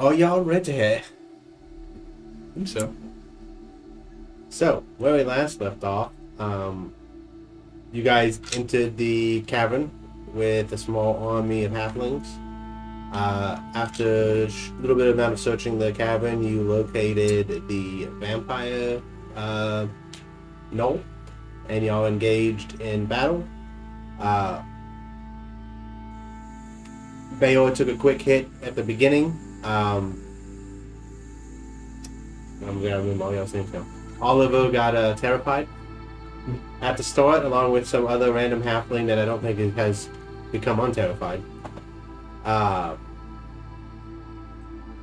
Are y'all ready? I think so. So, where we last left off, you guys entered the cavern with a small army of halflings. After a little bit amount of searching the cavern, you located the vampire knoll, and y'all engaged in battle. Bayor took a quick hit at the beginning. I'm gonna remember all y'all's names now. Oliver got terrified at the start, along with some other random halfling that I don't think has become unterrified.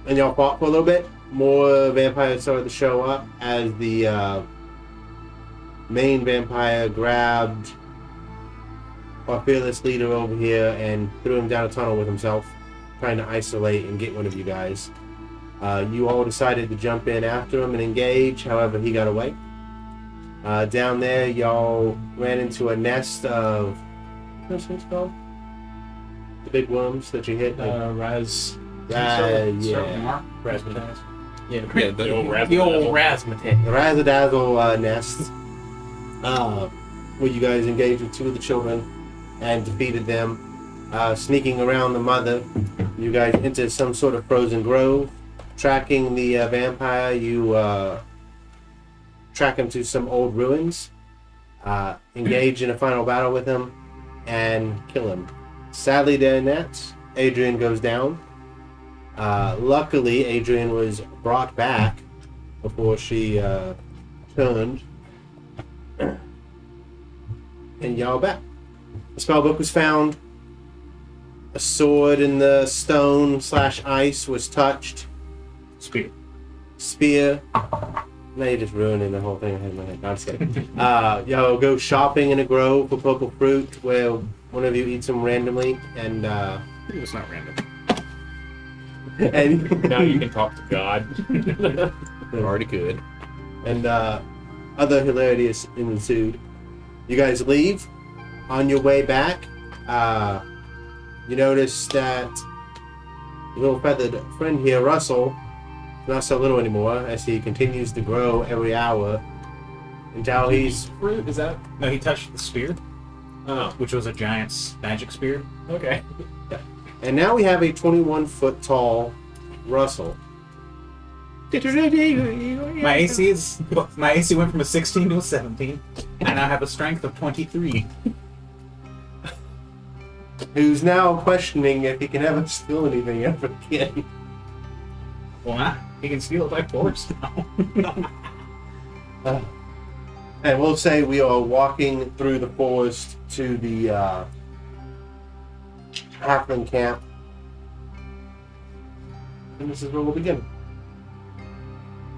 And y'all fought for a little bit. More vampires started to show up as the main vampire grabbed our fearless leader over here and threw him down a tunnel with himself, trying to isolate and get one of you guys. You all decided to jump in after him and engage, however he got away. Down there, y'all ran into a nest of... what's it called? The big worms that you hit? Yeah. Razzmatazz. Yeah, The old the old razzmatazz. The Razzadazzle nest, where you guys engaged with two of the children and defeated them. Sneaking around the mother, you guys entered some sort of frozen grove. Tracking the vampire, you track him to some old ruins, engage in a final battle with him, and kill him. Sadly, in that, Adrian goes down. Luckily, Adrian was brought back before she turned. And y'all back. The spellbook was found. A sword in the stone/ice was touched. Spear. Now you're just ruining the whole thing I had in my head. No, I'm just kidding. Y'all go shopping in a grove for purple fruit where one of you eats them randomly and It's not random. and Now you can talk to God. Already good. and other hilarity ensued. You guys leave. On your way back, you notice that your little feathered friend here, Russell, is not so little anymore as he continues to grow every hour until he's... Fruit, is that? No, he touched the spear, Oh, which was a giant's magic spear. okay. And now we have a 21-foot tall Russell. My AC went from a 16 to a 17. I now have a strength of 23. Who's now questioning if he can ever steal anything ever again. Well, he can steal it by force now. And we'll say we are walking through the forest to the halfling camp. And this is where we'll begin.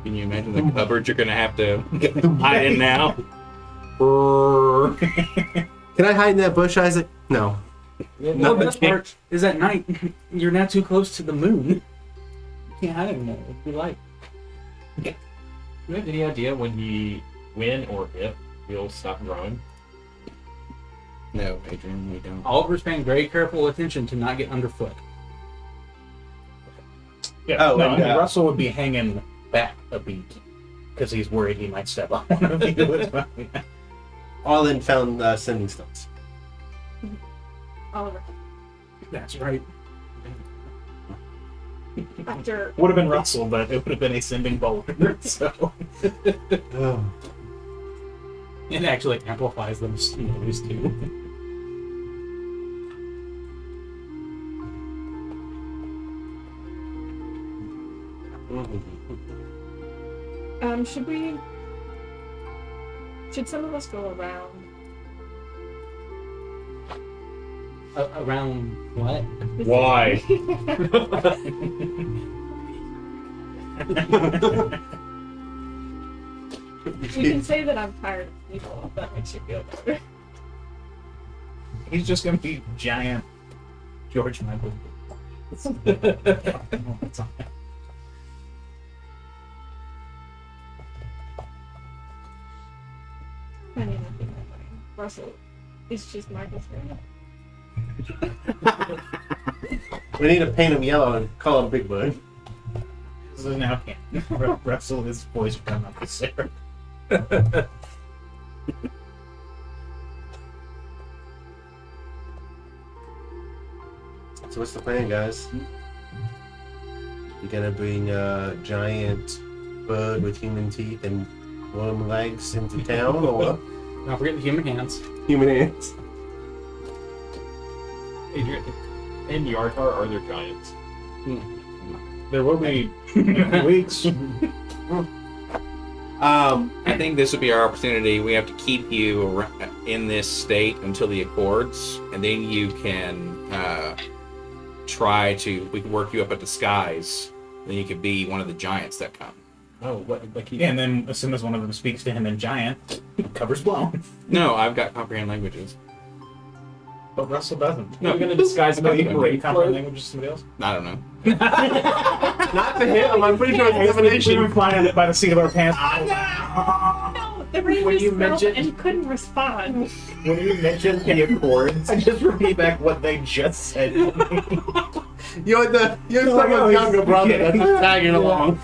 Can you imagine the cupboard you're gonna have to hide in now? Can I hide in that bush, Isaac? No. No, the best part is at night, you're not too close to the moon. You can't hide in there if you like. Do you have any idea when or if he'll stop growing? No, Adrian, we don't. Oliver's paying very careful attention to not get underfoot. Yeah. Oh, No, and, I mean, Russell would be hanging back a beat because he's worried he might step on one of you as well. Arlen found sending stones. Oliver. That's right. After Would have been Russell, but it would have been a sending boulder. So Oh. it actually amplifies them noise too. should some of us go around? Around what? Why? You can say that I'm tired of people if that makes you feel better. He's just gonna be giant George Michael. Funny enough in my mind. Russell is just Michael's friend. We need to paint him yellow and call him Big Bird. So now can't. Russell his voice from up to Sarah. So what's the plan, guys? You gonna bring a giant bird with human teeth and worm legs into town, or what? Don't forget the human hands. Human hands? Adrian, in Yartar, are there giants? There will be in a few weeks. I think this would be our opportunity. We have to keep you in this state until the Accords, and then you can we can work you up a disguise. Then you could be one of the giants that come. Oh, what? Like he, Yeah, and then as soon as one of them speaks to him in giant, cover's blown. No, I've got comprehend languages. But Russell doesn't. no, you're gonna disguise him No, as you a can great read comprehend languages to somebody else. I don't know. Not to him. I'm pretty sure it's We were divination. flying by the seat of our pants. No, the ring When was you broke mentioned- and couldn't respond. When you mentioned the Accords, just repeat back what they just said. You're like, someone's younger brother that's just tagging along.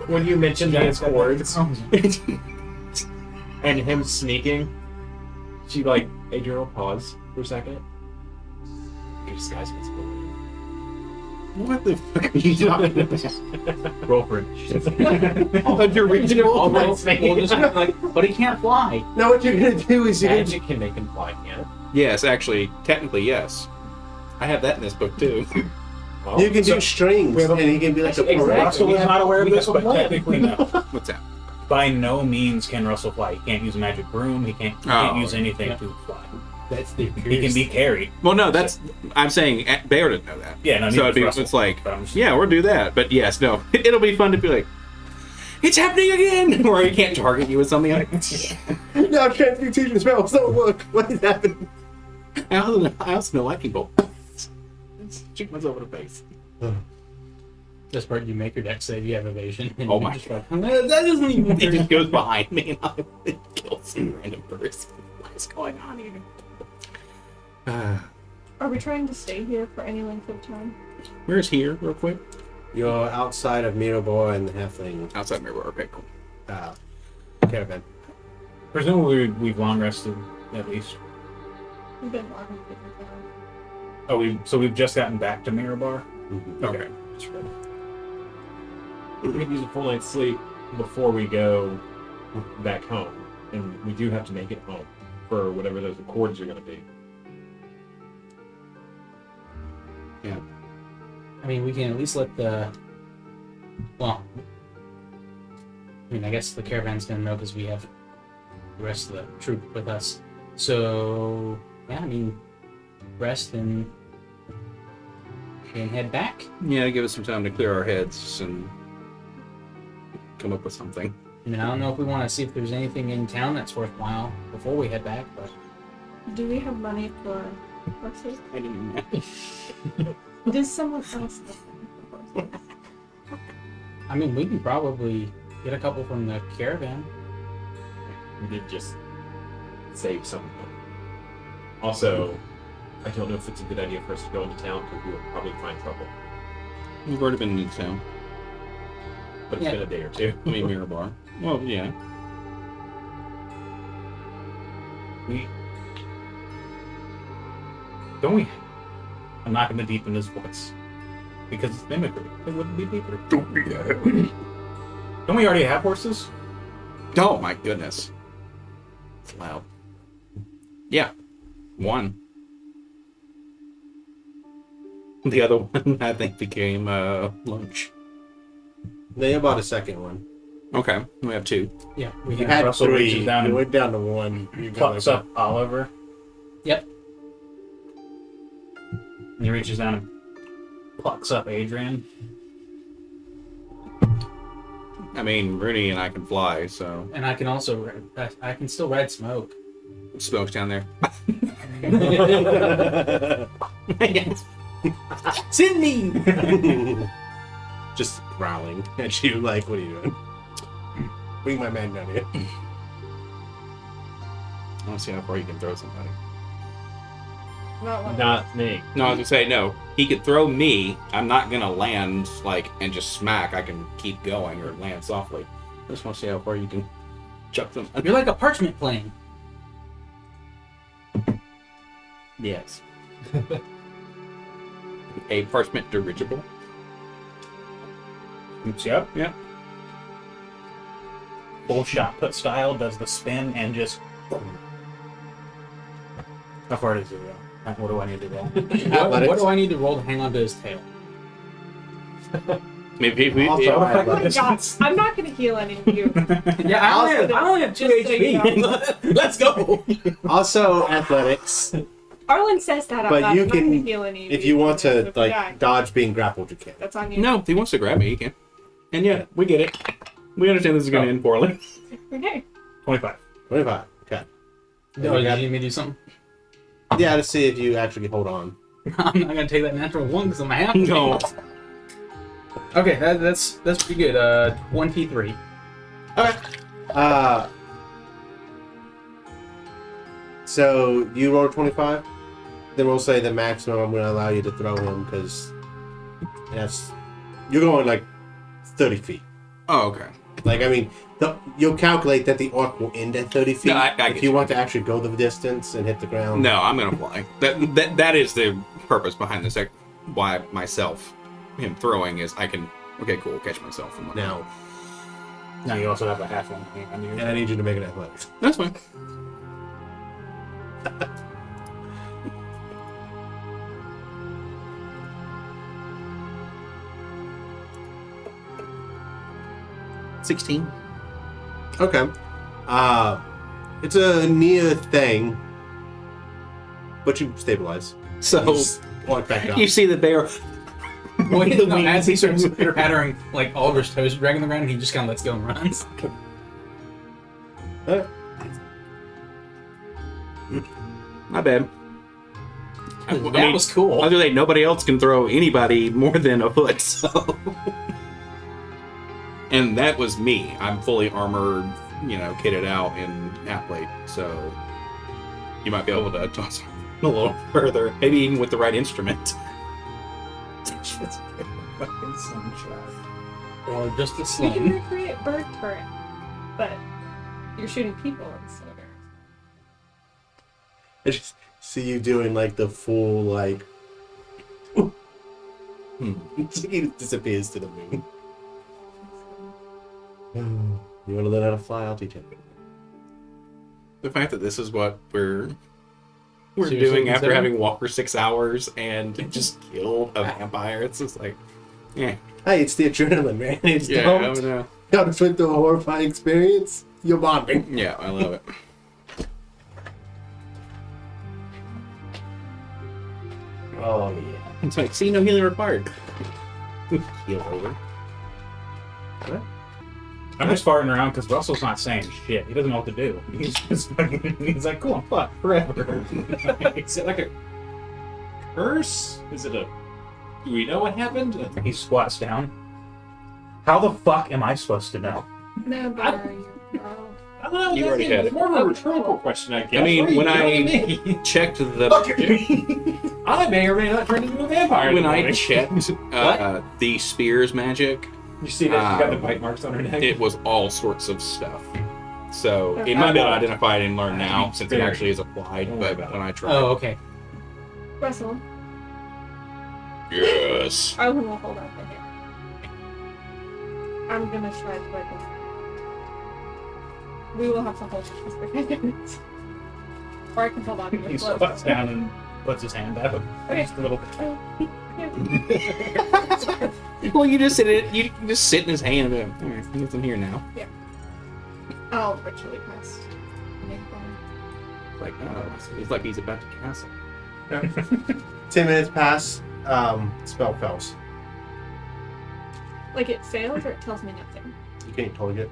when you mentioned the Giants Accords and him sneaking, she like Adrian will pause for a second. Your disguise possibility. What the fuck are you talking about? Roll for it. But you're reaching We'll over. just be like, but he can't fly. Now what you're gonna do is you're gonna Magic can make him fly, can't it? Yes, actually, technically, yes. I have that in this book too. Well, you can do strings we have a- and he can be like a Exactly. parade. Russell is not aware of we this, have a but plan. technically no. What's that? By no means can Russell fly. He can't use a magic broom. He can't use anything to fly. That's the He can be carried. Well, no, that's I'm saying Bear didn't know that. Yeah, no, So neither it'd be, does Russell, it's like, but I'm just- yeah, we'll do that. But yes, no, it'll be fun to be like, it's happening again, or he can't target you with something. Like, Now transmutation spells don't work. What is happening? I also know lightning bolt. Shoot myself in the face. This part you make your deck save, you have evasion. And Oh you my just like, that doesn't even It just goes behind me and I kill some random person. What is going on here? Are we trying to stay here for any length of time? Where's here, real quick? You're outside of Mirabor and the Halfling Outside Mirror. Okay, cool. caravan. Presumably we've long rested, at least. We've been long figured out. Oh, we've just gotten back to Mirabar? Mm-hmm. Okay. We could use a full night's sleep before we go back home, and we do have to make it home for whatever those Accords are going to be. I mean, we can at least let the. Well, I mean, I guess the caravan's gonna know because we have the rest of the troop with us. So, yeah, I mean, rest and head back. Yeah, give us some time to clear our heads and come up with something. I mean, I don't know if we want to see if there's anything in town that's worthwhile before we head back, but Do we have money for horses? I didn't know. Does someone else have money for horses? I mean, we can probably get a couple from the caravan. We did just save some of them. Also, I don't know if it's a good idea for us to go into town because we will probably find trouble. We've already been in town. But it's Yeah. been a day or two. I mean, Mirror Bar. Well, yeah. Don't we? I'm not going to deepen his voice. Because it's mimicry. It wouldn't be deeper. Don't be that. Don't we already have horses? Oh my goodness. It's loud. Yeah. One. The other one, I think, became lunch. They bought a second one. Okay, we have two. Yeah, we You have. had Russell three. reaches down You and went down to one. You got Plucks like up Oliver. Yep. And he reaches down and plucks up Adrian. I mean, Rooney and I can fly, so And I can also, I can still ride smoke. smoke's down there. Send me! Just growling at you, like, what are you doing? Bring my man down here. I want to see how far you can throw somebody. Not one. Not me. No, I was gonna say no. He could throw me. I'm not gonna land like and just smack. I can keep going or land softly. I just want to see how far you can chuck them. You're like a parchment plane. Yes. A parchment dirigible. Yep. Yeah. Full shot put style does the spin and just. How far does it go? What do I need to roll? What do I need to roll to hang on to his tail? Maybe Also, Oh my athletics. god, I'm not gonna heal any of you. Yeah, I only have 2 Just so you HP. Let's go. Also athletics. Arlen says that out But loud. you I'm not gonna can, heal any of if you want to If we die, like dodge being grappled, you can. that's on you. No, if he wants to grab me, he can. And yeah, we get it. We understand this is going to end poorly. Okay. 25. 25. Okay. Oh, you need me to do something? Yeah, to see if you actually hold on. I'm not gonna take that natural 1 because I'm a half. No. Okay, that's pretty good. 23. Okay. So you roll 25. Then we'll say the maximum I'm going to allow you to throw him because that's you're going like 30 feet. Oh, okay. Like I mean, you'll calculate that the arc will end at 30 feet. No, I if get you you. want to actually go the distance and hit the ground. No, I'm going to fly. That is the purpose behind this. Why him throwing is I can. Okay, cool. Catch myself and whatnot. Now, Now you also have a half one. and I need you to make an athletics. That's fine. Okay. It's a near thing, but you stabilize. So You just walk back up. you see the bear. Wait, no, as he starts pitter pattering like Oliver's toes dragging the ground, he just kind of lets go and runs. My bad. That was cool. Other than nobody else can throw anybody more than a foot, so. And that was me. I'm fully armored, kitted out in athlete, so you might be able to toss a little further, maybe even with the right instrument. Fucking sunshine. Or just a You can sling. recreate bird turret, but you're shooting people instead of bears. I just see you doing like the full like. He disappears to the moon. You want to learn how to fly? I'll teach you. The fact that this is what we're Seriously, doing after considering- having walked for 6 hours and just killed a vampire, it's just like, yeah. Hey, it's the adrenaline, man. It's Yeah, don't. I don't know. Gotta went through a horrifying experience. You're bonding. Yeah, I love it. Oh yeah. It's like, see, no healing required. Heal over. I'm just farting around because Russell's not saying shit. He doesn't know what to do. He's just fucking. He's like, cool, I'm fucked forever. Is it like a curse? Is it a? Do we know what happened? He squats down. How the fuck am I supposed to know? No, but are you, bro? I don't know. You That's already had it. more of a rhetorical question, I guess. I mean, What when are you I doing to me? checked the I may or may not turn into a vampire. when in the I morning. checked the spear's magic, You see that she got the bite marks on her neck. it was all sorts of stuff. So Okay. it might be identified and learned now since it Fair. actually is applied. Don't worry But about when I tried, Oh, okay. Russell, yes. Arlen will hold up the hair. I'm gonna try to like this. We will have to hold this for 5 minutes. Or I can hold on to He it. squats down and puts his hand up. Okay. Just a little bit. Well, you just sit it. You can just sit in his hand. And be like, "Alright, I'm here now." I'll ritually cast. Like, oh, it's like he's about to castle. 10 minutes pass. Spell fails. Like it fails or it tells me nothing. You can't totally get.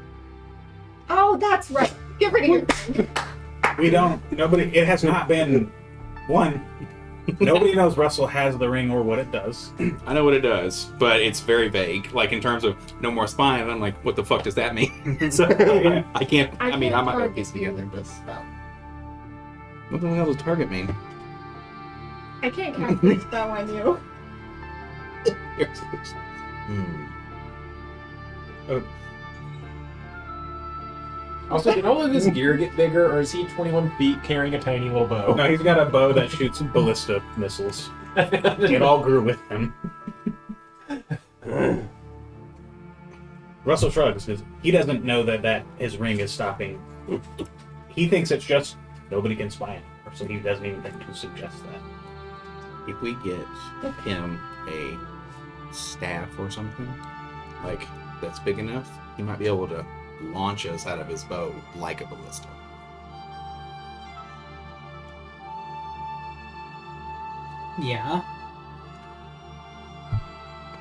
Oh, that's right. Get rid of your thing. We don't. Nobody. It has not been one. Nobody knows Russell has the ring or what it does. I know what it does, but it's very vague. Like in terms of no more spine, I'm like, what the fuck does that mean? So I can't. I mean, I might have pieced together, but what the hell does target mean? I can't cast this spell on you. Also, did all of his gear get bigger, or is he 21 feet carrying a tiny little bow? No, he's got a bow that shoots ballista missiles. It all grew with him. Russell shrugs because he doesn't know that his ring is stopping. He thinks it's just nobody can spy anymore, so he doesn't even think to suggest that. If we get him a staff or something, like, that's big enough, he might be able to launch us out of his bow like a ballista. Yeah.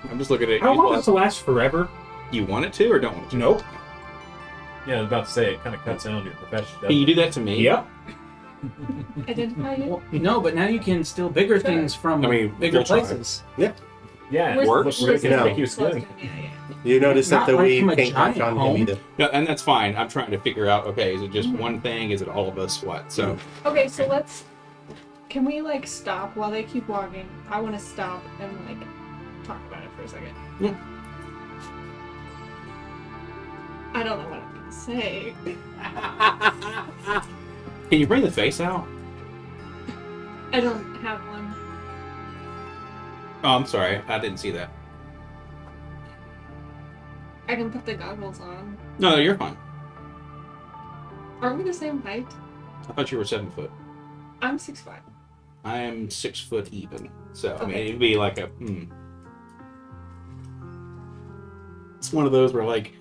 I'm just looking at it. How long does it last forever? You want it to or don't want it to? Nope. Yeah, I was about to say, it kind of cuts down on your profession. Can you do that to me? Yep. Identify you? Well, no, but now you can steal bigger things from bigger we'll try. places. Yeah, Where's- works. where's Can the make you close skin. to me? Yeah. You notice that Not the like weave from a can't catch giant on home. him either. No, and that's fine. I'm trying to figure out, okay, is it just one thing? Is it all of us? What? So, Okay, so let's. Can we like stop while they keep walking? I want to stop and like talk about it for a second. Yeah. I don't know what I'm gonna say. can you bring the face out? I don't have one. Oh, I'm sorry. I didn't see that. I can put the goggles on. No, you're fine. Aren't we the same height? I thought you were 7 foot. I'm 6'5". I am 6 foot even. So, I mean, Okay. it'd be like a, It's one of those where, like,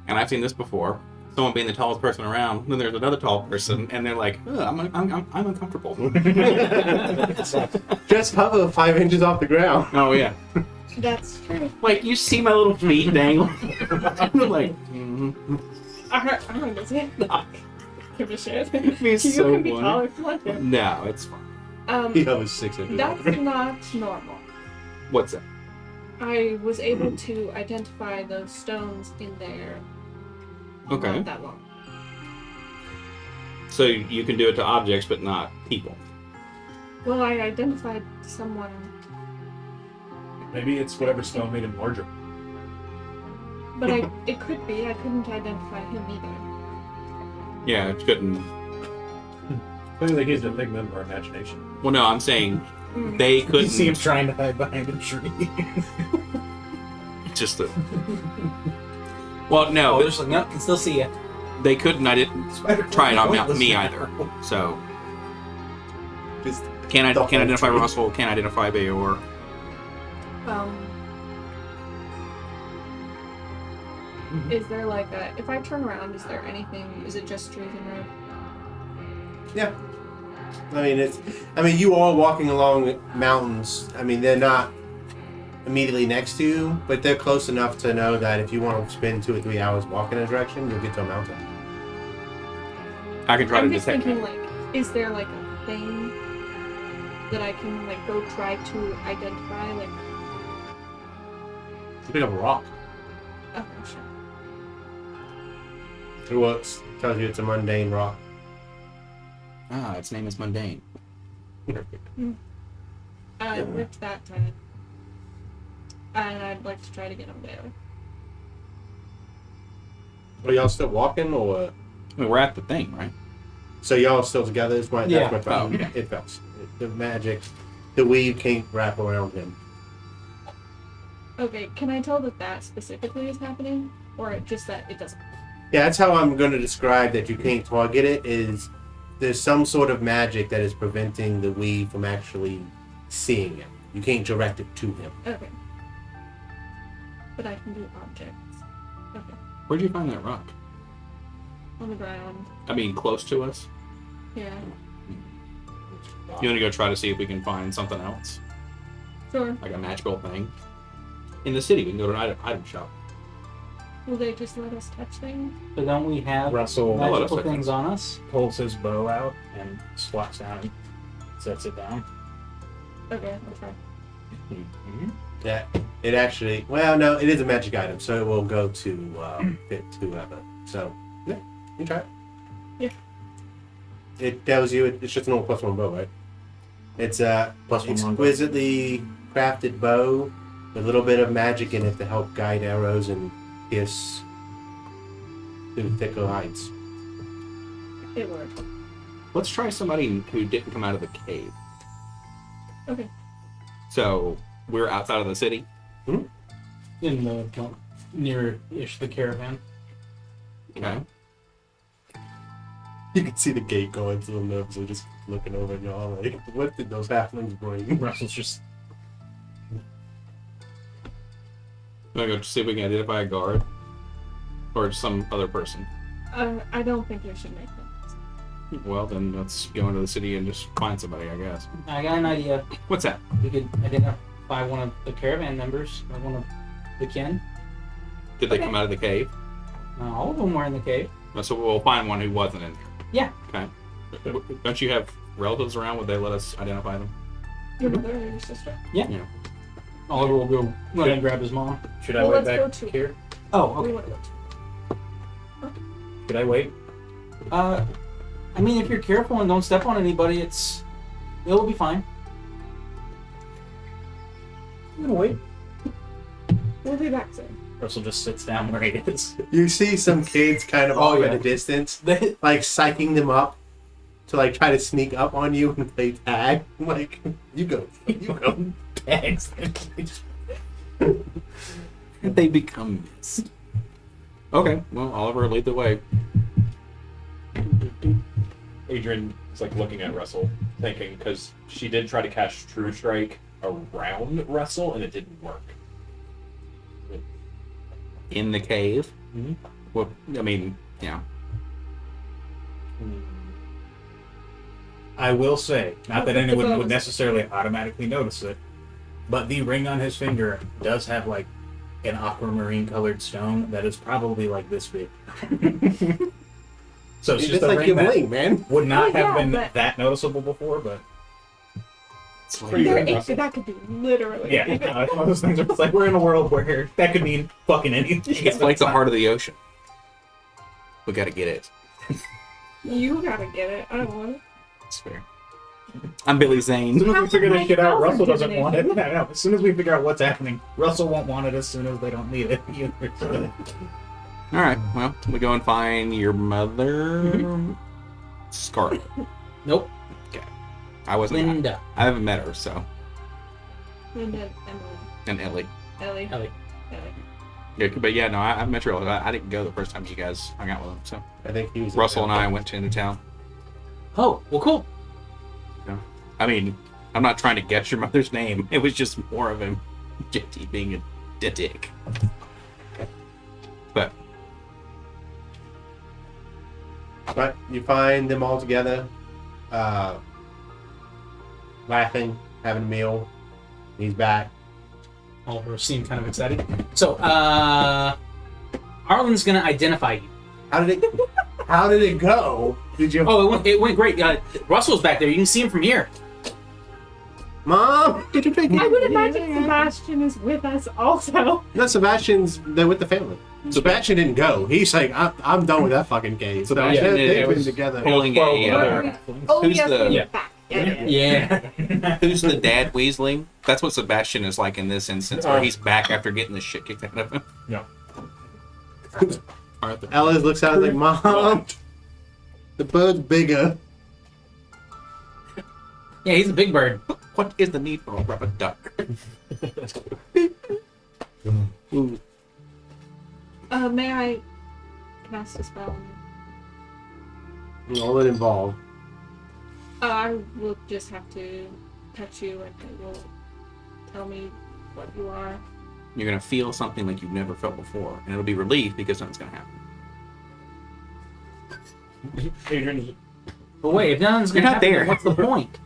and I've seen this before. Someone being the tallest person around, then there's another tall person, and they're like, "Ugh, I'm uncomfortable." Just hover 5 inches off the ground. Oh yeah, That's true. like you see my little feet dangling. I'm like, I'm gonna say knock. Give a shit. It'd be You so can be funny. taller if you want to. No, it's fine. He hovers 6 inches off That's the ground. not normal. What's that? I was able to identify those stones in there. Okay, Not that long. so you can do it to objects, but not people. Well, I identified someone. Maybe it's whatever stone made him larger. But it could be. I couldn't identify him either. Yeah, it couldn't. Clearly, he's a figment of our imagination. Well, no, I'm saying Mm. they You couldn't. see him trying to hide behind a tree. Just the. Well, no, Oh, but there's like, no, can still see you. they couldn't. I didn't try it on me either. So Just can't The whole identify tree. Russell. Can't identify Bayor. Is there like a? If I turn around, is there anything? Is it just trees and road? Yeah. I mean, you are walking along mountains. I mean, they're not immediately next to you, but they're close enough to know that if you want to spend 2 or 3 hours walking in a direction, you'll get to a mountain. I can try I'm to just detect thinking that. like, is there like a thing that I can like go try to identify? Like, You pick up a rock. okay, sure. It works. Tells you it's a mundane rock. Ah, its name is Mundane. I ripped that time. And I'd like to try to get him there. Are y'all still walking, or I mean, we're at the thing, right? so y'all still together? That's my Yeah. problem. Oh, It fails. The magic, the weave can't wrap around him. Okay, can I tell that specifically is happening? Or just that it doesn't? Yeah, that's how I'm going to describe that you can't target it, is there's some sort of magic that is preventing the weave from actually seeing him. You can't direct it to him. Okay. But I can do objects. Okay. Where'd you find that rock? On the ground. I mean, close to us. Yeah. You want to go try to see if we can find something else, Sure. like a magical thing? In the city, we can go to an item shop. Will they just let us touch things? But don't we have Russell let us magical look. things on us? pulls his bow out and squats down and sets it down. Okay, I'll try. Yeah, it actually. Well, no, it is a magic item, so it will go to fit whoever. So, yeah, you try it. Yeah. It tells you it's just an old +1 bow, right? It's a +1 longbow. exquisitely crafted bow a little bit of magic in it to help guide arrows and pierce through thicker heights. It worked. Let's try somebody who didn't come out of the cave. Okay. So we're outside of the city. In the near-ish the caravan. Okay. You can see the gate going, so the nerves are just looking over at y'all like, what did those halflings bring? Russell's just I'm gonna go see if we can identify a guard or some other person. I don't think you should make them. Well, then let's go into the city and just find somebody, I guess. I got an idea. What's that? We could identify one of the caravan members or one of the kin. Did they Okay. come out of the cave? All of them were in the cave. So we'll find one who wasn't in there. Yeah. Okay. Don't you have relatives around? Would they let us identify them? Your mother or your sister? Yeah. Yeah. Oliver will go run and grab his mom. should I Well, wait let's go back to- here? Oh, We okay. want to go to. Should I wait? I mean, if you're careful and don't step on anybody, it'll be fine. I'm gonna wait. We'll be back soon. Russell just sits down where he is. You see some kids kind of off yeah. at a distance, They, like psyching them up to like try to sneak up on you and play tag. Like, you go. Thanks. They become mist. Okay. Well, Oliver, lead the way. Adrian is like looking at Russell, thinking, because she did try to cast True Strike around Russell and it didn't work. In the cave. Mm-hmm. Well, I mean, yeah. I will say, not that It's anyone always- would necessarily automatically notice it, but the ring on his finger does have like an aquamarine colored stone that is probably like this big. So it's It's just a like ring your that bling, man. would not Oh, have yeah, been but- that noticeable before, but It's Pretty There- good, Russell. that could be literally. yeah, anything. it's one of those things where it's like we're in a world where that could mean fucking anything. It's like the heart of the ocean. We gotta get it. You gotta get it. I don't want it. It's fair. I'm Billy As Zane. soon as we figure this shit out, How Russell doesn't want it. divination. No. As soon as we figure out what's happening, Russell won't want it as soon as they don't need it. All right. Well, we go and find your mother, Scarlet. nope. I wasn't. Linda. I haven't met her, so. And then And Ellie. Ellie. Ellie. Yeah, but yeah, no, I met her. I didn't go the first time you guys hung out with them. So I think he was. Russell and I went into town. Oh, well, cool. I mean, I'm not trying to guess your mother's name. It was just more of him, JT being a dick. But But you find them all together, laughing, having a meal. He's back. Oliver seemed kind of excited. So, Arlen's gonna identify you. How did it? How did it go? Did you? Oh, it went great. Russell's back there. You can see him from here. Mom, did you take I it? would imagine Sebastian is with us also. No, Sebastian's there with the family. Sebastian didn't go. He's like, I'm done with that fucking case. So Sebastian they've been is together. pulling a. Oh, Who's yes, the- he's Yeah. back. Yeah. Who's the dad Weasley? That's what Sebastian is like in this instance, where he's back after getting the shit kicked out of him. Yeah. Arthur. Ellis looks at her like, Mom, the bird's bigger. Yeah, he's a big bird. What is the need for a rubber duck? Ooh. May I cast a spell? All it involved. I will just have to touch you and it will tell me what you are. You're gonna feel something like you've never felt before, and it'll be relief because nothing's gonna happen. Adrian, But wait, if nothing's You're gonna not happen, there. then what's the point?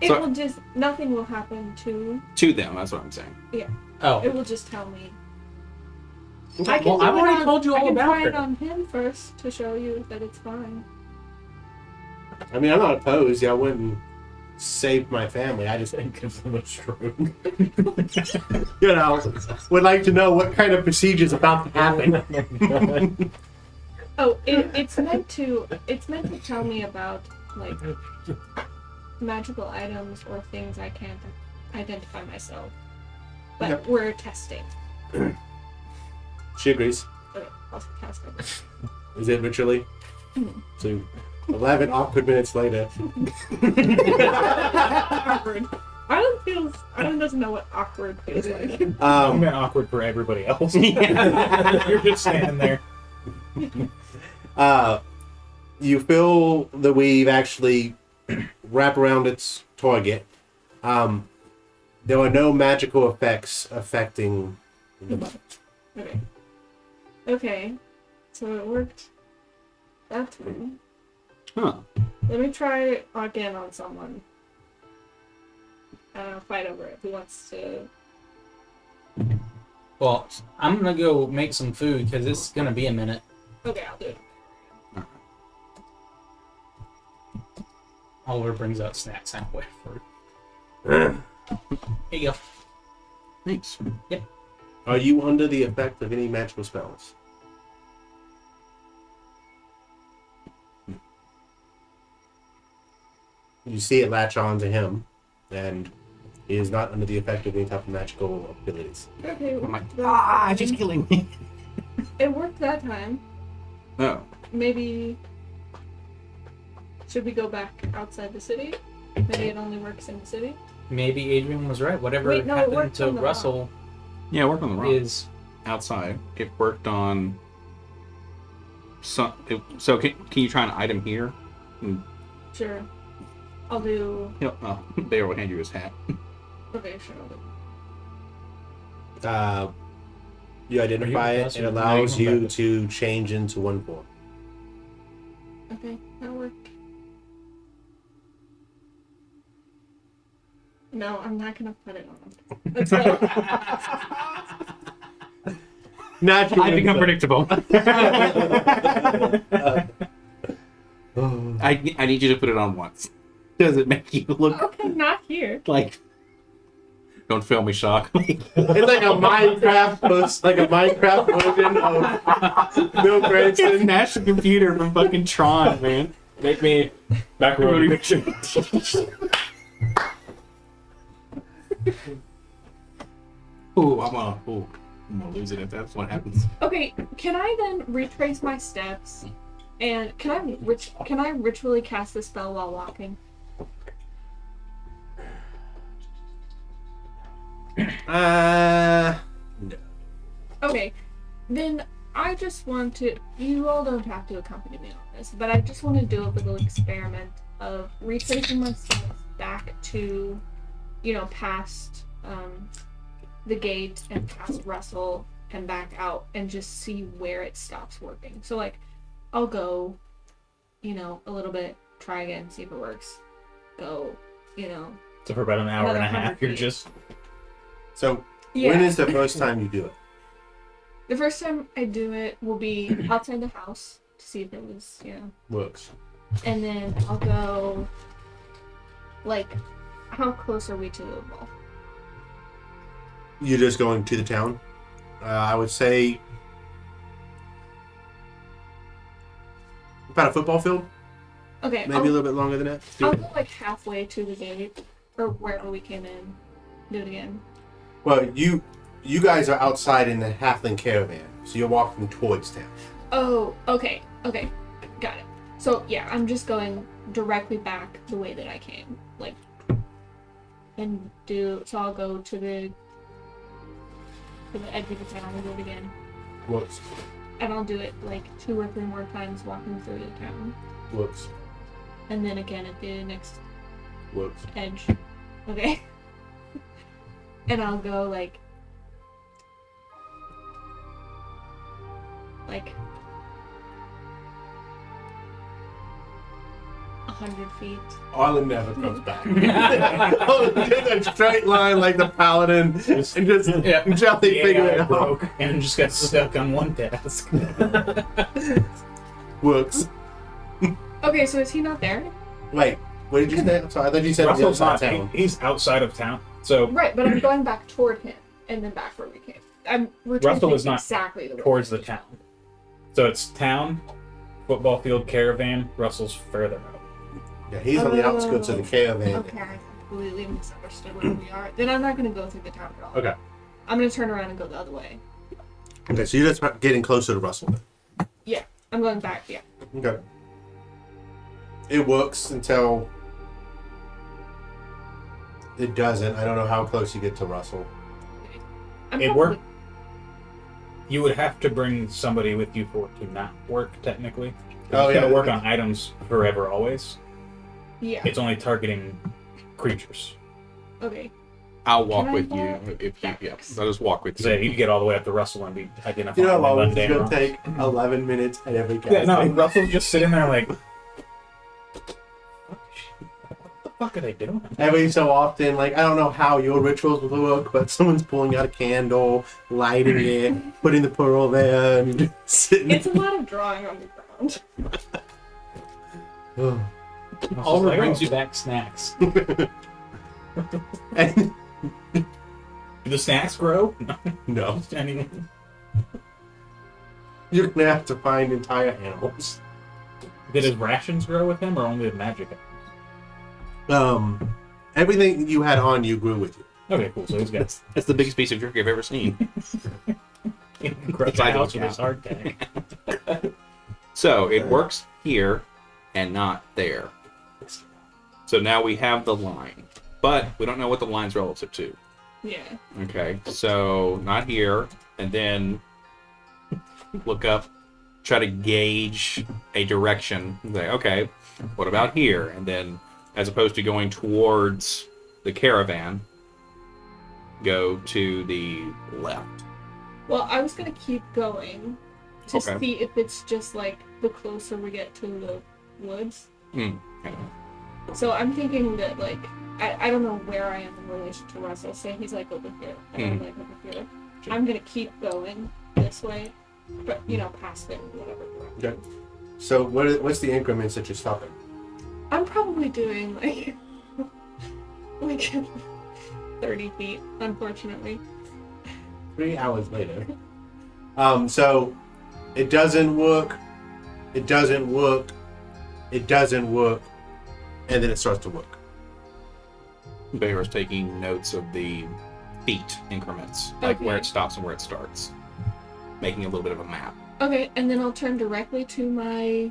It So- will just, nothing will happen to, To them, that's what I'm saying. Oh, it will just tell me. I can well, do I've it already on- told you all I can about try it her. on him first to show you that it's fine. I mean, I'm not opposed. I wouldn't save my family. I just, gives them a stroke. you know, would like to know what kind of procedure's about to happen. Oh, it's meant to tell me about like magical items or things I can't identify myself. but Okay. we're testing. She agrees. Okay, I'll cast it. Is it ritually? Mhm. So, 11 awkward minutes later. Awkward. Alan doesn't know what awkward feels like. I'm been awkward for everybody else. You're just standing there. You feel the weave actually wrap around its target. There are no magical effects affecting the body. Okay. Okay. So it worked that time. Huh. Let me try again on someone. Fight over it. Who wants to? Well, I'm gonna go make some food because it's gonna be a minute. Okay, I'll do it. Oliver brings out snacks halfway for it. Here you go. Thanks. Are you under the effect of any magical spells? You see it latch on to him, and he is not under the effect of any type of magical abilities. Okay. I'm like, that she's time. killing me. It worked that time. Oh. Maybe. Should we go back outside the city? Maybe it only works in the city. Maybe Adrian was right. Whatever Wait, no, it happened worked to on the Russell Yeah, work on the rock. is Outside. It worked on. So can you try an item here? Sure. I'll do. Bayer will hand you his hat. Okay, sure. I'll do. You identify it. It allows you to change into one form. Okay, that worked. No, I'm not gonna put it on. Let's go. Naturally, I become predictable. I need you to put it on once. Does it make you look Okay, not here. like? Don't fail me, Shock. It's like a Minecraft version of Bill Cranston. Smash the computer from fucking Tron, man. Make me macaroni picture. I'm gonna lose it if that's what happens. Okay, can I then retrace my steps? And can I ritually cast the spell while walking? No. Okay, then I just want to. You all don't have to accompany me on this, but I just want to do a little experiment of retracing my steps back to, past the gate and past Russell and back out and just see where it stops working. So, like, I'll go, a little bit, try again, see if it works. Go, So for about an hour and a Another half, 100 you're feet. just So, Yeah. when is the first time you do it? The first time I do it will be outside the house to see if it was, Works. and then I'll go, like, how close are we to the wall? You're just going to the town. I would say about a football field. Okay, Maybe a little bit longer than that. I'll go like halfway to the gate, or wherever we came in. Do it again. Well, you guys are outside in the halfling caravan, so you're walking towards town. Oh, okay, got it. So yeah, I'm just going directly back the way that I came, like, so I'll go to the edge of the town and do it again, Works. and I'll do it like 2 or 3 more times walking through the town, Works. and then again at the next Works. edge. Okay. And I'll go like 100 feet. Arlen never comes back. Just a straight line like the paladin, and just Yeah. jelly the figure AI it out. broke and just got stuck on one task. Works. Okay, so is he not there? Wait, what did you say? I'm sorry, I thought you said Russell's the other not. side of town. He's outside of town, so Right, but I'm going back toward him and then back where we came. We're Russell is not exactly the way towards the town. So it's town, football field, caravan. Russell's further out. Yeah, he's on the outskirts of the caravan. Okay, I completely misunderstood where we are. Then I'm not going to go through the town at all. Okay. I'm gonna turn around and go the other way. Okay, so you're just getting closer to Russell then. Yeah, I'm going back. Yeah. Okay. It works until it doesn't. I don't know how close you get to Russell. I'm It probably- worked. You would have to bring somebody with you for it to not work, technically. Oh, It's yeah. going to work on items forever, always. Yeah. It's only targeting creatures. Okay. I'll walk Can I with you walk? if you. That Yeah, works. I'll just walk with So you. you could get all the way up to Russell and be identifying. You know how long them this is mundane going to rocks. take? 11 minutes at every gas Yeah, no, station. Russell's just sitting there like, what the fuck are they doing? Every so often, like, I don't know how your rituals will work, but someone's pulling out a candle, lighting it, putting the pearl there, and just sitting It's a lot of drawing on the ground. there. Oliver like, brings oh. you back snacks. And, Do the snacks grow? no, Just anything. you're going to have to find entire animals. Did his rations grow with him or only the magic? Everything you had on you grew with you. Okay, cool. So he's got That's the biggest piece of jerky I've ever seen. crush Side house of with a his hard tag. So it works here and not there. So now we have the line, but we don't know what the line's relative to. Yeah. Okay, so not here, and then look up, try to gauge a direction. Say, okay, what about here? And then, as opposed to going towards the caravan, go to the left. Well, I was gonna keep going to Okay. see if it's just like the closer we get to the woods. Hmm. Okay. So I'm thinking that like I don't know where I am in relation to Russell. Say he's like over here, and I'm like over here. Sure. I'm gonna keep going this way, but past it, whatever. Okay. So what's the increments that you're stopping? I'm probably doing like 30 feet, unfortunately. 3 hours later. So it doesn't work. It doesn't work. It doesn't work. And then it starts to work. Bear's taking notes of the feet increments, like where Okay. it stops and where it starts, making a little bit of a map. Okay, and then I'll turn directly to my.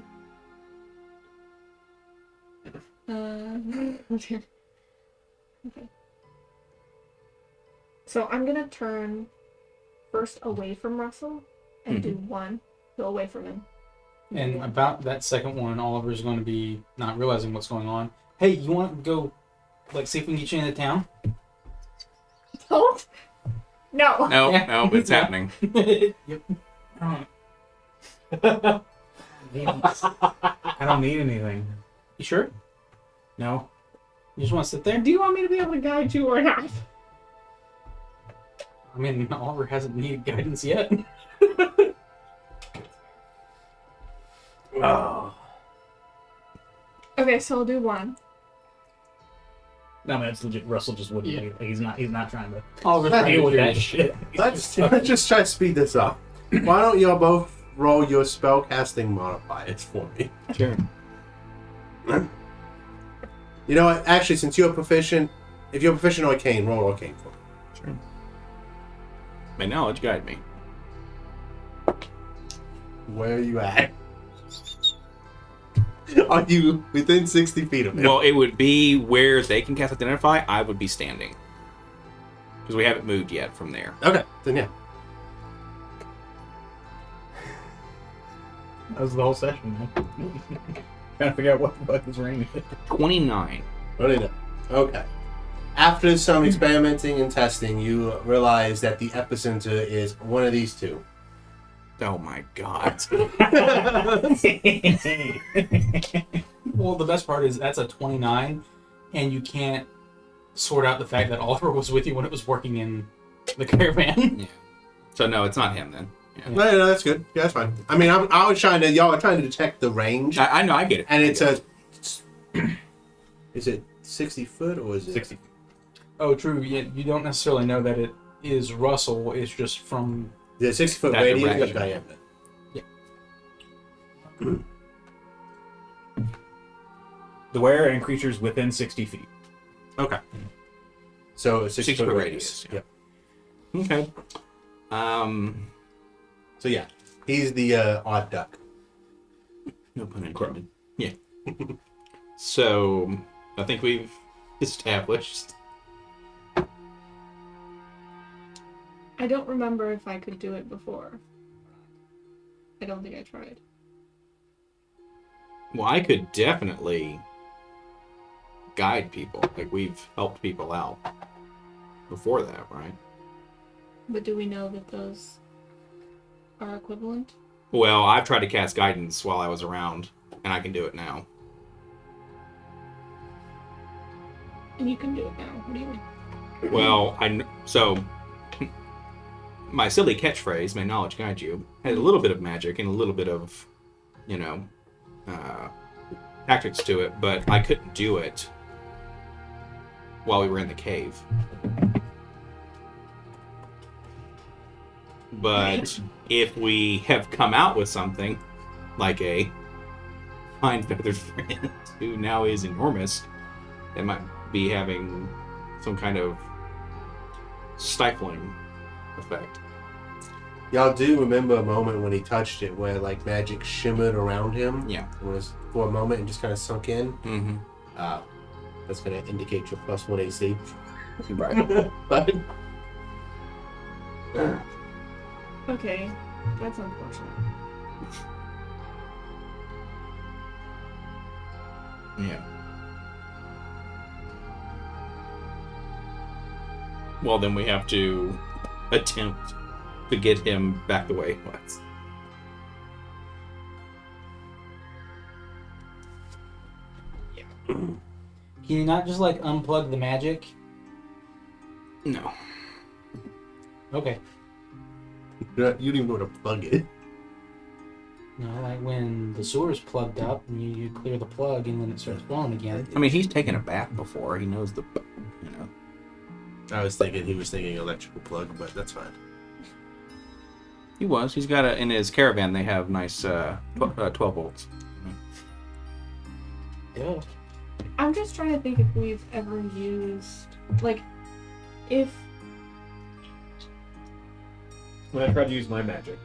Okay. So I'm gonna turn first away from Russell and do one, go away from him. And about that second one, Oliver's going to be not realizing what's going on. Hey, you want to go, like, see if we can get you into town? Don't. No. No, Yeah. no, it's happening. Yep. I don't need anything. You sure? No. You just want to sit there? Do you want me to be able to guide you or not? I mean, Oliver hasn't needed guidance yet. Oh. Okay, so I'll do one. No, man, it's legit. Russell just wouldn't. Yeah. He's not trying to Oliver's trying deal to with do that this. shit. Let's just try to speed this up. Why don't y'all both roll your spellcasting modifiers for me? Sure. You know what? Actually, since you're proficient, if you're proficient in arcane, roll arcane for me. Sure. May knowledge guide me. Where are you at? Are you within 60 feet of him? Well, it would be where they can cast Identify. I would be standing because we haven't moved yet from there. Okay, then yeah. That was the whole session, man. Trying to figure out what the fuck his ring is. 29. What is it? Okay. After some experimenting and testing, you realize that the epicenter is one of these two. Oh my god. Well, the best part is that's a 29, and you can't sort out the fact that Oliver was with you when it was working in the caravan. Yeah. So no, it's not him then. Yeah. No, that's good. Yeah, that's fine. I mean, I was trying to, y'all are trying to detect the range, I know, I get it. and it's a. Is it 60 foot or is it 60. Oh, true. You don't necessarily know that it is Russell. It's just from. Yeah, 60 foot That radius or direction. diameter? The wearer and creatures within 60 feet. Okay. So a 60 60 foot foot radius. radius, Okay. So yeah, he's the odd duck. No pun intended. Yeah. So, I think we've established. I don't remember if I could do it before. I don't think I tried. Well, I could definitely guide people. Like, we've helped people out before that, right? But do we know that those are equivalent? Well, I've tried to cast guidance while I was around, and I can do it now. And you can do it now. What do you mean? Well, so my silly catchphrase, "May knowledge guide you," had a little bit of magic and a little bit of, tactics to it, but I couldn't do it while we were in the cave. But if we have come out with something like a fine feathered friend who now is enormous, that might be having some kind of stifling effect. Y'all do remember a moment when he touched it where like magic shimmered around him? Yeah. It was for a moment and just kind of sunk in. Mm-hmm. That's going to indicate your +1 AC. Right. But Okay, that's unfortunate. Yeah. Well, then we have to attempt to get him back the way he was. Can you not just like unplug the magic? No. Okay. you don't even know where to plug it. No, like when the sewer's plugged up and you clear the plug and then it starts flowing again. I mean, he's taken a bath before. He knows the, I was thinking he was thinking electrical plug, but that's fine. He was. He's got in his caravan, they have nice 12 volts. Yeah. I'm just trying to think if we've ever used, like, if When I tried to use my magic,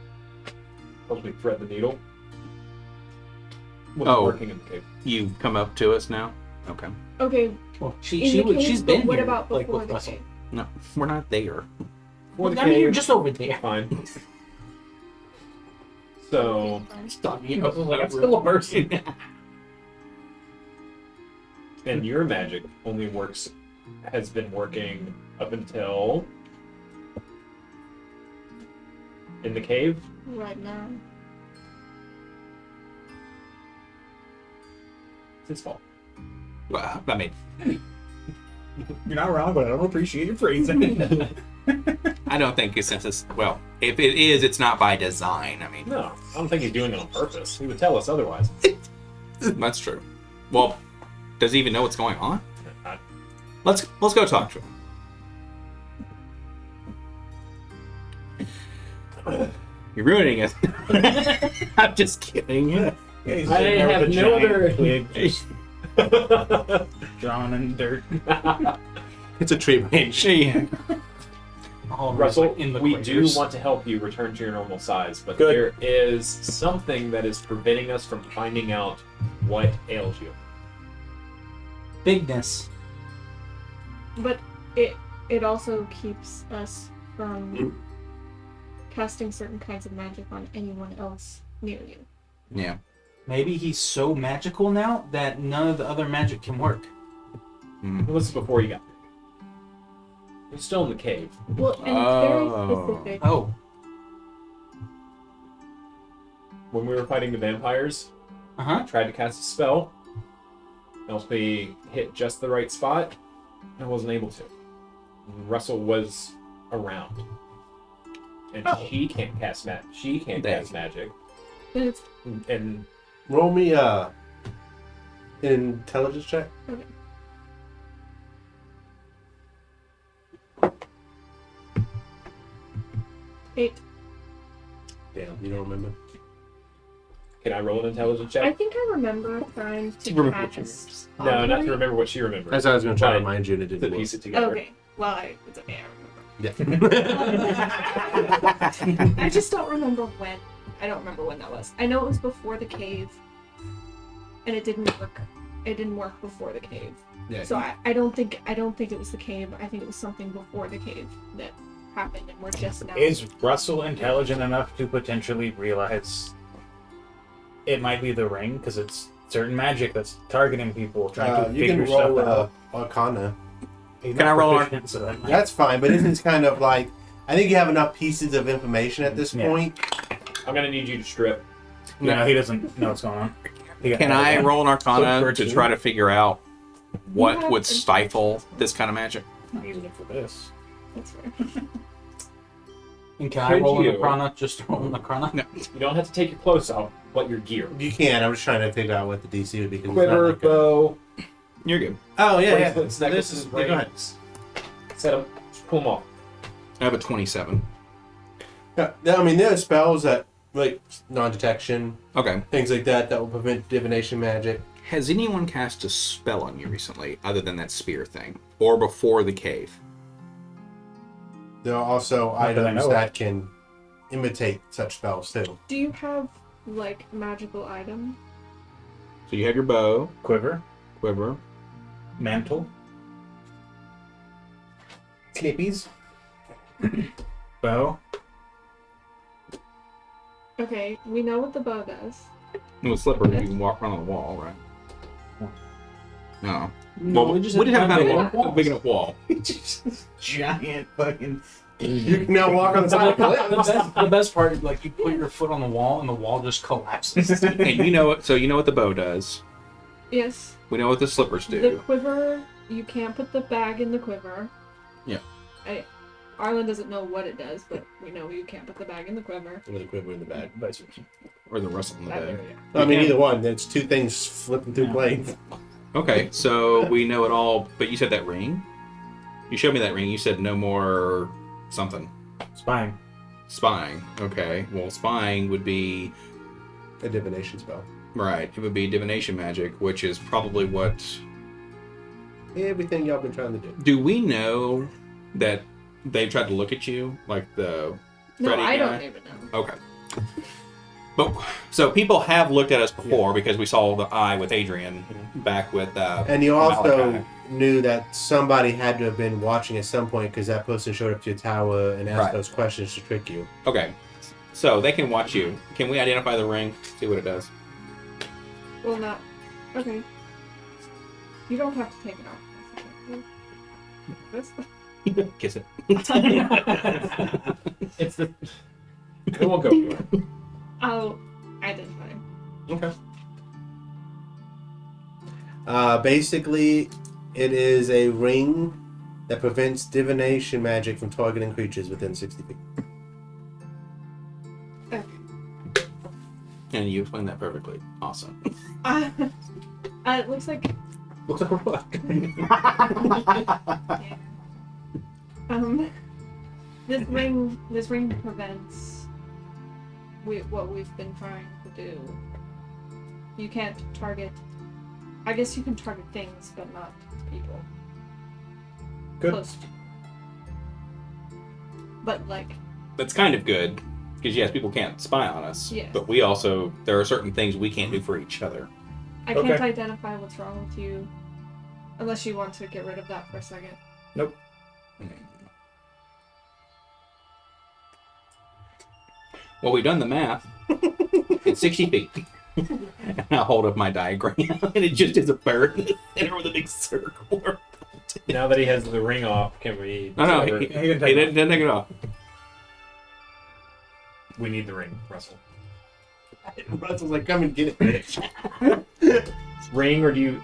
helps me thread the needle. Wasn't working in the cave. You've come up to us now? Okay. okay, Well, in she's the cave, been but what here, about like before with the Russell. cave? No, we're not there. For the I mean, you're cave, just over there. fine. So, Like I'm still a person. and your magic only has been working up until in the cave. Right now. It's his fault. Well, I mean, You're not wrong, but I don't appreciate your phrasing. I don't think since it's, well, if it is, it's not by design. I mean, No, I don't think he's doing it on purpose. He would tell us otherwise. that's true. Well, does he even know what's going on? I- Let's go talk to him. You're ruining it. I'm just kidding. Yeah, he's I sitting there have with a no giant other- twig just drawn in dirt. It's a tree branch. Yeah. Oh, Russell, like in the we craters. do want to help you return to your normal size, but Good. there is something that is preventing us from finding out what ails you. bigness. But it also keeps us from casting certain kinds of magic on anyone else near you. Yeah. Maybe he's so magical now that none of the other magic can work. Mm. Well, this is before you got there. You're still in the cave. Well, and Oh. it's very specific. Oh, When we were fighting the vampires, I uh-huh. tried to cast a spell. LP hit just the right spot. I wasn't able to. Russell was around. And she can't cast magic. She can't Dang. cast magic. Then it's And Roll me an intelligence check. okay. Eight. Damn, you don't remember? can I roll an intelligence I check? think I remember trying to Remember catch what you us. No, not to remember what she remembered. As I was going to try to But remind you and it to didn't work. piece it together. Okay. Well, it's okay. I remember. Yeah. I just don't remember when. I don't remember when that was. I know it was before the cave, and it didn't work. It didn't work before the cave. Yeah. So I don't think it was the cave. I think it was something before the cave that happened, and we're just now. Is Russell intelligent enough to potentially realize it might be the ring? Because it's certain magic that's targeting people, trying to you figure can roll stuff out. Arcana. He's Can not I roll proficient, so that might- That's fine, but isn't it kind of like I think you have enough pieces of information at this Yeah. point. I'm gonna need you to strip. No, he doesn't know what's going on. He got Can another I one. roll an Arcana Flip for to two. try to figure out what have would stifle this kind of magic? I'm not using it for this. That's fair. And can I Could roll you? an Arcana? Just roll an Arcana? No. You don't have to take your clothes off, but your gear. You can. I'm just trying to figure out what the DC would be. 'Cause it's Quiver, not like a- bow, You're good. Oh yeah, yeah. bracelets, This necklaces, is. Yeah, go ahead. rings. Set them. Just pull them off. I have a 27. Yeah, I mean, there are spells that like non-detection, Okay. things like that, that will prevent divination magic. Has anyone cast a spell on you recently, other than that spear thing, or before the cave? There are also Not that I items know that can imitate such spells too. Do you have like magical item? So you have your bow, Quiver, quiver. mantle, Snippies. bow. Okay, we know what the bow does. With slippers, you can walk around on the wall, right? No. No, Well, we just didn't have have a big wall. Big enough wall. Giant fucking. You can now walk on the side of the cliff. The best part is like you put your foot on the wall and the wall just collapses. And you know it. So you know what the bow does. Yes. We know what the slippers The do. quiver, you can't put the bag in the quiver. Yeah. Arlen doesn't know what it does, but we know you can't put the bag in the quiver. With a quiver in the bag. Vice versa. Or the rustle in the That bag. area. I mean, You either one. There's two things flipping through Yeah. planes. Okay, so we know it all. But you said that ring. You showed me that ring. You said no more something. Spying. Spying. Okay. Well, spying would be A divination spell. right. It would be divination magic, which is probably what. Everything y'all been trying to do. Do we know that they tried to look at you like the No, Freddy I guy? don't even know. Okay. But so people have looked at us before because we saw the eye with Adrian back with. And you also Malachi. knew that somebody had to have been watching at some point because that person showed up to your tower and asked Right. those questions to trick you. Okay. So they can watch you. Can we identify the ring? See what it does. Well, not. Okay. You don't have to take it off. That's Kiss it. It's the. It won't go for it. I'll identify. Okay. Basically, it is a ring that prevents divination magic from targeting creatures within 60 feet. Okay. And you explained that perfectly. Awesome. It looks like. Looks like a rock. Yeah. This ring prevents what we've been trying to do. You can't target. I guess you can target things, but not people. Good. Close. But like, That's kind of good because yes, people can't spy on us. Yes. But we also there are certain things we can't do for each other. I can't Okay. identify what's wrong with you, unless you want to get rid of that for a second. Well, we've done the math. It's 60 feet. And I hold up my diagram, and it just is a bird in the center with a big circle. Now that he has the ring off, can we? No, discover- he didn't didn't take it off. We need the ring, Russell. Russell's like, come and get it, bitch. Ring, or do you?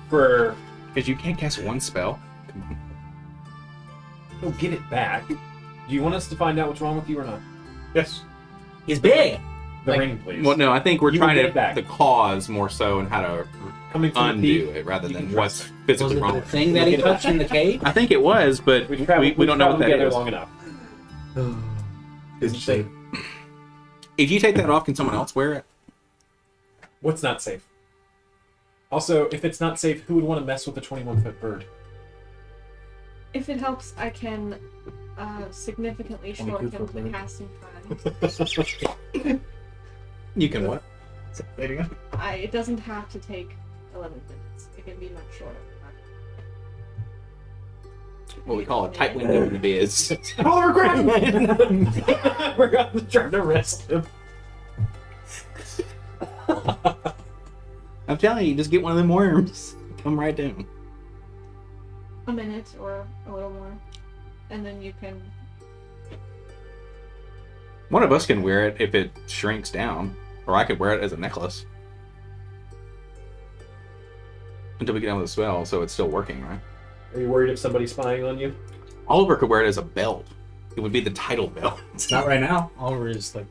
For Because you can't cast one spell. he'll get it back. Do you want us to find out what's wrong with you or not? Yes. He's big. The Like- ring, please. Well, no, I think we're You trying will to get it back. the cause more so and how to Coming from the undo thief, it rather you than can what's trust Was physically it wrong the with it. thing that he touched in the cave? I think it was, but We've we traveled, don't know what that together is. long enough. It's safe. If you take that off, can someone else wear it? What's not safe? Also, if it's not safe, who would want to mess with a 21-foot bird? If it helps, I can significantly shorten two for the food. casting time. You can what? There you go. It doesn't have to take 11 minutes. It can be much shorter. What we call a tight window in the biz. Oliver, grab him! We're going to try to arrest him. I'm telling you, just get one of them worms. Come right down. A minute or a little more. And then you can... One of us can wear it if it shrinks down. Or I could wear it as a necklace. Until we get done with the spell, so it's still working, right? Are you worried of somebody spying on you? Oliver could wear it as a belt. It would be the title belt. Not right now. Oliver is like,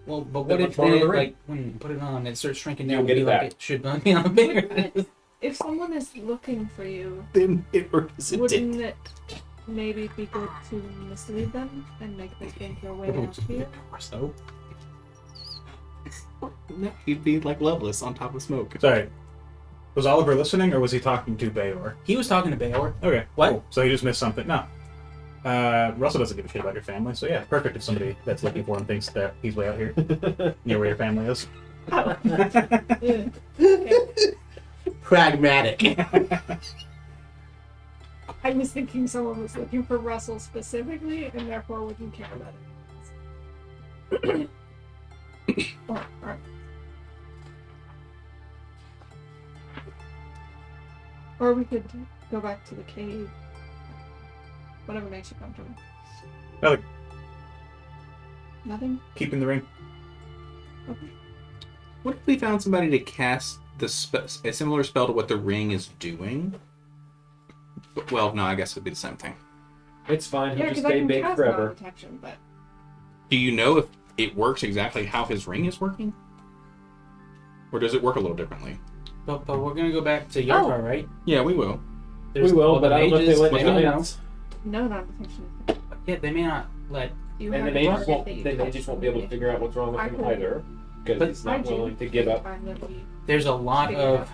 well, but Then what what's if wrong with they, the ring? like, when you put it on, it starts shrinking You'll down get to be it like back. it should be on a bigger If someone is looking for you, Then it works. wouldn't it maybe be good to mislead them and make them think your way out here? So, No, he'd be like Loveless on top of smoke. Sorry. Was Oliver listening, or was he talking to Bayor? he was talking to Bayor. Okay. What? Cool. So he just missed something. No. Russell doesn't give a shit about your family, so yeah, perfect if somebody that's looking for him thinks that he's way out here near where your family is. Pragmatic. I was thinking someone was looking for Russell specifically and therefore wouldn't care about it. or, or we could go back to the cave. Whatever makes you comfortable. Nothing. Nothing? Keeping the ring. Okay. What if we found somebody to cast a similar spell to what the ring is doing? Well, no, I guess it would be the same thing. It's fine. He'll Yeah, just because I stay can big cast forever. non-detection, but Do you know if it works exactly how his ring is working? Or does it work a little differently? But we're gonna go back to Yarvar, right? Yeah, we will. There's We will, all the but I don't know if they mages, let but anybody no, no. else. no non-detection. Yeah, they may not let. You And have then they to just mark won't. that you Then they touch just won't be able to something. figure out what's wrong with I him could- either, because But he's not I do. willing to give up. Find that we- There's a lot Figure it of. out.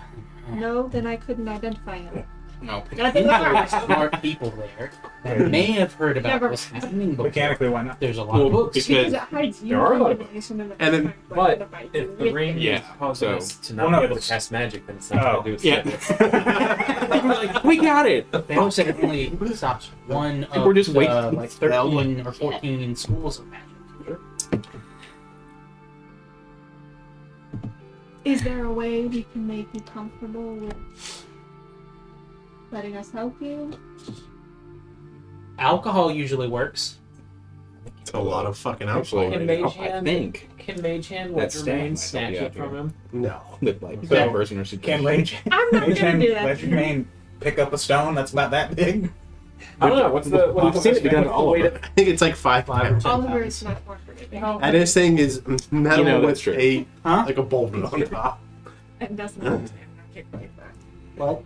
No, then I couldn't identify him. No. Smart people there that may have heard about Never. what's happening before. Mechanically, why not? There's a lot Well, of books. because- Because it hides you There are a lot of information and And then- the But fight if the with ring it. Yeah, is causing so- us to Well, not no, be able to it's- cast magic, then it's not going to do its Yeah. job. Like, we got it. They always said it only stops one of We're just the, waiting. like 13 or 14 schools of magic. Is there a way we can make you comfortable with letting us help you? Alcohol usually works. It's a lot of fucking Actually, alcohol. Can right now. Mage I Hand- think Can Mage Hand That's let your main staff might snatch help it you out from him? No. that like So, that person or Can Mage, I'm not Mage gonna Hand do that. let your main pick up a stone that's about that big? I don't know. What's the We've seen it be done to Oliver. I think it's like 5 times. Oliver is much more forgiving And this thing is metal You know, with that's true. a Huh? like a boulder on top. and doesn't understand magic like that. What?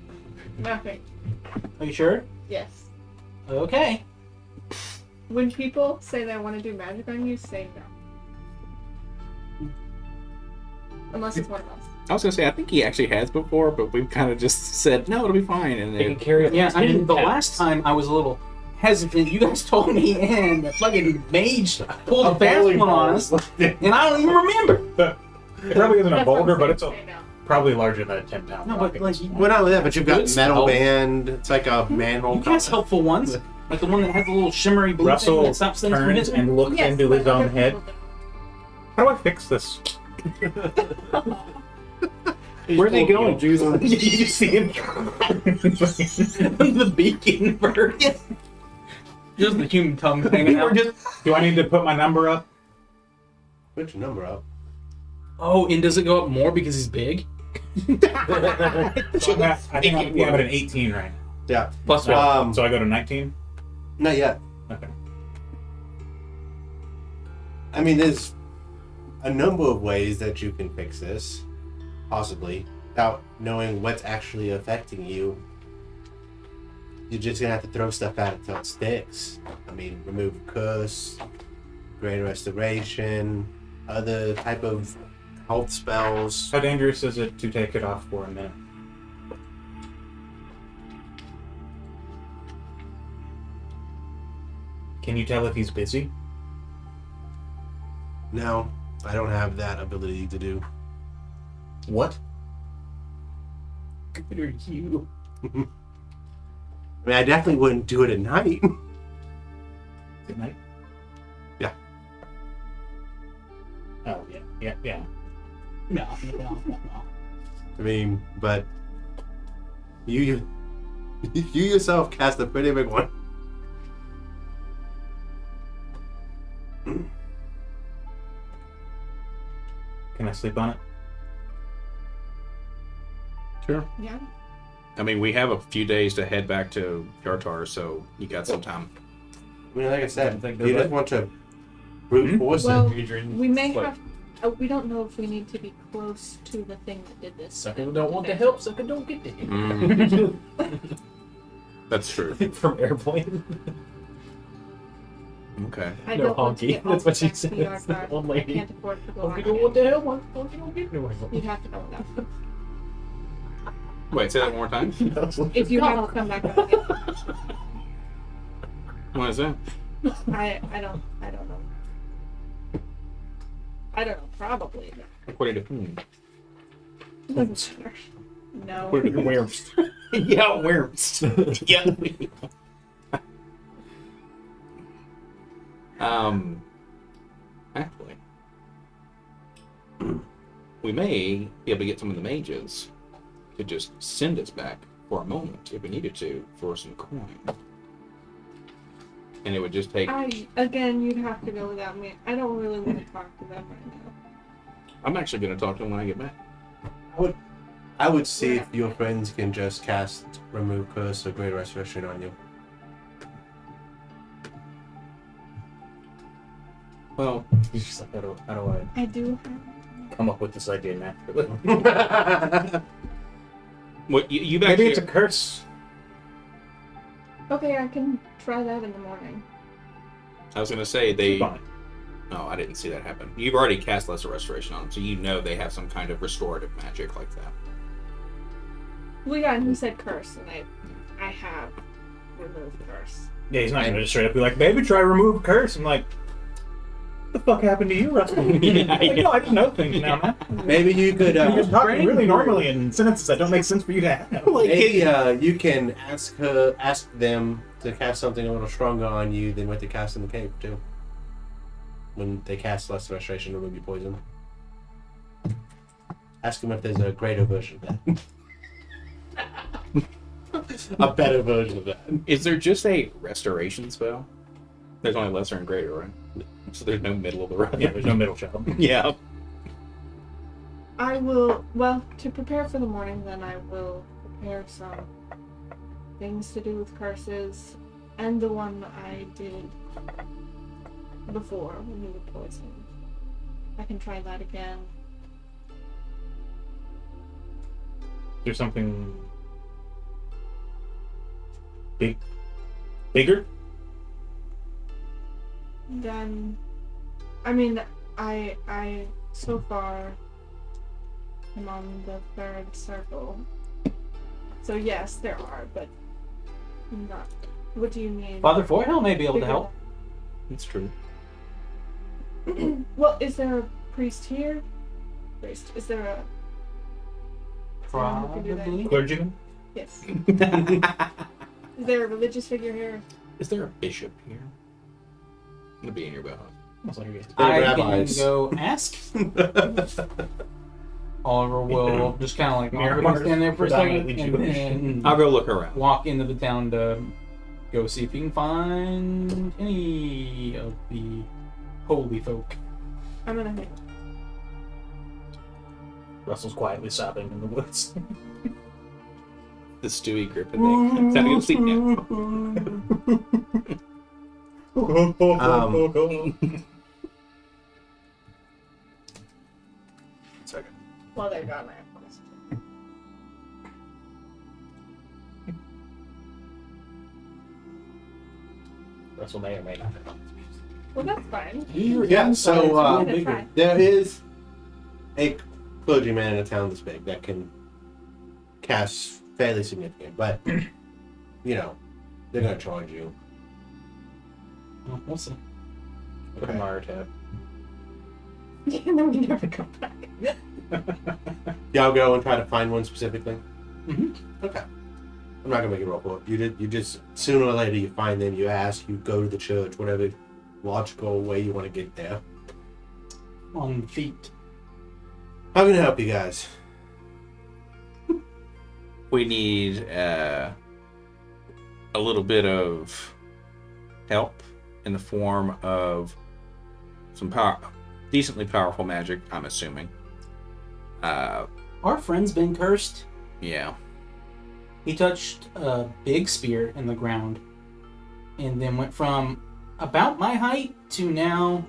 Nothing. Are you sure? Yes. Okay. When people say they want to do magic on you, say no. Unless it's one of us. I was gonna say I think he actually has before, but we've kind of just said no, it'll be fine, and They can then carry up Yeah, to I mean, 10 the pounds. last time I was a little hesitant. You guys told me, and the fucking mage pulled a fast one on us, and I don't even remember. It probably isn't a That's what I'm boulder, but saying, it's say no. probably larger than a 10-pound. No, but like, Well, not only that, but you've got Good metal spell. band. It's like a manhole. you guys helpful ones, like the one that has a little shimmery blue thing Russell that stops things from turns hitting. and looks Yes, into but his own other head. people How do I fix this? where's he going? you see him. The beacon bird. Just the human tongue hanging out. Do I need to put my number up? Put your number up. Oh, and does it go up more because he's big? So I think I'm at an 18 right now. Yeah. Plus So I go to 19? Not yet. Okay. I mean, there's a number of ways that you can fix this, possibly, without knowing what's actually affecting you. You're just gonna have to throw stuff at it until it sticks. I mean, remove curse, greater restoration, other type of health spells. How dangerous is it to take it off for a minute? Can you tell if he's busy? No, I don't have that ability to do. What? Good are you? I mean, I definitely wouldn't do it at night. Good night. Yeah. Oh yeah. No. I mean, but you yourself cast a pretty big one. Can I sleep on it? Sure. Yeah. I mean, we have a few days to head back to Yartar, so you got some time. I mean, like I said, Don't think you they're just want to brute force Well, it. Adrian, we may like, have. We don't know if we need to be close to the thing that did this. Sucker don't want to help, sucker don't get to help. Mm, that's true. From Airplane. Okay. I No, don't want to honky. get That's all what she the back says. PR card. Old I lady. can't afford to go Honky on don't want again. to help, honky don't get no You'd have to know that. Wait, say that one more time. If you have to come back on again. What is that? I don't know. I don't know, probably. According to whom? It doesn't matter. No. Put it in the worms. Yeah, worms. Yeah. Actually, we may be able to get some of the mages to just send us back for a moment if we needed to for some coin. And it would just take. Again, you'd have to go without me. I don't really want to talk to them right now. I'm actually going to talk to them when I get back. I would see if your friends can just cast Remove Curse or Greater Restoration on you. Well, He's just like, how do I do I come up with this idea naturally? what you back Maybe here? it's a curse. Okay, I can try that in the morning. I was going to say they. Sleep on it. Oh, I didn't see that happen. You've already cast Lesser Restoration on them, so you know they have some kind of restorative magic like that. Well, yeah, and he said curse, and I have removed curse. Yeah, he's not gonna just straight up be like, "Baby, try remove curse." I'm like, "What the fuck happened to you, Russell?" Like, no, I just know things now, man. Maybe you could. You're just talking really normally in sentences that don't make sense for you to have. Maybe you can ask them to cast something a little stronger on you than what they cast in the cave too. When they cast Lesser Restoration to remove your poison, ask them if there's a greater version of that. A better version of that. Is there just a restoration spell? There's only lesser and greater, right? So there's no middle of the road. Yeah, there's no middle child. Yeah. I will, well, to prepare for the morning, then I will prepare some things to do with curses, and the one I did before when you were poisoned. I can try that again. There's something bigger. Then, I mean, I so far am on the third circle. So yes, there are, but not. What do you mean? Father Foyhill may be able to help. That's true. Well, is there a priest here? Priest? Is there a? someone who can do that? Probably. Clergyman. Yes. Is there a religious figure here? Is there a bishop here? I'm gonna be in your wheelhouse. That's what he is. They're I rabbis. can go ask. Oliver will just kind of like Mars, stand there for a second predominantly and Jewish. then I'll go look around. walk into the town to go see if he can find any of the holy folk. I'm gonna hit. Russell's quietly sobbing in the woods. The Stewie Griffin thing. Time to go sleep now. Second. Well, they're gone. I have a question. Russell may or may not. Well, that's fine. Yeah, so I'm gonna try. there is a clergyman in a town this big that can cast fairly significant, but you know, they're gonna charge you. Well, we'll see. Put him on our tab. And then we never come back. Y'all go and try to find one specifically. Mhm. Okay. I'm not gonna make a roll for it. You just sooner or later you find them. You ask. You go to the church. Whatever logical way you want to get there. On the feet. How can I help you guys? We need a little bit of help in the form of some decently powerful magic, I'm assuming. Our friend's been cursed. Yeah. He touched a big spear in the ground and then went from about my height to now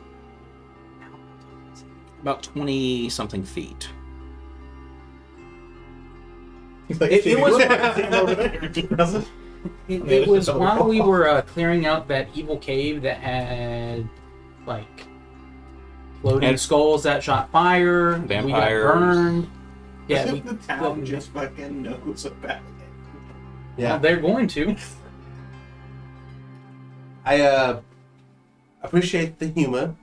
About 20-something feet. He's like, It was- over there. Doesn't- it was while we were clearing out that evil cave that had like floating And- skulls that shot fire. We got Vampires. burned. Yeah, the town just fucking knows about it. well, they're going to. I appreciate the humor.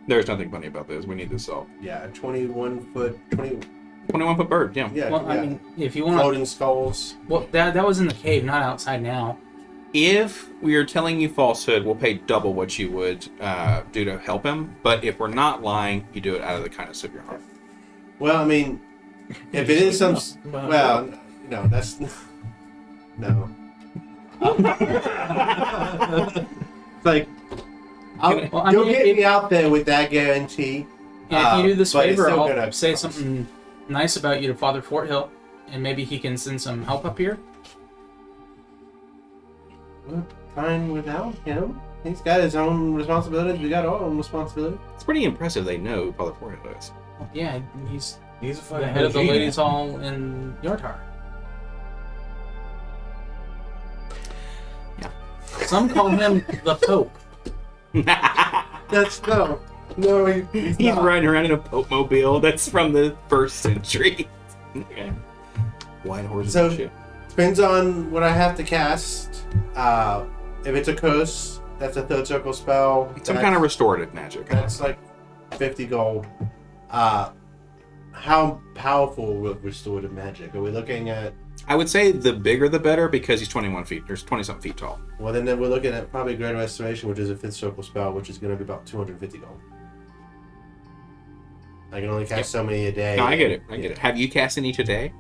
There's nothing funny about this. We need this solved. Yeah, a 21-foot 21-foot bird, yeah. yeah, Well, yeah. I mean, if you want to, floating skulls. well, that was in the cave, not outside now. If we are telling you falsehood, we'll pay double what you would do to help him. But if we're not lying, you do it out of the kindness of your heart. Well, I mean, if it is some, well, no, that's no. It's like Well, I you'll mean, get if- me out there with that guarantee. And if you do this but it's favor, still I'll gonna say cost. something nice about you to Father Forthill, and maybe he can send some help up here. We're fine without him. He's got his own responsibilities. We got our own responsibilities. It's pretty impressive they know who Father Forhill is. Yeah, he's He's a the fucking head of the OG, ladies' man. hall in Yortar. Yeah. Some call him the Pope. That's no, he's He's not. riding around in a Pope mobile that's from the 1st century. Okay. White horses So- and shit. Depends on what I have to cast. If it's a curse, that's a third circle spell. Some kind of restorative magic. That's like 50 gold. How powerful with restorative magic? Are we looking at? I would say the bigger the better because he's 21 feet. There's 20-something feet tall. Well, then we're looking at probably Greater Restoration, which is a fifth circle spell, which is going to be about 250 gold. I can only cast so many a day. No, I get it. I get it. Have you cast any today?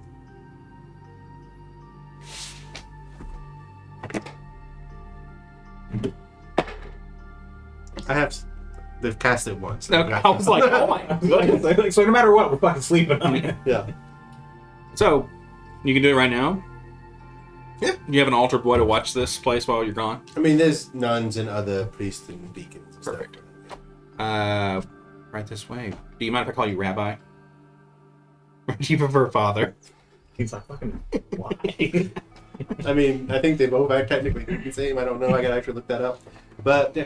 I have. They've cast it once. No, I was like, oh my god. So no matter what, we're fucking sleeping on it. Yeah. So, you can do it right now? Yeah. You have an altered boy to watch this place while you're gone? I mean, there's nuns and other priests and deacons. And Perfect. Stuff. Right this way. Do you mind if I call you Rabbi? Or do you prefer Father? He's like, fucking, why? I mean, I think they both are technically the same. I don't know. I gotta actually look that up. But yeah,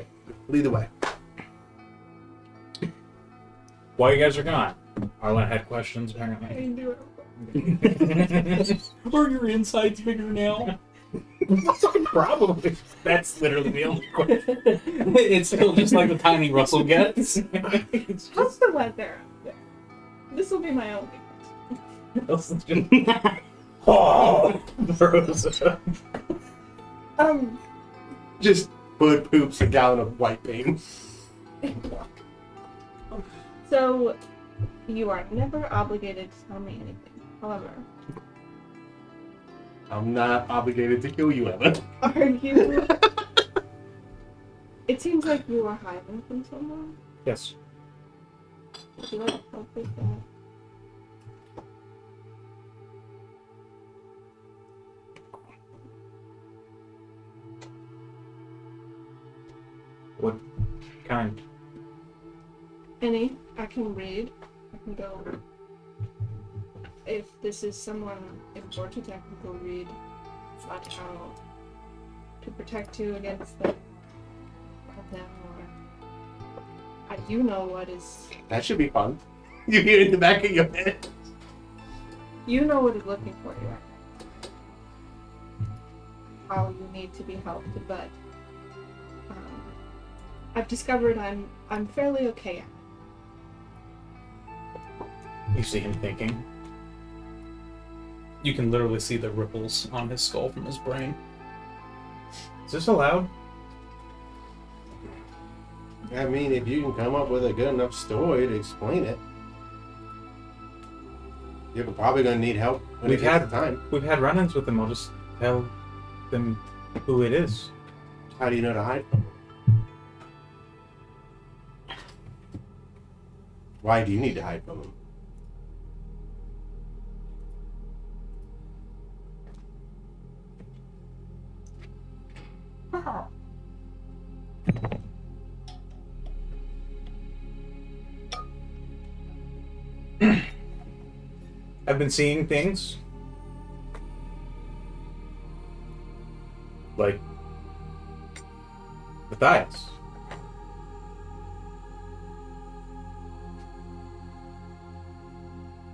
either way. While you guys are gone, Arlen had questions I apparently. didn't do it. Are your insides bigger now? Probably. That's literally the only question. It's still just like the tiny Russell gets. It's How's just, the weather out there? This will be my only question. oh, Rosa. Just bird poops a gallon of white paint. So, you are never obligated to tell me anything. However, I'm not obligated to kill you ever. are you? It seems like you are hiding from someone. Yes. Would you like help with that? What kind? Any? I can read. I can go. If this is someone important, I can go read flat out to protect you against them, or them, or you know what is. That should be fun. You hear it in the back of your head. You know what is looking for you right now. How you need to be helped, but I've discovered I'm fairly okay at it. You see him thinking. You can literally see the ripples on his skull from his brain. Is this allowed? I mean, if you can come up with a good enough story to explain it, you're probably going to need help when We've it gets had- the time. We've had run-ins with them. I'll just tell them who it is. How do you know to hide from them? Why do you need to hide from them? I've been seeing things. Like Matthias.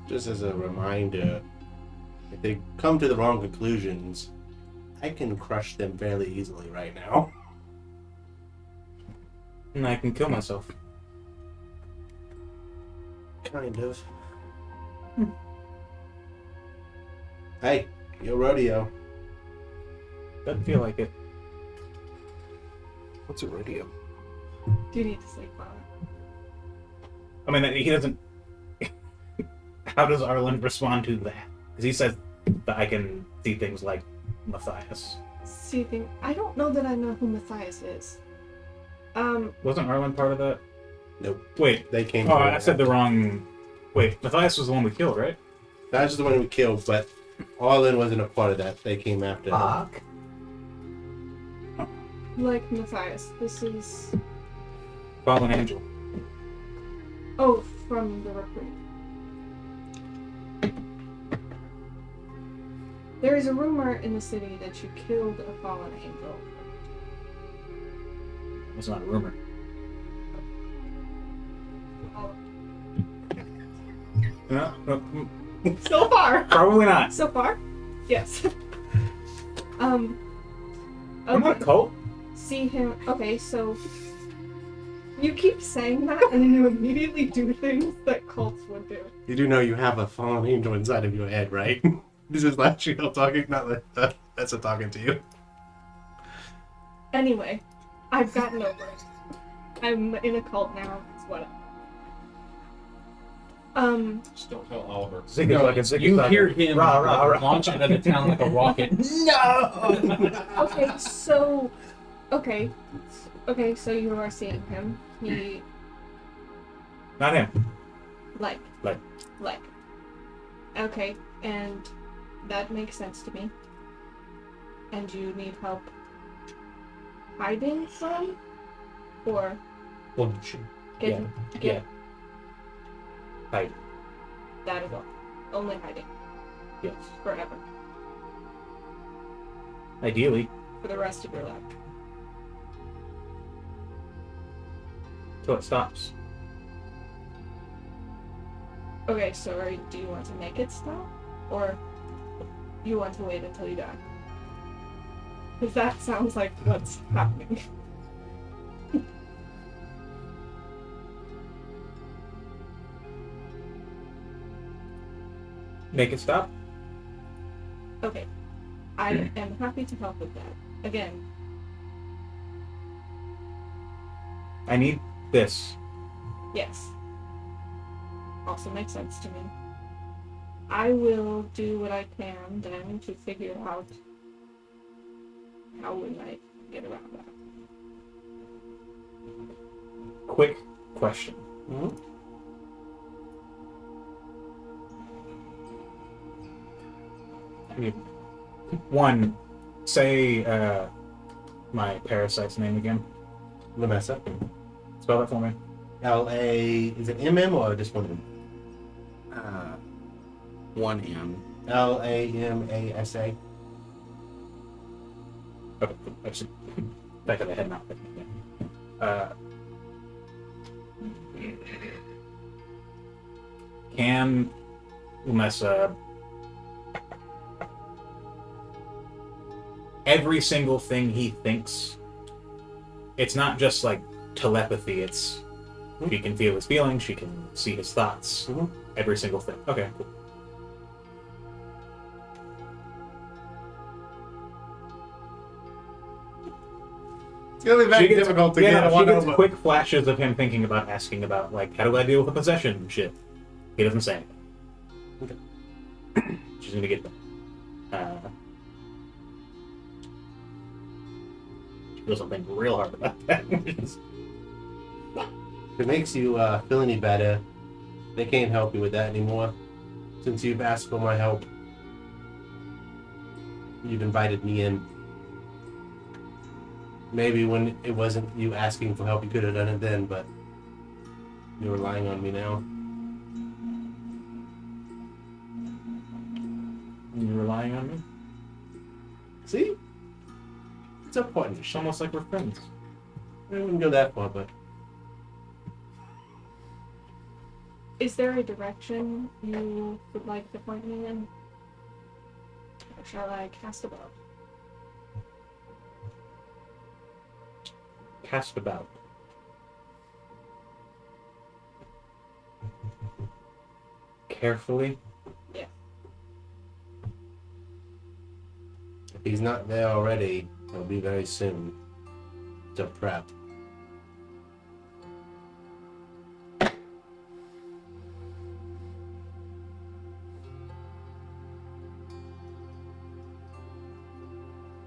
Just as a reminder, if they come to the wrong conclusions, I can crush them fairly easily right now. And I can kill myself. Kind of. Hey, your rodeo. Doesn't feel like it. What's a rodeo? Do you need to sleep on it? I mean, he doesn't. How does Arlen respond to that? Because he says that I can see things like Matthias. I don't know that I know who Matthias is. Wasn't Arlen part of that? Nope. Wait. They came. Oh, I said the wrong. Wait, Matthias was the one we killed, right? That's the one we killed, but Arlen wasn't a part of that. They came after him. Fuck. Like Matthias. This is Fallen Angel. from the recruit. There is a rumor in the city that you killed a fallen angel. It's not a rumor. No, So far. probably not. So far? Yes. I'm not a Okay. cult. See him. Okay, so you keep saying that, and then you immediately do things that cults would do. You do know you have a fallen angel inside of your head, right? This is Latchiel talking, not that's a talking to you. Anyway, I've gotten over it. I'm in a cult now. It's whatever. Just don't tell Oliver. Ziggy No, like a ziggy you like hear a- him rah, rah, rah. launch out of the town like a rocket. Okay, so okay, so you are seeing him. He Not him. like. Like. Okay, and that makes sense to me. And you need help hiding from, or Well, you should. get Yeah. Hide. that is all. Only hiding Yes. forever Ideally, for the rest of your life. till it stops. Okay, so do you want to make it stop, or you want to wait until you die? Because that sounds like what's happening. Make it stop. Okay, I am happy to help with that. Again, I need this. yes. Also makes sense to me. I will do what I can then to figure out how we might get around that. Quick question. One, say my parasite's name again. Lamessa. Spell that for me. L-A... Is it M-M or just one M? 1M. L-A-M-A-S-A. Okay, that's back of the head now. Can Umessa every single thing he thinks, it's not just like telepathy. It's she can feel his feelings, she can see his thoughts, Mhm. every single thing. Okay, cool. It's gonna be very difficult to get she one gets over. quick flashes of him thinking about asking about, like, how do I deal with the possession shit? He doesn't say anything. She's gonna get them. She feels something real hard about that. If it makes you feel any better, they can't help you with that anymore. Since you've asked for my help, you've invited me in. Maybe when it wasn't you asking for help, you could have done it then, but you're relying on me now. You're relying on me? See? It's a It's partnership. almost like we're friends. I wouldn't go that far, but Is there a direction you would like to point me in? Or shall I cast about? Cast about. Carefully. if he's not there already, he'll be very soon. To prep.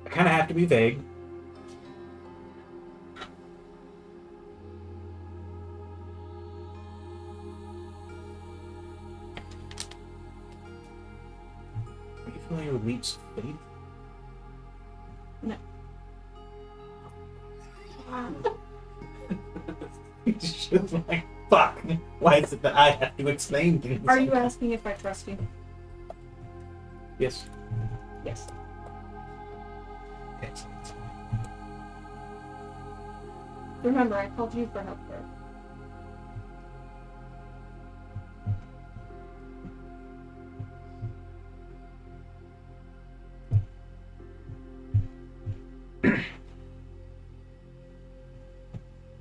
I kind of have to be vague. Are you familiar with leaps of faith? It's just like, fuck. Why is it that I have to explain things? Are you asking if I trust you? Yes. Yes. Excellent. Remember, I called you for help first.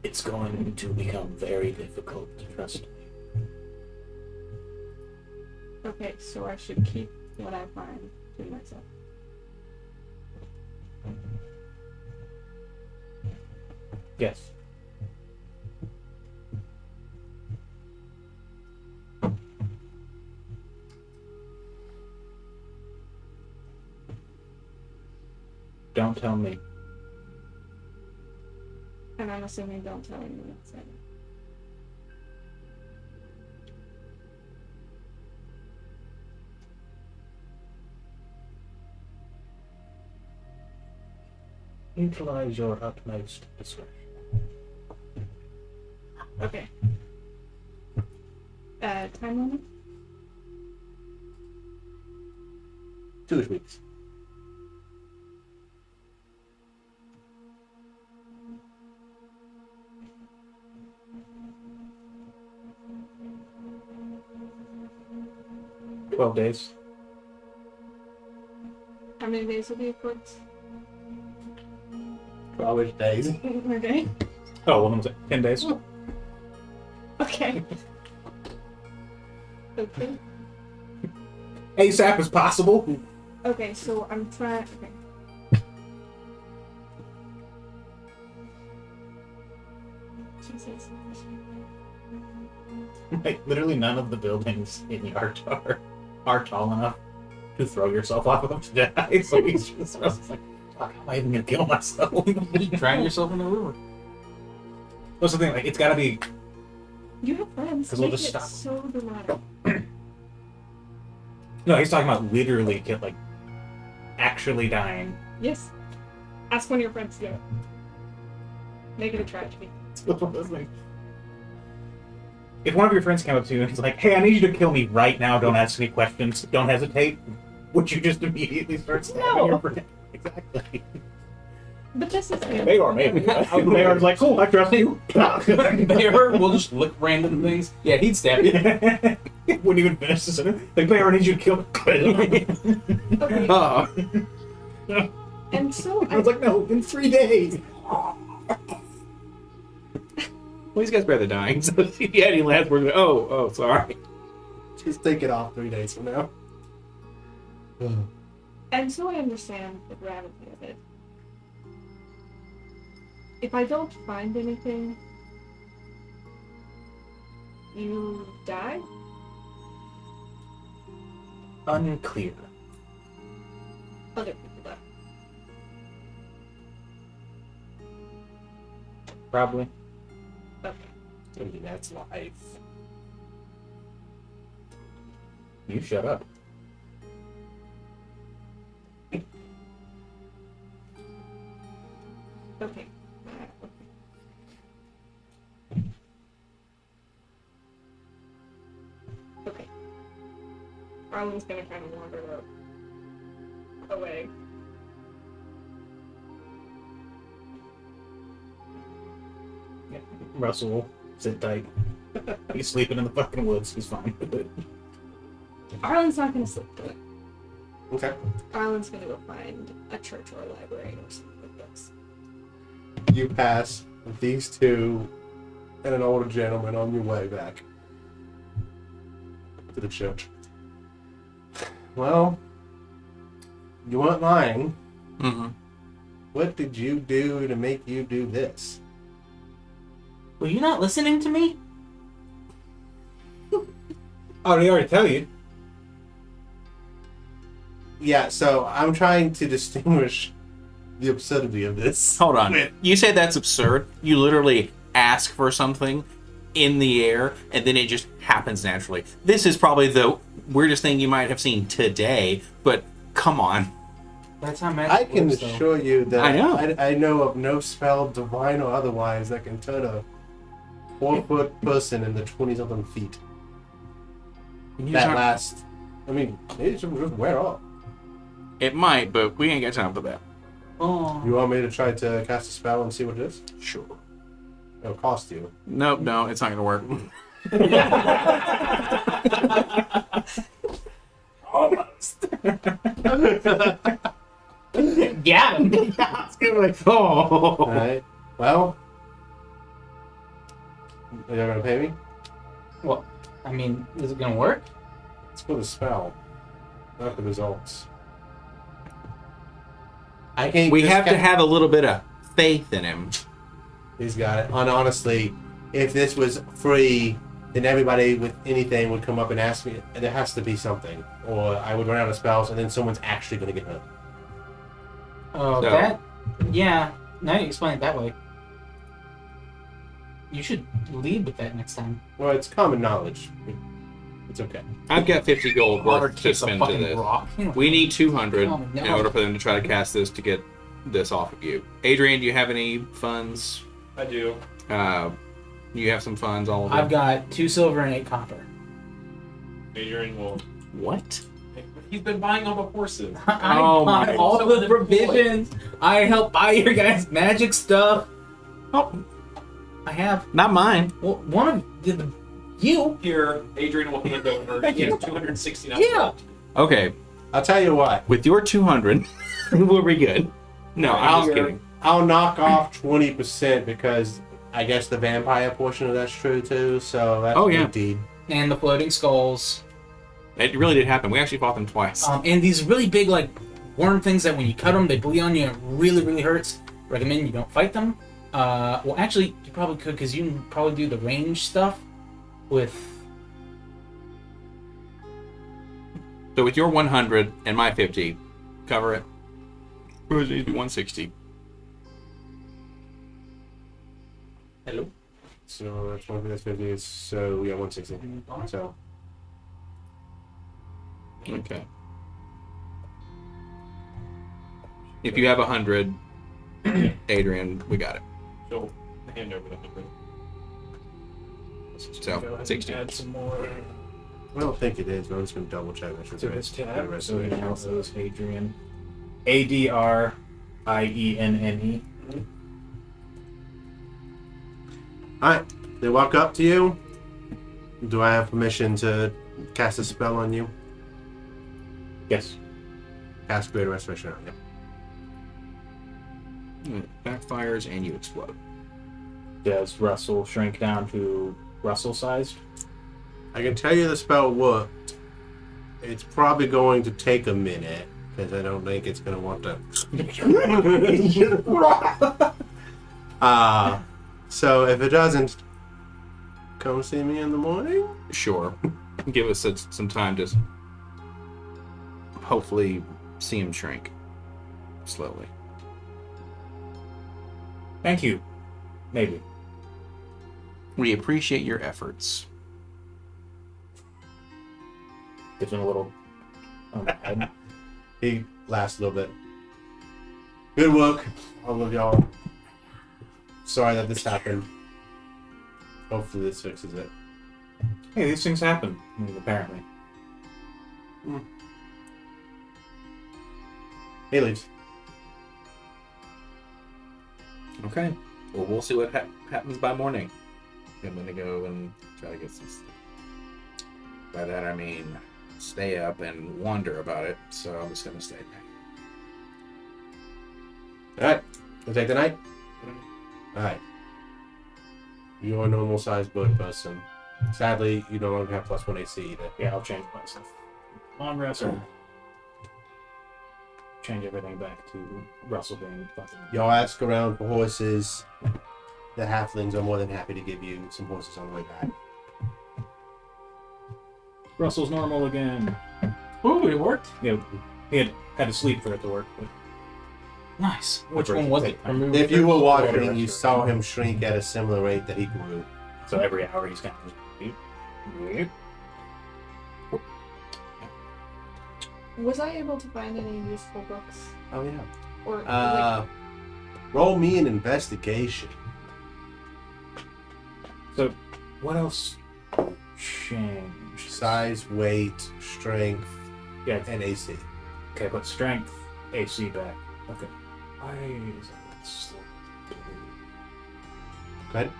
It's going to become very difficult to trust me. Okay, so I should keep what I find to myself. Yes. Don't tell me. And I'm assuming don't tell anyone else. Either. Utilize your utmost discretion. Okay. Time limit? 2 weeks. Days. How many days will be of course? 12 days. Okay. Oh, what was it? 10 days? Okay. Okay. ASAP is possible. Okay, so I'm trying. Okay. Jesus. Like, literally none of the buildings in Yartar are tall enough to throw yourself off of them to die. So he's just like, fuck, how am I even gonna kill myself? Just drown yourself in the river. What's the thing? Like, it's gotta be. You have friends. 'Cause we'll Make just it stop. so dramatic. No, he's talking about literally, like, actually dying. Yes. Ask one of your friends to do it. Make it a tragedy. If one of your friends came up to you and he's like, hey, I need you to kill me right now, don't ask any questions, don't hesitate, would you just immediately start stabbing No. your friend? Exactly. But this is They are, maybe. They are like, cool, I trust you. Bear will just lick random things. Yeah, he'd stab you. Wouldn't even finish the sentence. Like, Bear, I need you to kill me. Okay. Oh. And so I was like, no, in 3 days. Well, these guys better dying. So if you had any last words, oh, sorry. Just take it off 3 days from now. And so I understand the gravity of it. If I don't find anything, you die? Unclear. Other people die. Probably. Okay. I mean, that's life. You shut up. Okay. Okay. Arlen's gonna kind of wander away. Yeah. Russell will sit tight. He's sleeping in the fucking woods. He's fine. Arlen's not gonna sleep through it. Okay. Arlen's gonna go find a church or a library or something with books. You pass these two and an older gentleman on your way back to the church. Well, you weren't lying. Mm-hmm. What did you do to make you do this? Were you not listening to me? Oh, they already tell you. Yeah, so I'm trying to distinguish the absurdity of this. Hold on. You say that's absurd. You literally ask for something in the air, and then it just happens naturally. This is probably the weirdest thing you might have seen today, but come on. That's how magic I can works, though. assure you that I know. I know of no spell, divine or otherwise, that can turn a 4-foot person into 20-something feet. You That talk- last, I mean, it should just wear off. It might, but we ain't got time for that. Oh. You want me to try to cast a spell and see what it is? Sure. It'll cost you. Nope, no, it's not gonna work. Almost. Got him. It's gonna be like, oh. Alright. Well, are you gonna pay me? Well, I mean, is it gonna work? It's for the spell, not the results. I can't. We this have guy- to have a little bit of faith in him. He's got it. And honestly, if this was free, then everybody with anything would come up and ask me. There has to be something, or I would run out of spells, and then someone's actually going to get hurt. Oh, So- that. Yeah. Now you explain it that way. You should lead with that next time. Well, it's common knowledge. It's okay. I've got 50 gold worth to Kicks a spend to fucking this. rock. We need 200 Oh, no. in order for them to try to cast this to get this off of you. Adrian, do you have any funds? I do. You have some funds, all of them? I've got 2 silver and 8 copper. Adrian will. What? He's been buying all the horses. I Oh bought my all God. the provisions. I helped buy your guys' magic stuff. Oh, I have. not mine. Well, one of the you. Here, Adrian will hand over. Thank He you. has 269. Yeah. Okay, I'll tell you what. with your 200, we'll be good. No, I'm just kidding. I'll knock off 20% because I guess the vampire portion of that's true too. So that's Oh, a yeah. good deed. And the floating skulls. It really did happen. We actually fought them twice. And these really big, like, worm things that when you cut them, they bleed on you and it really, really hurts. Recommend you don't fight them. Well, actually, you probably could because you can probably do the range stuff with. So with your 100 and my 50, cover it. 160. Hello? So that's 150, that's 50. So yeah, 160. So Okay. If you have 100, Adrian, we got it. She'll hand over the 100. So 60. Add some more I don't think it is, but I'm just gonna double check. That to this tab. rest So of it it. now says Adrian. ADRIENNE. Alright, they walk up to you. Do I have permission to cast a spell on you? Yes. Cast Greater Restoration on you. It backfires and you explode. Does Russell shrink down to Russell sized? I can tell you the spell worked. It's probably going to take a minute because I don't think it's going to want to. So if it doesn't, come see me in the morning. Sure. Give us some time to hopefully see him shrink slowly. Thank you. Maybe. We appreciate your efforts. Gives him a little on the head. He laughs a little bit. Good work, all of y'all. Sorry that this happened. Hopefully this fixes it. Hey, these things happen, apparently. He leaves. Okay. Well, we'll see what happens by morning. I'm gonna go and try to get some sleep. By that I mean stay up and wonder about it. So I'm just gonna stay back. Alright, we'll take the night. Alright. You're a normal sized bird person. Sadly, you no longer have +1 AC either. Yeah, I'll change myself. Long rest or change everything back to Russell being fucking. Y'all ask around for horses. The halflings are more than happy to give you some horses on the way back. Russell's normal again. Ooh, it worked. Yeah, he had to sleep for it to work. But Nice. Which Operation one was it? take time. Remove If you were watching, Water you saw him shrink at a similar rate that he grew. so every hour he's kind of. Was I able to find any useful books? Oh yeah. Or Roll me an investigation. So, what else changed? Size, weight, strength, Yeah. and AC. Okay, put strength, AC back. Okay. Why is it slow? Go ahead.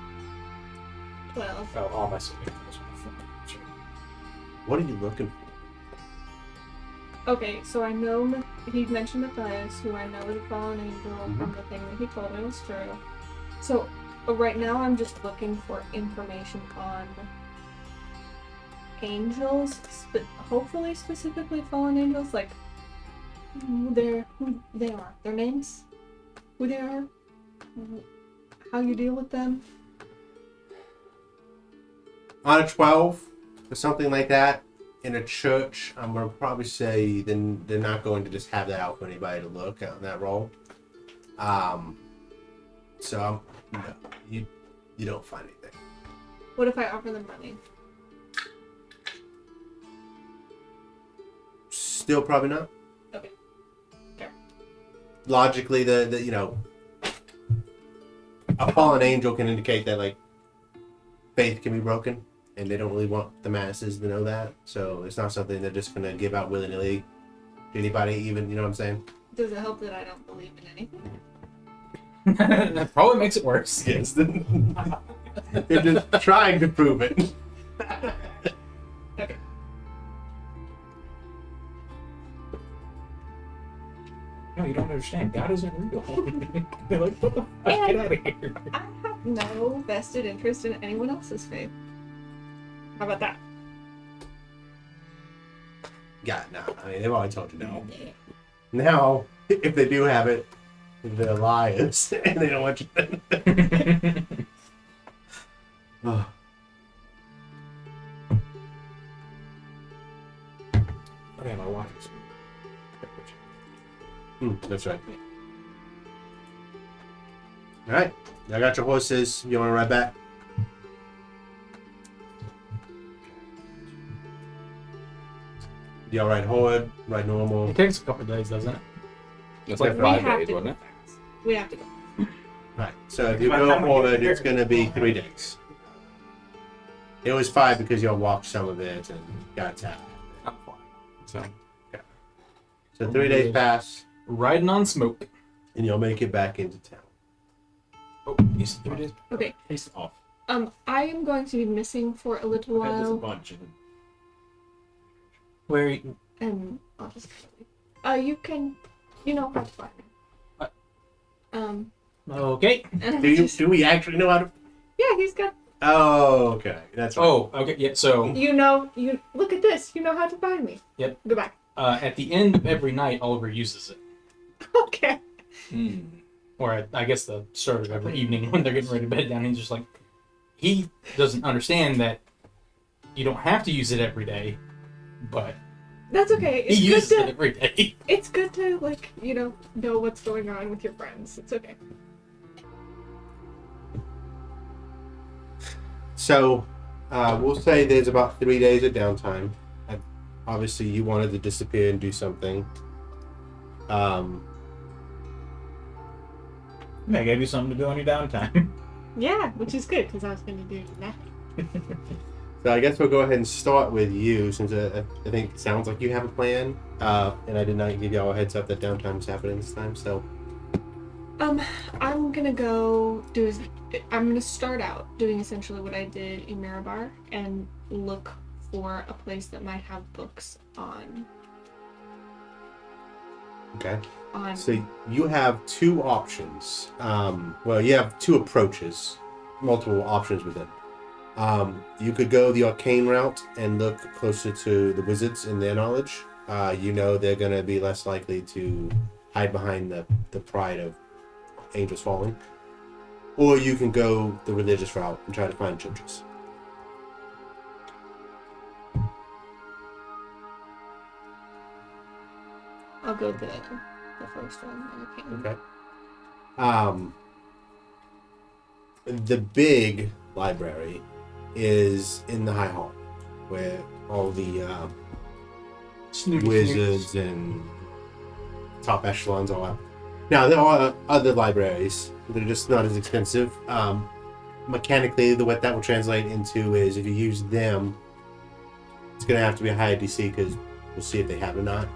12. Oh, all my saving. What are you looking for? Okay, so I know he mentioned Matthias, who I know is a fallen angel from the thing that he told me was true. So right now I'm just looking for information on angels, hopefully specifically fallen angels, like who they are, their names, who they are, how you deal with them. On a 12, or something like that, in a church, I'm going to probably say then they're not going to just have that out for anybody to look at on that roll. So no, you don't find anything. What if I offer them money? Still probably not. Okay. Fair. Logically, the a fallen angel can indicate that like faith can be broken, and they don't really want the masses to know that. So it's not something they're just gonna give out willy nilly to anybody, even, you know what I'm saying? Does it help that I don't believe in anything? That probably makes it worse. Yes. They're just trying to prove it. Okay. No, you don't understand. God isn't real. They're like, what the fuck? Get out of here. I have no vested interest in anyone else's faith. How about that? Yeah, no. I mean, they've already told you no. Now, if they do have it, they're liars, and they don't want you to. Oh. Okay, my watch is. That's right. All right, I got your horses. You want to ride back? Do y'all ride horde? Ride normal? It takes a couple days, doesn't it? It's Like like We 5 have days, to wasn't go it? fast. We have to go. Right. So if you go horde, it's going to be 3 days. It was 5 because y'all walked some of it and got attacked. I'm fine. So So 3 days pass, Riding on smoke. and you'll make it back into town. Oh, you said 3 days? Okay. Taste off. I am going to be missing for a little Okay, there's a while, bunch. And Where you... and I'll just. You know how to find me. What? And Okay. I Do just- we actually know how to? Yeah, he's got. Oh, okay. That's right. Oh, okay. Yeah. So You look at this. You know how to find me. Yep. Goodbye. at the end of every night, Oliver uses it. Okay. Or I guess the start of every evening when they're getting ready to bed down. He's just like, he doesn't understand that you don't have to use it every day, but That's okay. he It's uses good it to. every day. It's good to know what's going on with your friends. It's okay. So, we'll say there's about 3 days of downtime. And obviously, you wanted to disappear and do something. I gave you something to do on your downtime. Yeah, which is good because I was going to do nothing. So I guess we'll go ahead and start with you, since I think it sounds like you have a plan. And I did not give y'all a heads up that downtime's happening this time. So, I'm gonna go do. I'm gonna start out doing essentially what I did in Mirabar and look for a place that might have books on. okay. On. So you have two options. Well, you have two approaches, multiple options with it. You could go the arcane route and look closer to the wizards in their knowledge. They're going to be less likely to hide behind the pride of angels falling. Or you can go the religious route and try to find churches. I'll go the first one. Okay. Okay. The big library is in the High Hall, where all the wizards and top echelons are. Now, there are other libraries. They're just not as expensive. Mechanically, what that will translate into is if you use them, it's going to have to be a higher DC because we'll see if they have it or not.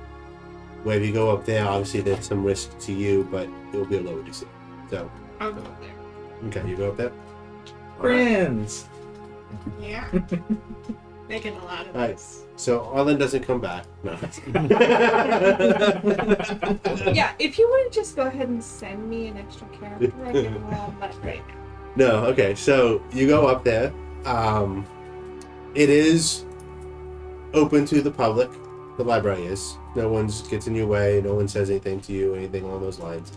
Where if you go up there, obviously there's some risk to you, but it will be a lower DC. So, I'll go up there. okay, you go up there? Friends! Yeah. Making a lot of Alright. this. So, Arlen doesn't come back. No. Yeah, if you want to just go ahead and send me an extra character, I can roll that right now. No, okay, so you go up there. It is open to the public. The library is. No one gets in your way. No one says anything to you, anything along those lines.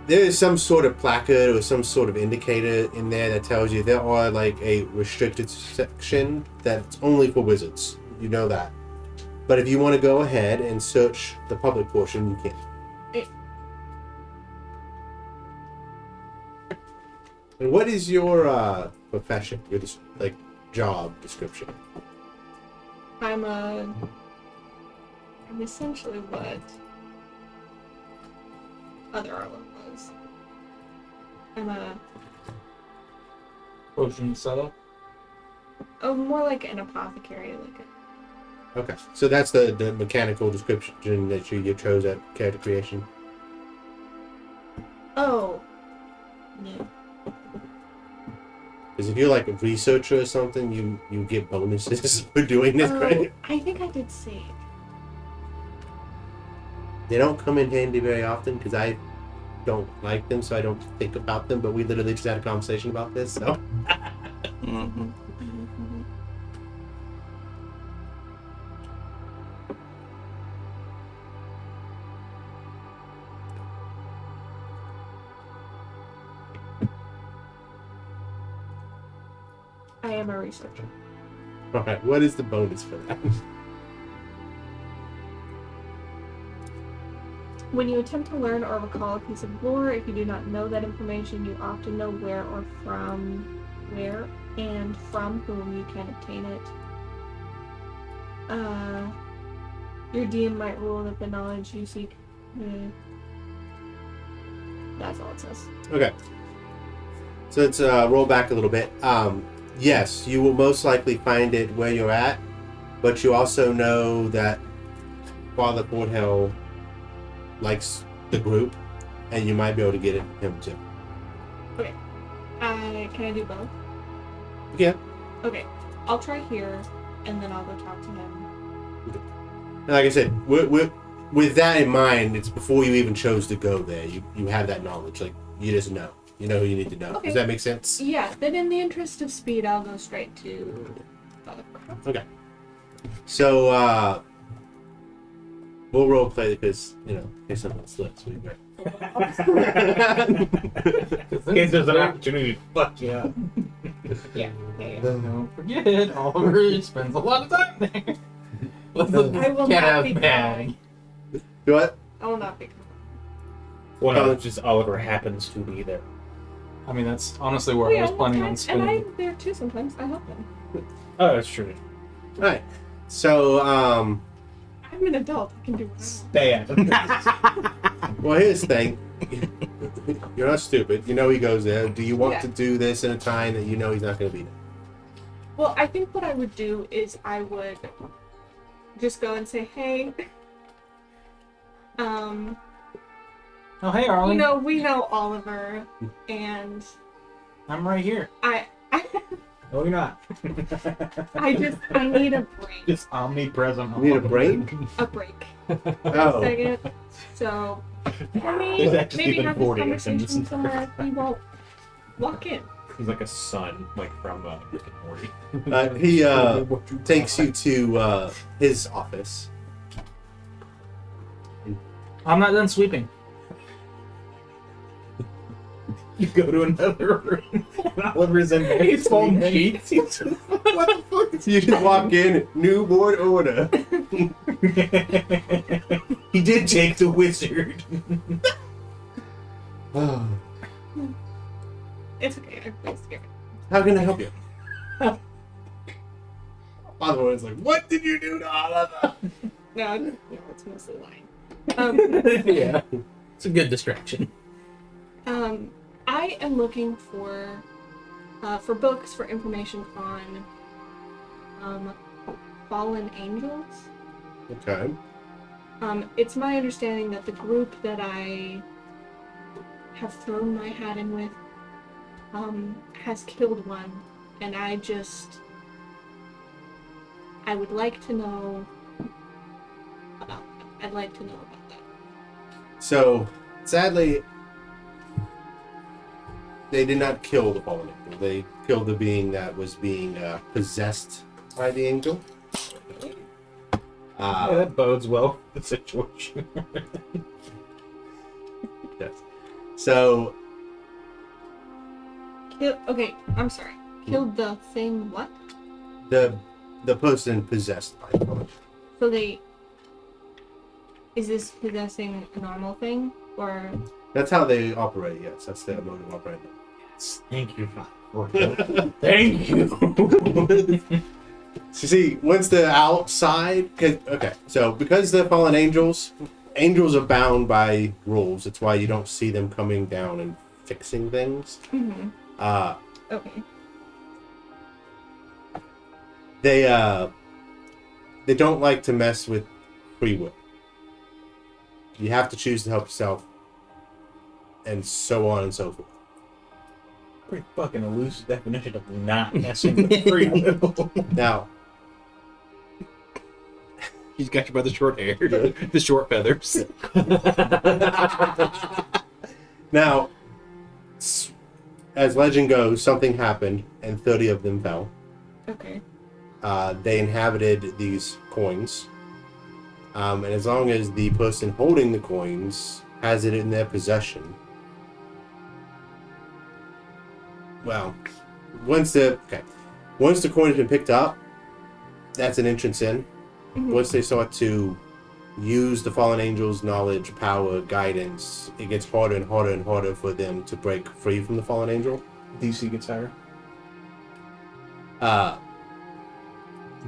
There is some sort of placard or some sort of indicator in there that tells you there are like a restricted section that's only for wizards. You know that. But if you want to go ahead and search the public portion, you can. And what is your profession? Your job description? I'm essentially what other Arlen was. I'm Potion seller. more like an apothecary, Okay, so that's the mechanical description that you chose at character creation. Oh. No. Because if you're like a researcher or something, you get bonuses for doing this, right? I think I did sage. They don't come in handy very often because I don't like them, so I don't think about them. But we literally just had a conversation about this, so. Mm-hmm. I am a researcher. All right, what is the bonus for that? When you attempt to learn or recall a piece of lore, if you do not know that information, you often know where and from whom you can obtain it. Your DM might rule that the knowledge you seek. That's all it says. Okay. So let's roll back a little bit. Yes, you will most likely find it where you're at, but you also know that Father Porthel likes the group, and you might be able to get it him too. Okay. Can I do both? Yeah. Okay. I'll try here, and then I'll go talk to him. And like I said, with that in mind, it's before you even chose to go there. You have that knowledge. Like, you just know. You know who you need to know. Okay. Does that make sense? Yeah, then in the interest of speed, I'll go straight to Father Crow. Okay. So, we'll role play because, in case something slips, we go. In case there's an opportunity to fuck you up. Yeah. Don't forget, Oliver spends a lot of time there. Let's I will get not out be bag. Do what? I will not be. Well, no, it's just Oliver happens to be there. I mean, that's honestly where Oh, yeah, I was planning on sometimes- and spending. I'm there too sometimes. I help them. Oh, that's true. Alright. So, I'm an adult. I can do what Stay at him. well, here's the thing. You're not stupid. You know he goes there. Do you want Yeah. to do this in a time that you know he's not going to be there? Well, I think what I would do is I would just go and say, hey, Oh, hey, Arlen. we know Oliver, and I'm right here. I No, you're not. I need a break. Just omnipresent. You need a brain? A break. Oh. Second. So, for me, There's actually maybe been have this 40 of them. conversation somewhere he won't walk in. He's like a son, like from Rick and Morty. He takes you to his office. I'm not done sweeping. You go to another room. Oliver's in there. He's folding sheets. What the fuck? You just walk in, new board order. He did take the wizard. It's okay. I'm really scared. How can I help you? Other one's like, what did you do to Oliver? No, it's mostly lying. Yeah. It's a good distraction. I am looking for books for information on fallen angels. Okay. It's my understanding that the group that I have thrown my hat in with has killed one, and I would like to know about that. I'd like to know about that. So, sadly, they did not kill the fallen angel. They killed the being that was being possessed by the angel. Yeah, that bodes well for the situation. Yes. So, Okay, I'm sorry. Killed the thing what? the person possessed by the fallen angel. So is this possessing a normal thing, or? That's how they operate, yes. That's their mode of operating. Yes, thank you, Father. Thank you. So see, once the outside, because they're fallen angels are bound by rules. That's why you don't see them coming down and fixing things. Mm-hmm. Okay. They don't like to mess with free will. You have to choose to help yourself, and so on and so forth. Pretty fucking elusive definition of not messing with free will. Now, He's got you by the short hair, the short feathers. now, as legend goes, something happened, and 30 of them fell. Okay. They inhabited these coins, and as long as the person holding the coins has it in their possession, well, once the coin has been picked up, that's an entrance in. Mhm. Once they start to use the fallen angel's knowledge, power, guidance, it gets harder and harder and harder for them to break free from the fallen angel. DC gets higher.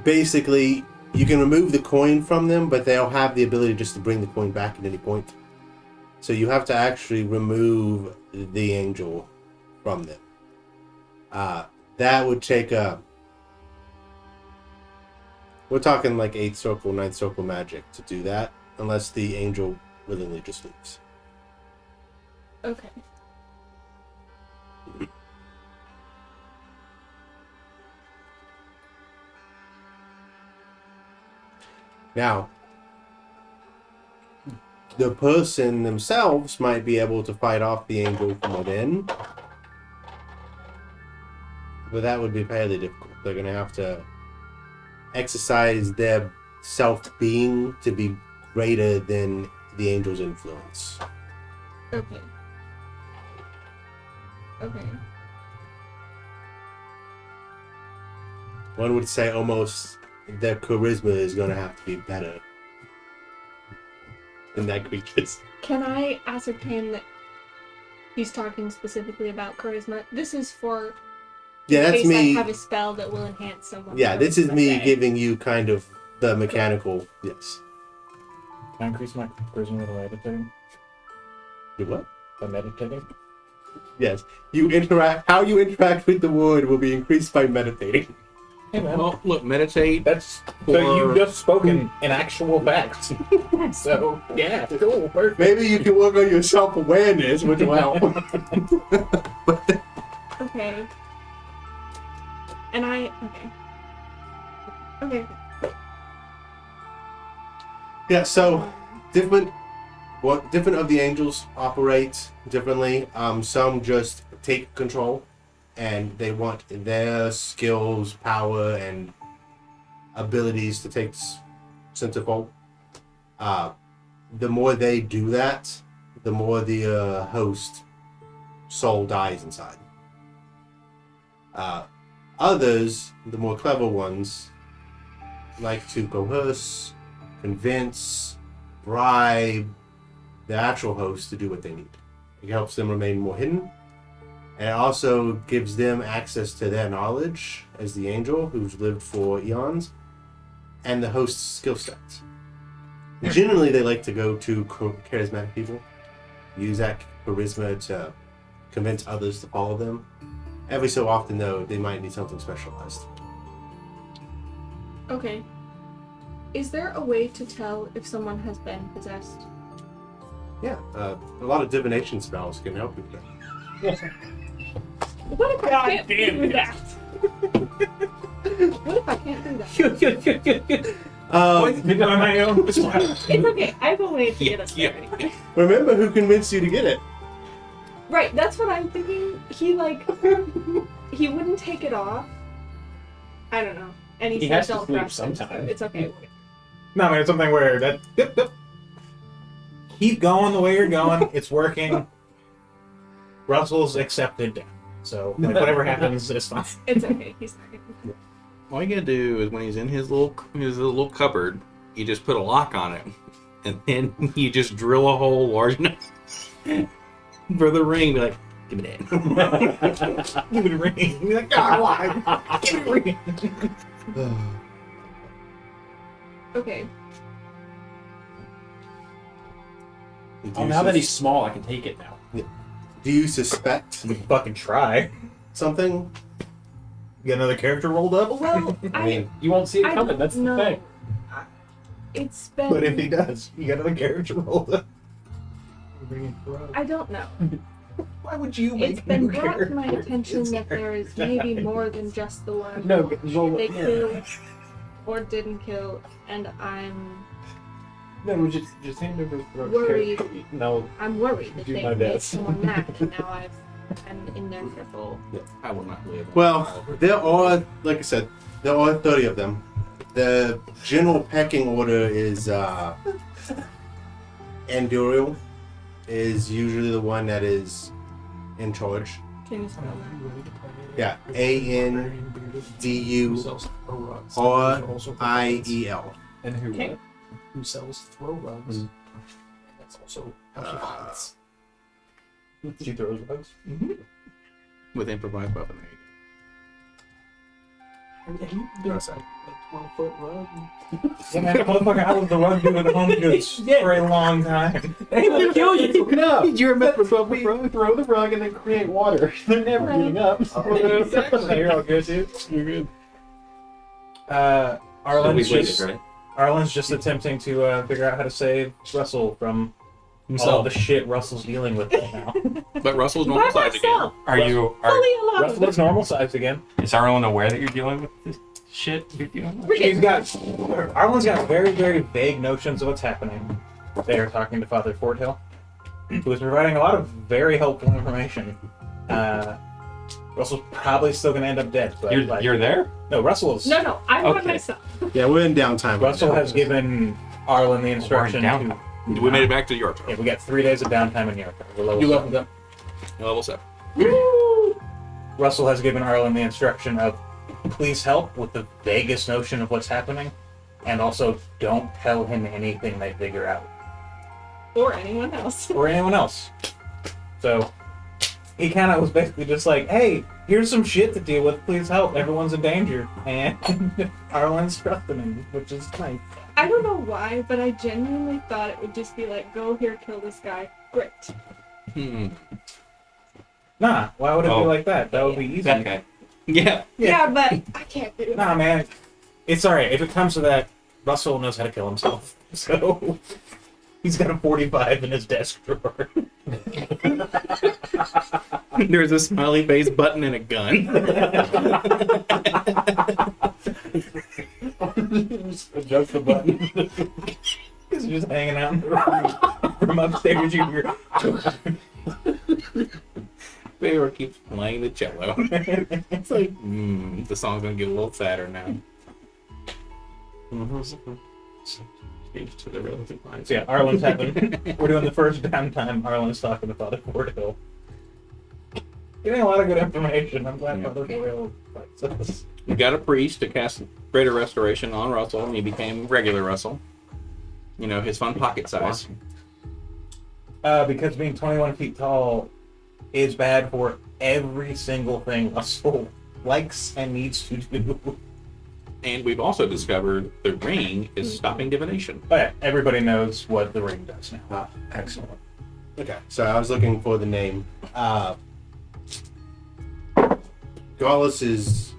Basically, you can remove the coin from them, but they'll have the ability just to bring the coin back at any point. So you have to actually remove the angel from them. That would take we're talking like 8th circle, 9th circle magic to do that, unless the angel willingly just leaves. Okay. Now, the person themselves might be able to fight off the angel from within. But that would be fairly difficult. They're going to have to exercise their self-being to be greater than the angel's influence. Okay. Okay. One would say almost their charisma is going to have to be better than that creature's. Can I ascertain that he's talking specifically about charisma? This is for Yeah, in that's case me. I have a spell that will enhance someone's Yeah, this is charisma, me say. giving you kind of the mechanical. Yes. Can I increase my charisma by meditating? You what? By meditating? Yes. You interact. How you interact with the word will be increased by meditating. Hey man, Well, look, meditate. that's so you've just spoken in actual facts. So yeah, cool, perfect. Maybe you can work on your self-awareness, which will help. Okay. And I. Okay. Yeah. So different. What different of the angels operate differently. Some just take control, and they want their skills, power, and abilities to take centerfold. The more they do that, the more the host soul dies inside. Others, the more clever ones, like to coerce, convince, bribe the actual host to do what they need. It helps them remain more hidden, and it also gives them access to their knowledge as the angel who's lived for eons, and the host's skill sets. Generally, they like to go to charismatic people, use that charisma to convince others to follow them. Every so often, though, they might need something specialized. Okay. Is there a way to tell if someone has been possessed? Yeah, a lot of divination spells can help you with that. What if I can't do that? What if I can't do that? Did on my own. It's okay. I have a way to get us there. Yeah. Remember who convinced you to get it? Right, that's what I'm thinking. He he wouldn't take it off. I don't know. And he He said has to don't sleep trust him, so sometime. it's okay. No, I mean, it's something where that. Yep. Keep going the way you're going. It's working. Russell's accepted death. So like, whatever happens is fine. It's okay. He's not gonna. All you gotta do is when he's in his little cupboard, you just put a lock on it, and then you just drill a hole large enough for the ring. Be like, give me that. Give it a ring. Be like, God, give it a ring. Okay. Oh, now that he's small, I can take it now. Do you suspect We can fucking try. something? Get another character rolled up. Well, I mean, You won't see it I coming. don't That's the know. thing. It's been. But if he does, you got another character rolled up. I don't know. Why would you make It's a been new brought to character? my attention that there is maybe more than just the one No, roll they it. killed or didn't kill, and I'm No, just hand over the Worried. No, I'm worried that Do they my made best. someone mad, and now I'm in their circle. I will not live. well, there are, like I said, there are 30 of them. The general pecking order is Anduriel is usually the one that is in charge. Can you spell Yeah, Anduriel. and who? Okay. What? Who sells throw rugs? Mm. That's also how she fights. She throws bugs. With improvised weapon. Have you been a 12-foot rug? Yeah, man, motherfucker, I was the rug dude at home goods for a long time. They will kill you. No. You remember from We throw the rug and then create water. They're never getting up. You're all good, dude. You're good. Arlen's just attempting to figure out how to save Russell from all the shit Russell's dealing with right now. But Russell's By normal size again. myself, Are you? fully alone. Russell looks normal sized again. Is Arlen aware that you're dealing with this shit you're dealing with? Arlen's got very, very vague notions of what's happening. they are talking to Father Forthill, who is providing a lot of very helpful information. Russell's probably still going to end up dead. But You're there? No, Russell's. No, I'm by Okay. myself. Yeah, we're in downtime. Russell right now. has given Arlen the instruction We're in to. We made it back to York. Yeah, we got 3 days of downtime in York. We're level You 7. leveled up. Level 7. Russell has given Arlen the instruction of please help with the vaguest notion of what's happening, and also don't tell him anything they figure out. Or anyone else. Or anyone else. So, he kind of was basically just like, hey, here's some shit to deal with, please help, everyone's in danger. And Arlen's trusting him, which is nice. I don't know why, but I genuinely thought it would just be like, go here, kill this guy. Great. Nah, why would it be Oh. like that? That would be easy. That guy. Yeah. Yeah, but I can't do that. Nah, man. It's alright. If it comes to that, Russell knows how to kill himself. So, he's got a 45 in his desk drawer. There's a smiley face button and a gun. Adjust the button. He's just hanging out in the room. From upstairs, you hear. Baylor keeps playing the cello. It's like, the song's gonna get a little sadder now. Change to the relative lines. So yeah, Arlen's having. We're doing the first downtime. Arlen's talking to Father Forthill. Getting a lot of good information. I'm glad Father Forthill likes us. We got a priest to cast Greater Restoration on Russell, and he became regular Russell. You know, his fun pocket size. Because being 21 feet tall is bad for every single thing Russell likes and needs to do. And we've also discovered the ring is stopping divination. Oh yeah, everybody knows what the ring does now. Ah, excellent. Okay, so I was looking for the name. Gaulus's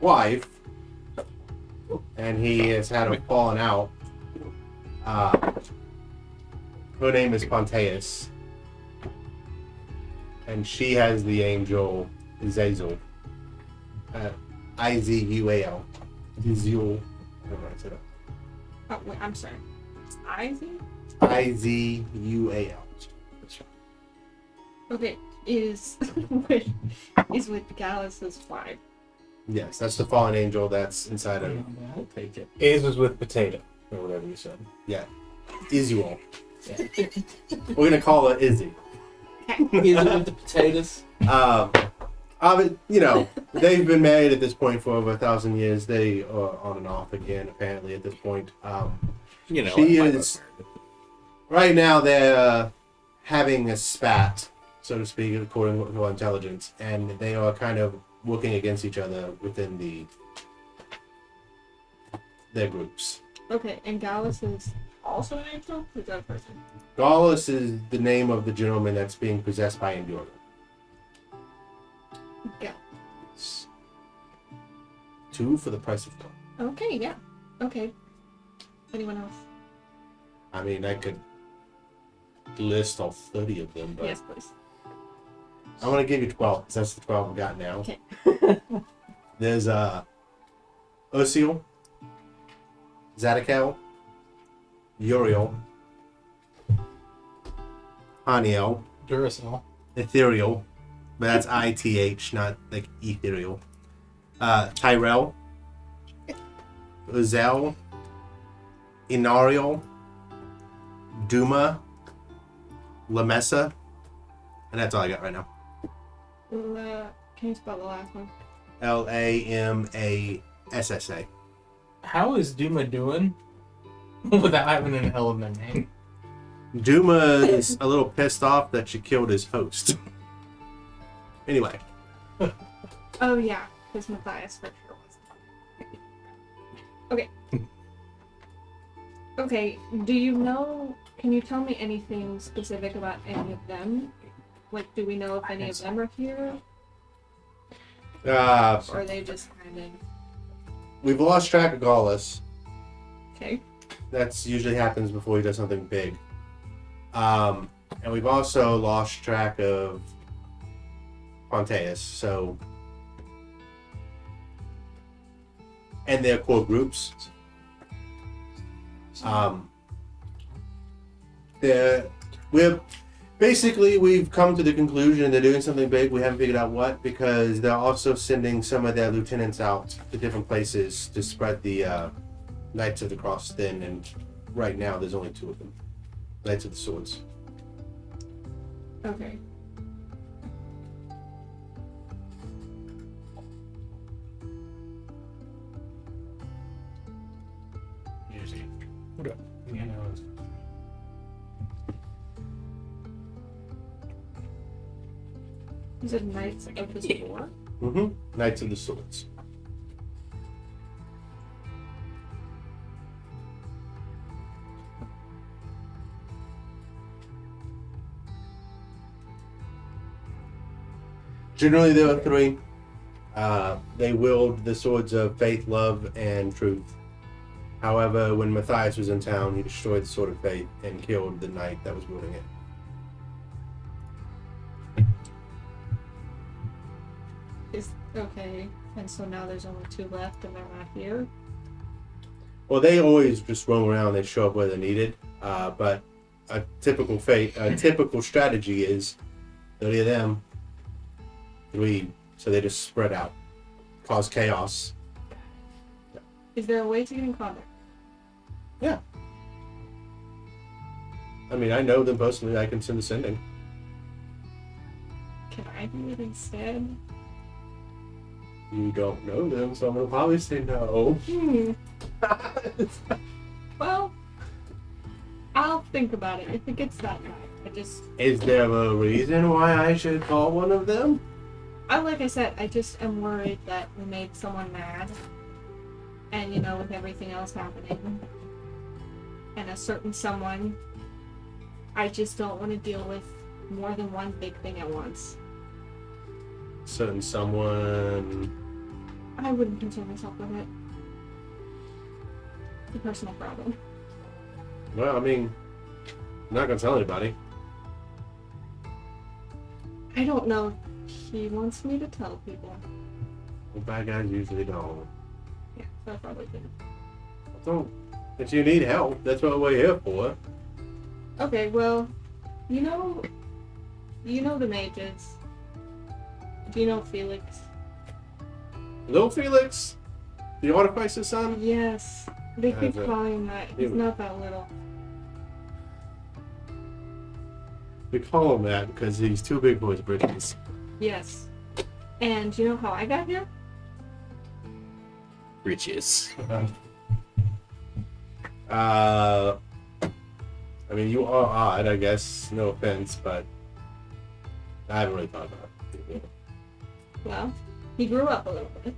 wife, and he has had a falling out. Her name is Pontius, and she has the angel Izazel. Izual. Izual. I don't know how to say that. Oh, wait, I'm sorry. Izzy? Izual. Okay, is with Gallus's wife. Yes, that's the fallen angel that's inside of I'll take it. Is with potato, or whatever you said. Izual. We're gonna call her Izzy. Is it with the potatoes? You know, they've been married at this point for over 1,000 years. They are on and off again, apparently, at this point. You know, She like is- Right now, they're having a spat, so to speak, according to our intelligence, and they are kind of working against each other within their groups. Okay, and Gallus is also an angel? Is that a person? Gallus is the name of the gentleman that's being possessed by Endura. Gallus. 2 for the price of 1. Okay, yeah. Okay. Anyone else? I mean, I could list all 30 of them, but Yes, please. I want to give you 12 because that's the 12 I've got now. Okay. There's Ursule, Zadakel, Uriel, Haniel, Duracell. Ethereal, but that's ITH, not like ethereal. Tyrell, Uzel, Inariel, Duma, Lamessa, and that's all I got right now. Can you spell the last one? Lamassa. How is Duma doing without having an L in their name? Duma is a little pissed off that she killed his host. Anyway, Oh, yeah. Because Matthias for sure was. Okay. Okay, do you know... Can you tell me anything specific about any of them? Like, do we know if any of them are here? Or are they just kind of... we've lost track of Gallus. Okay. That's usually happens before he does something big. And we've also lost track of Pontius, so... and their core groups. we've come to the conclusion they're doing something big. We haven't figured out what, because they're also sending some of their lieutenants out to different places to spread the Knights of the Cross thin. And right now, there's only 2 of them, Knights of the Swords. Okay. Usually. Yeah, no, it's- Is it Knights of the Sword? Knights of the Swords. Generally, there are 3. They wield the swords of faith, love, and truth. However, when Matthias was in town, he destroyed the sword of faith and killed the knight that was wielding it. Okay. And so now there's only 2 left, and they're not here. Well, they always just roam around. They show up where they're needed. But a typical strategy is 30 of them, 3, so they just spread out, cause chaos. Is there a way to get in contact? I mean, I know them personally. I can send a sending. Can I do it instead? You don't know them, so I'm gonna probably say no. Well, I'll think about it. If it gets that guy, Is there a reason why I should call one of them? like I said, I just am worried that we made someone mad. And, you know, with everything else happening. And a certain someone, I just don't want to deal with more than one big thing at once. Certain someone. I wouldn't concern myself with it. It's a personal problem. Well, I mean, I'm not gonna tell anybody. I don't know if he wants me to tell people. Well, bad guys usually don't. Yeah, so I probably didn't. Don't. If you need help, that's what we're here for. Okay, well, you know the mages. Do you know Felix? Little Felix, the artificer's son. Yes. They keep As a- calling him that. He's not that little. We call him that because he's too big for his britches. Yes. And you know how I got here? Riches. I mean, you are odd, I guess. No offense, but I haven't really thought about it. Well, he grew up a little bit.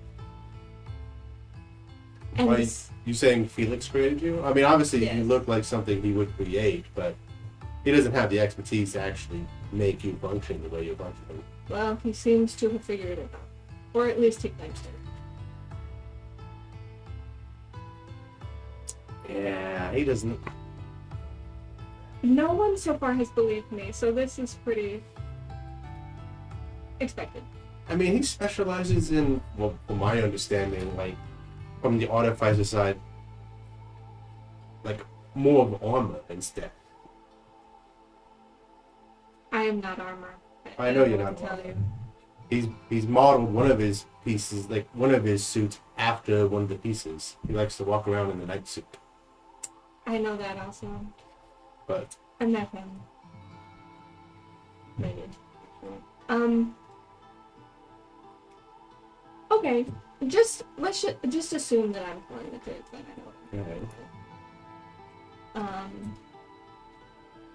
And Why- he's- You saying Felix created you? I mean, obviously you Yes. look like something he would create, but he doesn't have the expertise to actually make you function the way you're functioning. well, he seems to have figured it out. Or at least he claims to. Yeah, he doesn't. No one so far has believed me, so this is pretty expected. I mean, he specializes in, well, from my understanding, like, from the artificer side, like, more of armor instead. I am not armor. I know you're don't not tell armor. you. He's modeled one of his pieces, like, one of his suits after one of the pieces. He likes to walk around in the night suit. I know that also. But, I met him. Maybe. Okay. Let's just assume that I'm telling the truth. Then I know.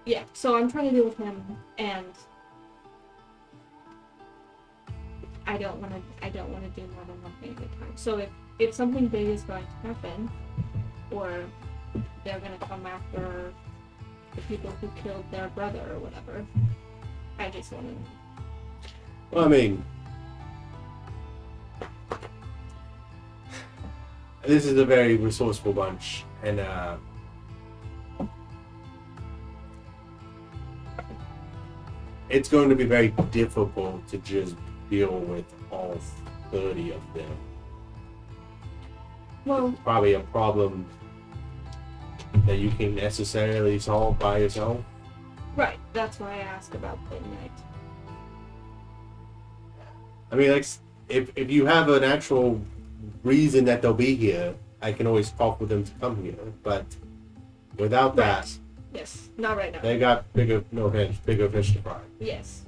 Yeah. So I'm trying to deal with him, and I don't want to do more than one thing at a time. So if something big is going to happen, or they're going to come after the people who killed their brother or whatever, I just want to. well, I mean, this is a very resourceful bunch, and, it's going to be very difficult to just deal with all 30 of them. Well, Probably a problem that you can necessarily solve by yourself. Right. That's why I asked about the night. I mean, like, if you have an actual reason that they'll be here, I can always talk with them to come here. But without that, Right. Yes. Not right now. they got bigger fish to fry. Yes.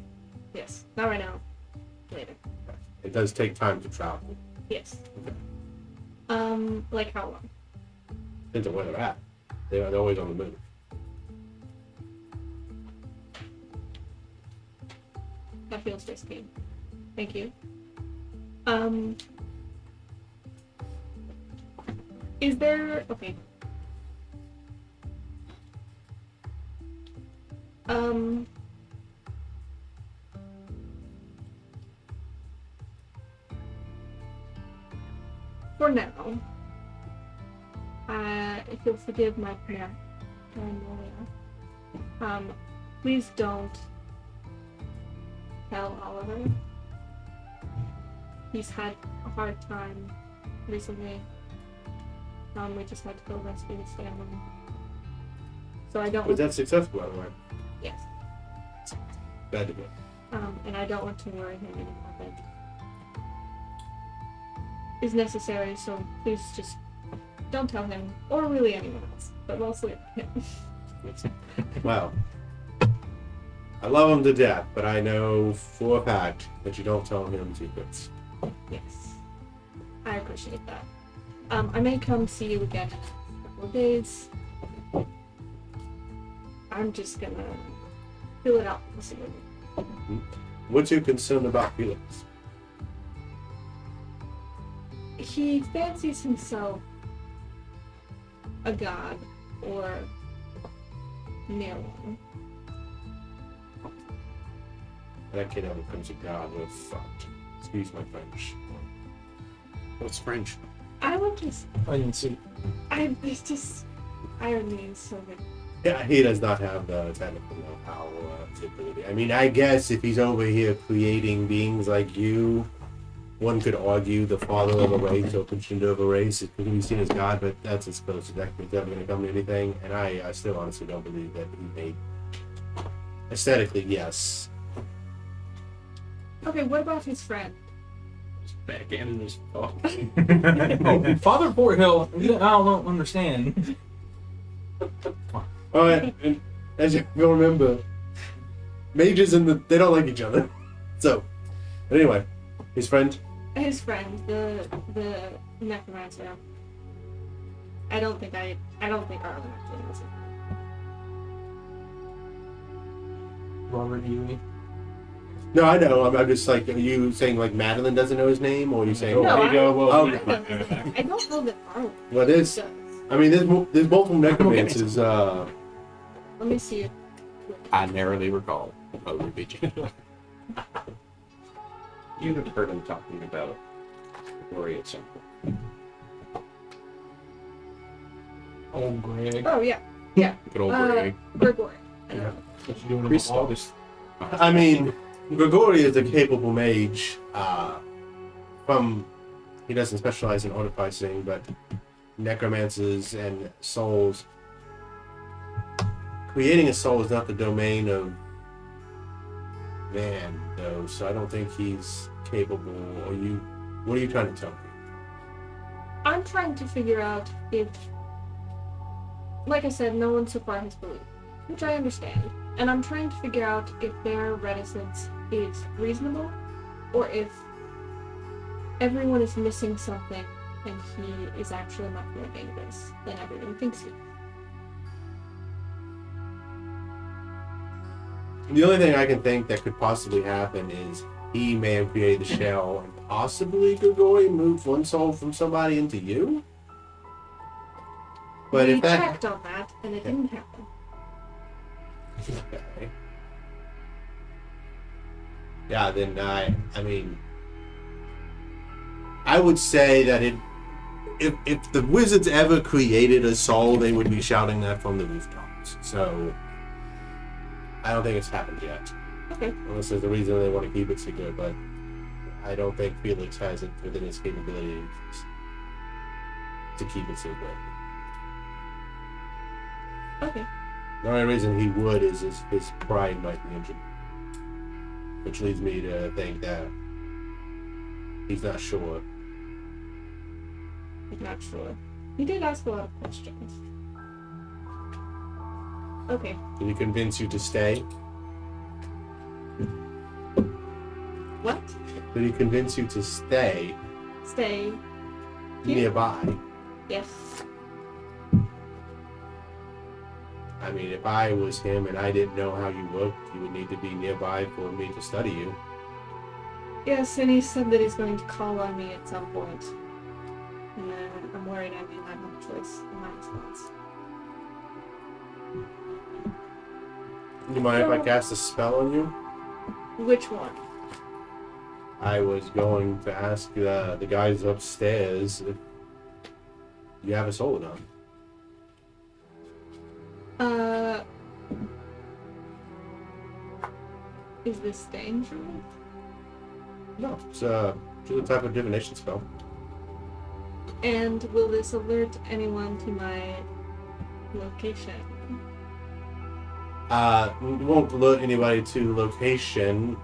Yes. Not right now. Later. It does take time to travel. Yes. Like how long? Depends on where they're at. They're always on the move. That feels risky. Thank you. Is there okay? For now, if you'll forgive my paranoia, please don't tell Oliver. He's had a hard time recently. We just had to go rescue his family. So I don't Was want that successful, by the way? yes. Glad to hear. And I don't want to worry him anymore, but is necessary, so please just don't tell him, or really anyone else, but mostly him. Well, I love him to death, but I know for a fact that you don't tell him secrets. Yes. I appreciate that. I may come see you again in a couple of days. I'm just gonna fill it out this evening. What's your concern about Felix? He fancies himself a god or near one. That kid ever becomes a god, we're fucked. Excuse my French. What's French? I would just Onion soup. it's just irony is so good. Yeah, he does not have the technical know-how or ability. I mean, I guess if he's over here creating beings like you, one could argue the father of a race or progenitor of a race is going to be seen as God, but that's as close as that is ever going to come to anything. And I still honestly don't believe that he made. Aesthetically, yes. Okay, what about his friend? Backhanded his fault. Oh, Father Porthill, I don't understand. All right, and as you'll remember, mages they don't like each other. So, anyway, his friend. His friend, the necromancer. I don't think Arlen actually knows it. Robert Huey. No, I know. I'm just like, are you saying like Madeline doesn't know his name, or are you saying? Oh, No, there you go. Well, Oh, I don't know that Arlen Well, there's. does. I mean, there's multiple necromancers. Let me see it. I narrowly recall. Oh, BG. You have heard him talking about Glory at some point. Oh, Greg. Oh yeah, Good old Greg. Gregory. yeah. What you doing in Christoph. August? I mean, Gregory is a capable mage. He doesn't specialize in artificing, but necromancers and souls. Creating a soul is not the domain of man, though. So I don't think he's capable. Or you? What are you trying to tell me? I'm trying to figure out if, like I said, no one so far has believed, which I understand. And I'm trying to figure out if their reticence is reasonable, or if everyone is missing something and he is actually much more dangerous than everyone thinks he is. The only thing I can think that could possibly happen is he may have created the shell and possibly Gregory moved one soul from somebody into you. But We if that checked on that, and it didn't happen. okay. Yeah, then I mean I would say that if the wizards ever created a soul, they would be shouting that from the rooftops. So I don't think it's happened yet. Okay. Unless there's a reason they want to keep it secret, but I don't think Felix has it within his capabilities to keep it secret. Okay. The only reason he would is his pride might be injured. Which leads me to think that he's not sure. I'm not sure. He did ask a lot of questions. Okay. Did he convince you to stay? What? Did he convince you to stay Stay here? nearby? Yes. I mean, if I was him and I didn't know how you worked, you would need to be nearby for me to study you. Yes, and he said that he's going to call on me at some point. And then I'm worried I may not have a choice in my response. You mind if I cast a spell on you? Which one? I was going to ask the guys upstairs if you have a soul gun. Is this dangerous? No, it's just a type of divination spell. And will this alert anyone to my location? It won't alert anybody to location.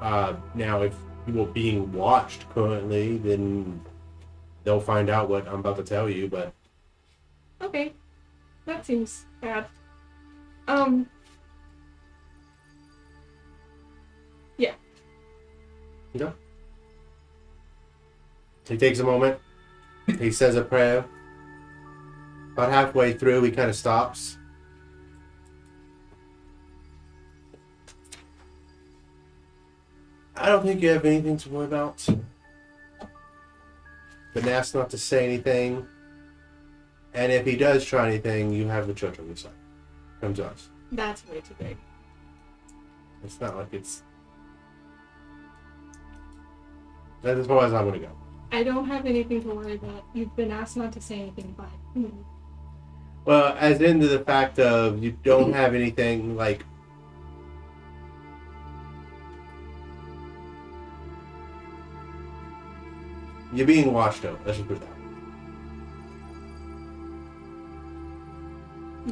Now, if you are being watched currently, then they'll find out what I'm about to tell you, but... Okay. That seems bad. Yeah. Yeah. He takes a moment. He says a prayer. About halfway through, he kind of stops. I don't think you have anything to worry about. Been asked not to say anything. And if he does try anything, you have the church on your side. Come to us. That's way too big. It's not like it's... That's as far as I'm going to go. I don't have anything to worry about. You've been asked not to say anything, but... Well, as into the fact of you don't have anything like... You're being watched over. Let's just put it that way.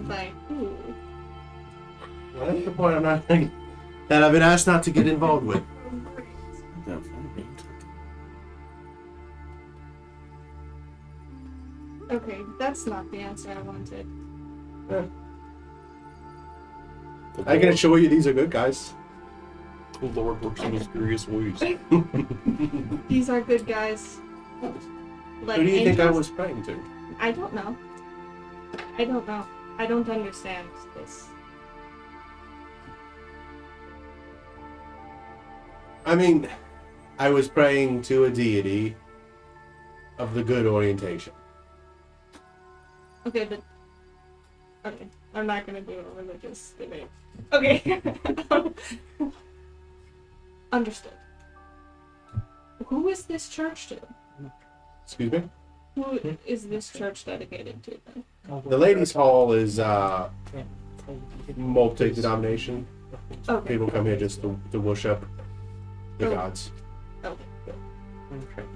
Like, ooh. Well, that's the point I'm not... that I've been asked not to get involved with. Okay, that's not the answer I wanted. I can assure you these are good guys. The Lord works in mysterious ways. These are good guys. Like Who do you think I angels? was praying to? I don't know. I don't know. I don't understand this. I mean, I was praying to a deity of the good orientation. Okay, but... Okay, I'm not gonna do a religious debate. Okay. Understood. Who is this church to? Excuse me? Who is this church dedicated to then? The ladies' hall is multi-denomination. Okay. People come here just to worship the Oh. gods. Okay.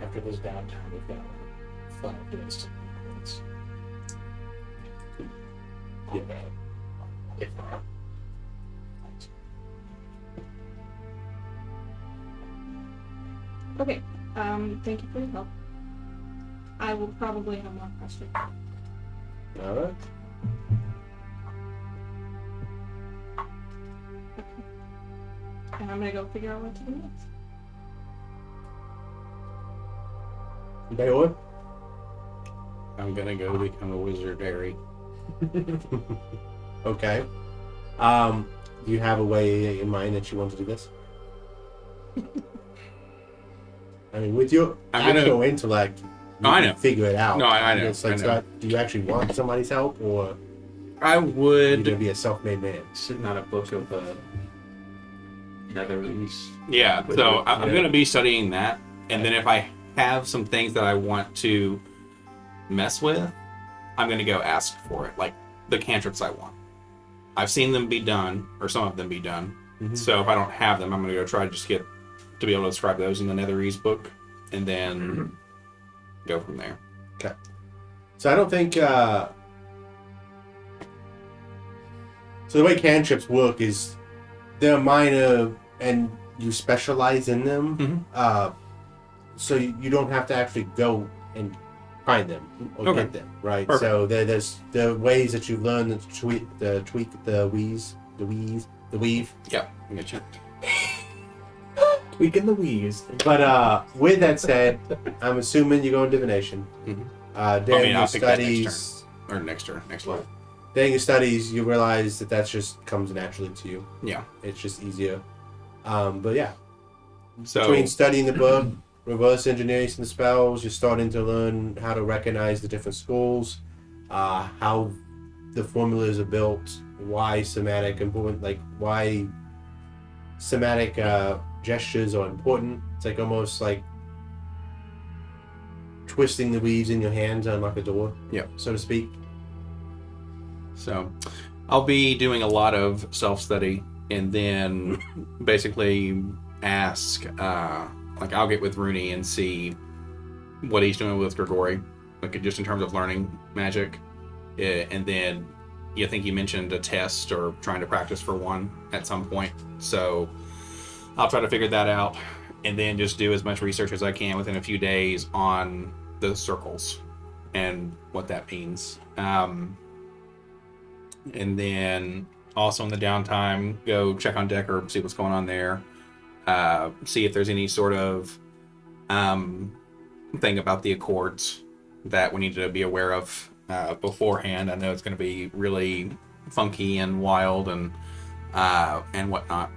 After this downtime, we've got 5 days to points. Yeah. If that. Okay. Thank you for your help. I will probably have more questions. All right. And I'm gonna go figure out what to do next. Baylor? I'm gonna go become a wizard, Harry. Okay. Do you have a way in mind that you want to do this? I mean, with your I'm gonna- actual intellect, you I can know. figure it out. No, I know, It's like, I so know. do you actually want somebody's help, or I are you would. gonna be a self-made man? Sitting on a book of netherese. Yeah, so I'm Yeah. going to be studying that. And then if I have some things that I want to mess with, I'm going to go ask for it. Like the cantrips I want. I've seen them be done, or some of them be done. Mhm. So if I don't have them, I'm going to go try to just get to be able to describe those in the netherese book. And then go from there. So I don't think So the way cantrips work is they're minor and you specialize in them. So you don't have to actually go and find them or Okay. get them, right? Perfect. So there's the ways that you've learned to tweak the weave. Yeah, I get you. Tweaking the wheeze. But with that said, I'm assuming you go in divination. Mhm. During your I'll pick that studies, Or next level. during your studies, you realize that just comes naturally to you. Yeah. It's just easier. But yeah, So between studying the book, reverse engineering some spells, you're starting to learn how to recognize the different schools, how the formulas are built, why somatic important, like why somatic gestures are important. It's like almost like twisting the weaves in your hand to unlock a door, so to speak. So I'll be doing a lot of self-study and then basically ask, like I'll get with Rooney and see what he's doing with Grigori, like just in terms of learning magic. And then I think you mentioned a test or trying to practice for one at some point. So I'll try to figure that out and then just do as much research as I can within a few days on the circles and what that means. And then also in the downtime, go check on Decker, see what's going on there. See if there's any sort of thing about the Accords that we need to be aware of beforehand. I know it's going to be really funky and wild and whatnot.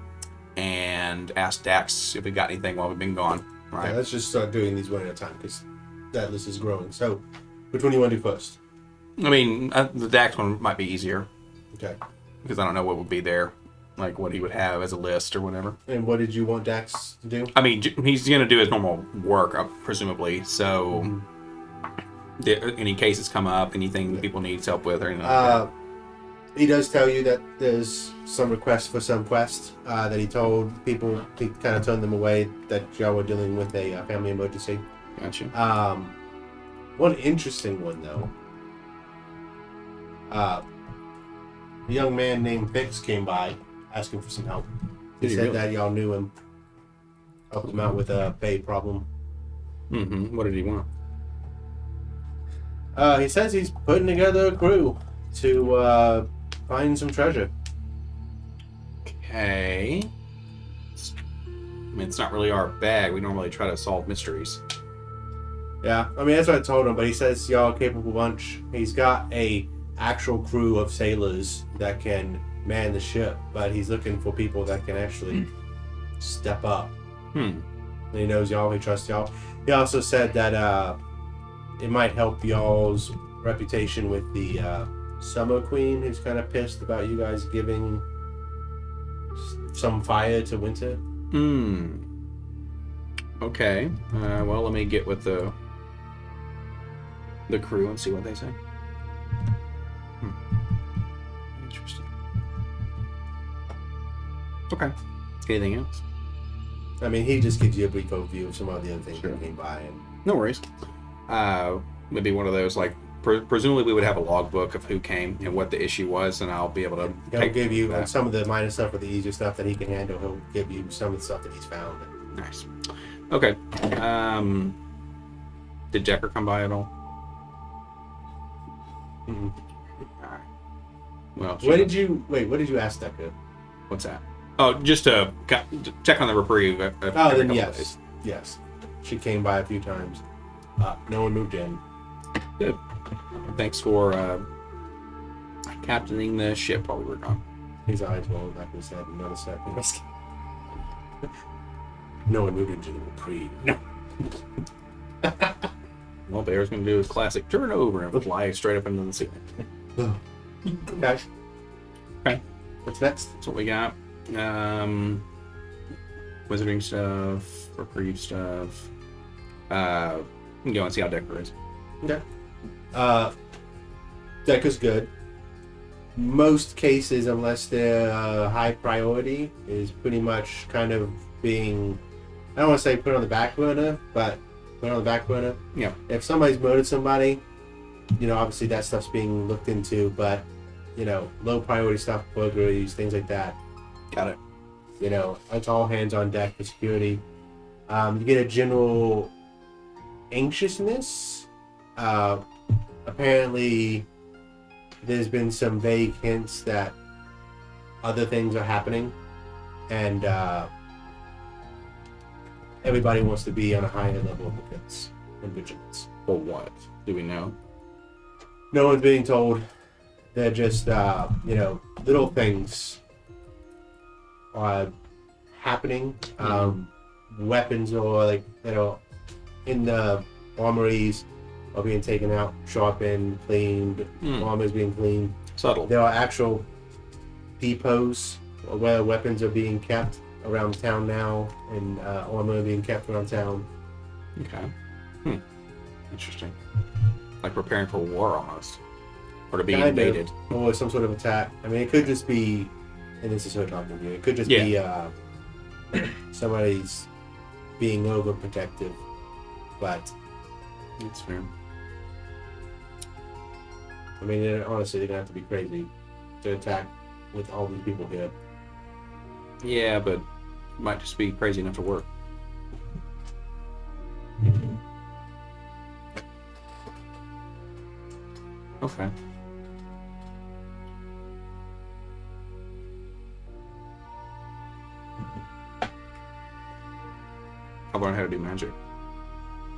And ask Dax if we got anything while we've been gone. Right. Yeah, let's just start doing these one at a time because that list is growing. So, which one do you want to do first? I mean, the Dax one might be easier Okay. because I don't know what would be there, like what he would have as a list or whatever. And what did you want Dax to do? I mean, he's going to do his normal work, presumably. So, any cases come up, anything people need help with, or anything like that. He does tell you that there's some requests for some quests that he told people. He kind of turned them away that y'all were dealing with a family emergency. Gotcha. One interesting one though. A young man named Fix came by asking for some help. He Did he said really? that y'all knew him, helped him out with a pay problem. Mm-hmm. What did he want? He says he's putting together a crew to find some treasure. Okay. I mean, it's not really our bag. We normally try to solve mysteries. Yeah, I mean that's what I told him, but he says y'all a capable bunch. He's got a actual crew of sailors that can man the ship, but he's looking for people that can actually step up. And he knows y'all, he trusts y'all. He also said that it might help y'all's reputation with the Summer Queen, who's kind of pissed about you guys giving some fire to Winter. Okay. Well, let me get with the crew and see what they say. Interesting. Okay. Anything else? I mean, he just gives you a brief overview of some of the other things Sure. that came by. And No worries. Maybe one of those, like, presumably we would have a logbook of who came and what the issue was, and I'll be able to he'll give you that. some of the minor stuff or the easier stuff that he can handle. He'll give you some of the stuff that he's found. Nice. Okay. Did Decker come by at all? Mhm. All right. Well, What did you ask Decker? what's that? Oh, just to check on the reprieve. Oh, every then couple yes. days. Yes. She came by a few times. No one moved in. Good. Thanks for captaining the ship while we were gone. His eyes rolled back in his head and noticed that. No one moved into the reprieve. No. Well, Bear's going to do his classic turn over and fly straight up into the sea. Okay. Okay. What's next? That's what we got. Wizarding stuff, reprieve stuff. We can go and see how Decker is. Okay. Decker's good. Most cases, unless they're high priority, is pretty much kind of being, I don't want to say put on the back burner, but put on the back burner. Yeah. If somebody's murdered somebody, obviously that stuff's being looked into, but low priority stuff, burglaries, things like that. Got it. It's all hands on deck for security. You get a general anxiousness. Apparently, there's been some vague hints that other things are happening, and everybody wants to be on a higher level of defense and vigilance. For what? Do we know? No one's being told. They're just, little things are happening. Weapons or in the armories are being taken out, sharpened, cleaned. Armor's being cleaned. Subtle. There are actual depots where weapons are being kept around town now, and armor being kept around town. Okay. Interesting. Like preparing for war almost. Or to be Kind of. invaded. Or some sort of attack. I mean, it could just be, and this is so talking to you, it could just be somebody's being overprotective, but That's fair. I mean, honestly, they're gonna have to be crazy to attack with all these people here. Yeah, but might just be crazy enough to work. Okay. I learned how to do magic.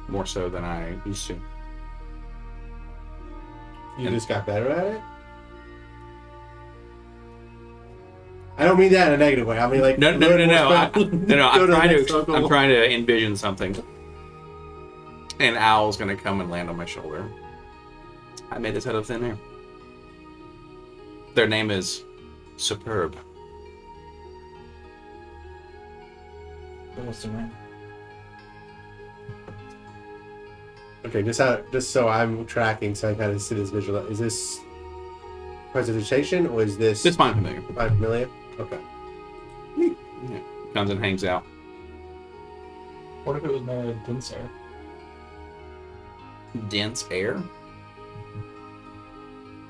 More so than I used to. You And- just got better at it? I don't mean that in a negative way. I mean, like, No. learn more spell. No. Go to the next I'm circle. trying to envision something. An owl's gonna come and land on my shoulder. I made this out of thin air. Their name is Superb. What's the name? Okay, just so I'm tracking, so I kind of see this visual. Is this presentation or is this It's fine familiar. familiar? Okay. Yeah. Comes and hangs out. What if it was made of dense air? Dense air?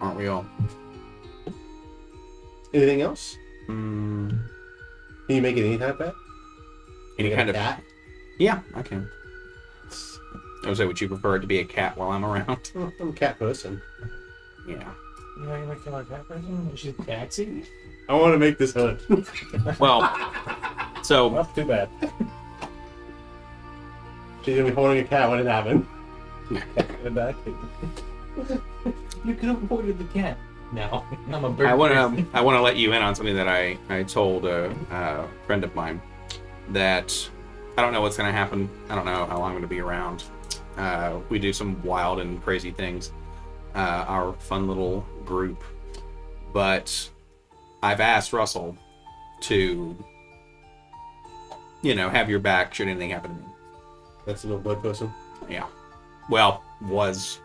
Aren't we all? Anything else? Mm, Can you make it any type of pet? any Like kind a of cat? Yeah, I can. I would say, would you prefer it to be a cat while I'm around? Oh, I'm a cat person. Yeah. You know, you make it like that person? She's a taxi? I want to make this hunt. Well, so Well, too bad. She's gonna be holding a cat when it happens. You could have avoided the cat. No, I'm a bird. I want person. to let you in on something that I told a friend of mine that I don't know what's going to happen. I don't know how long I'm going to be around. We do some wild and crazy things. Our fun little group, but I've asked Russell to, have your back should anything happen to me. That's a little blood person. Yeah. Well, was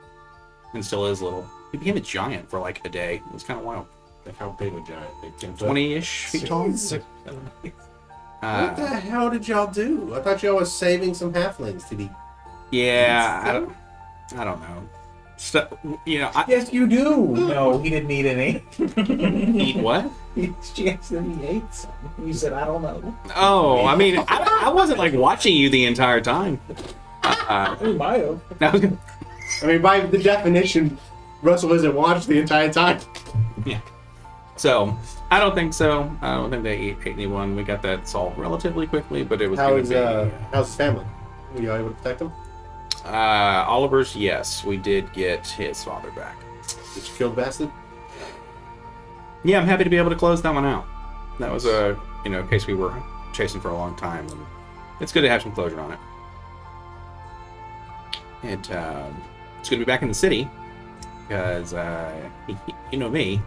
and still is little. He became a giant for like a day. It was kind of wild. Like how big a giant? Like 10 foot? 20-ish feet tall. What the hell did y'all do? I thought y'all was saving some halflings to be. Yeah, I don't know. Yes, you do. No, he didn't eat any. Eat what? She asked him he ate some. You said, I don't know. Oh, I mean, I wasn't like watching you the entire time. He might have. I was gonna- I mean, by the definition, Russell isn't watched the entire time. So, I don't think so. I don't think they ate anyone. We got that solved relatively quickly, but it was How going is to be... how's his family? Were you able to protect him? Oliver's, yes. We did get his father back. Did you kill the bastard? Yeah, I'm happy to be able to close that one out. That was a case we were chasing for a long time, and it's good to have some closure on it. It's good to be back in the city because you know me,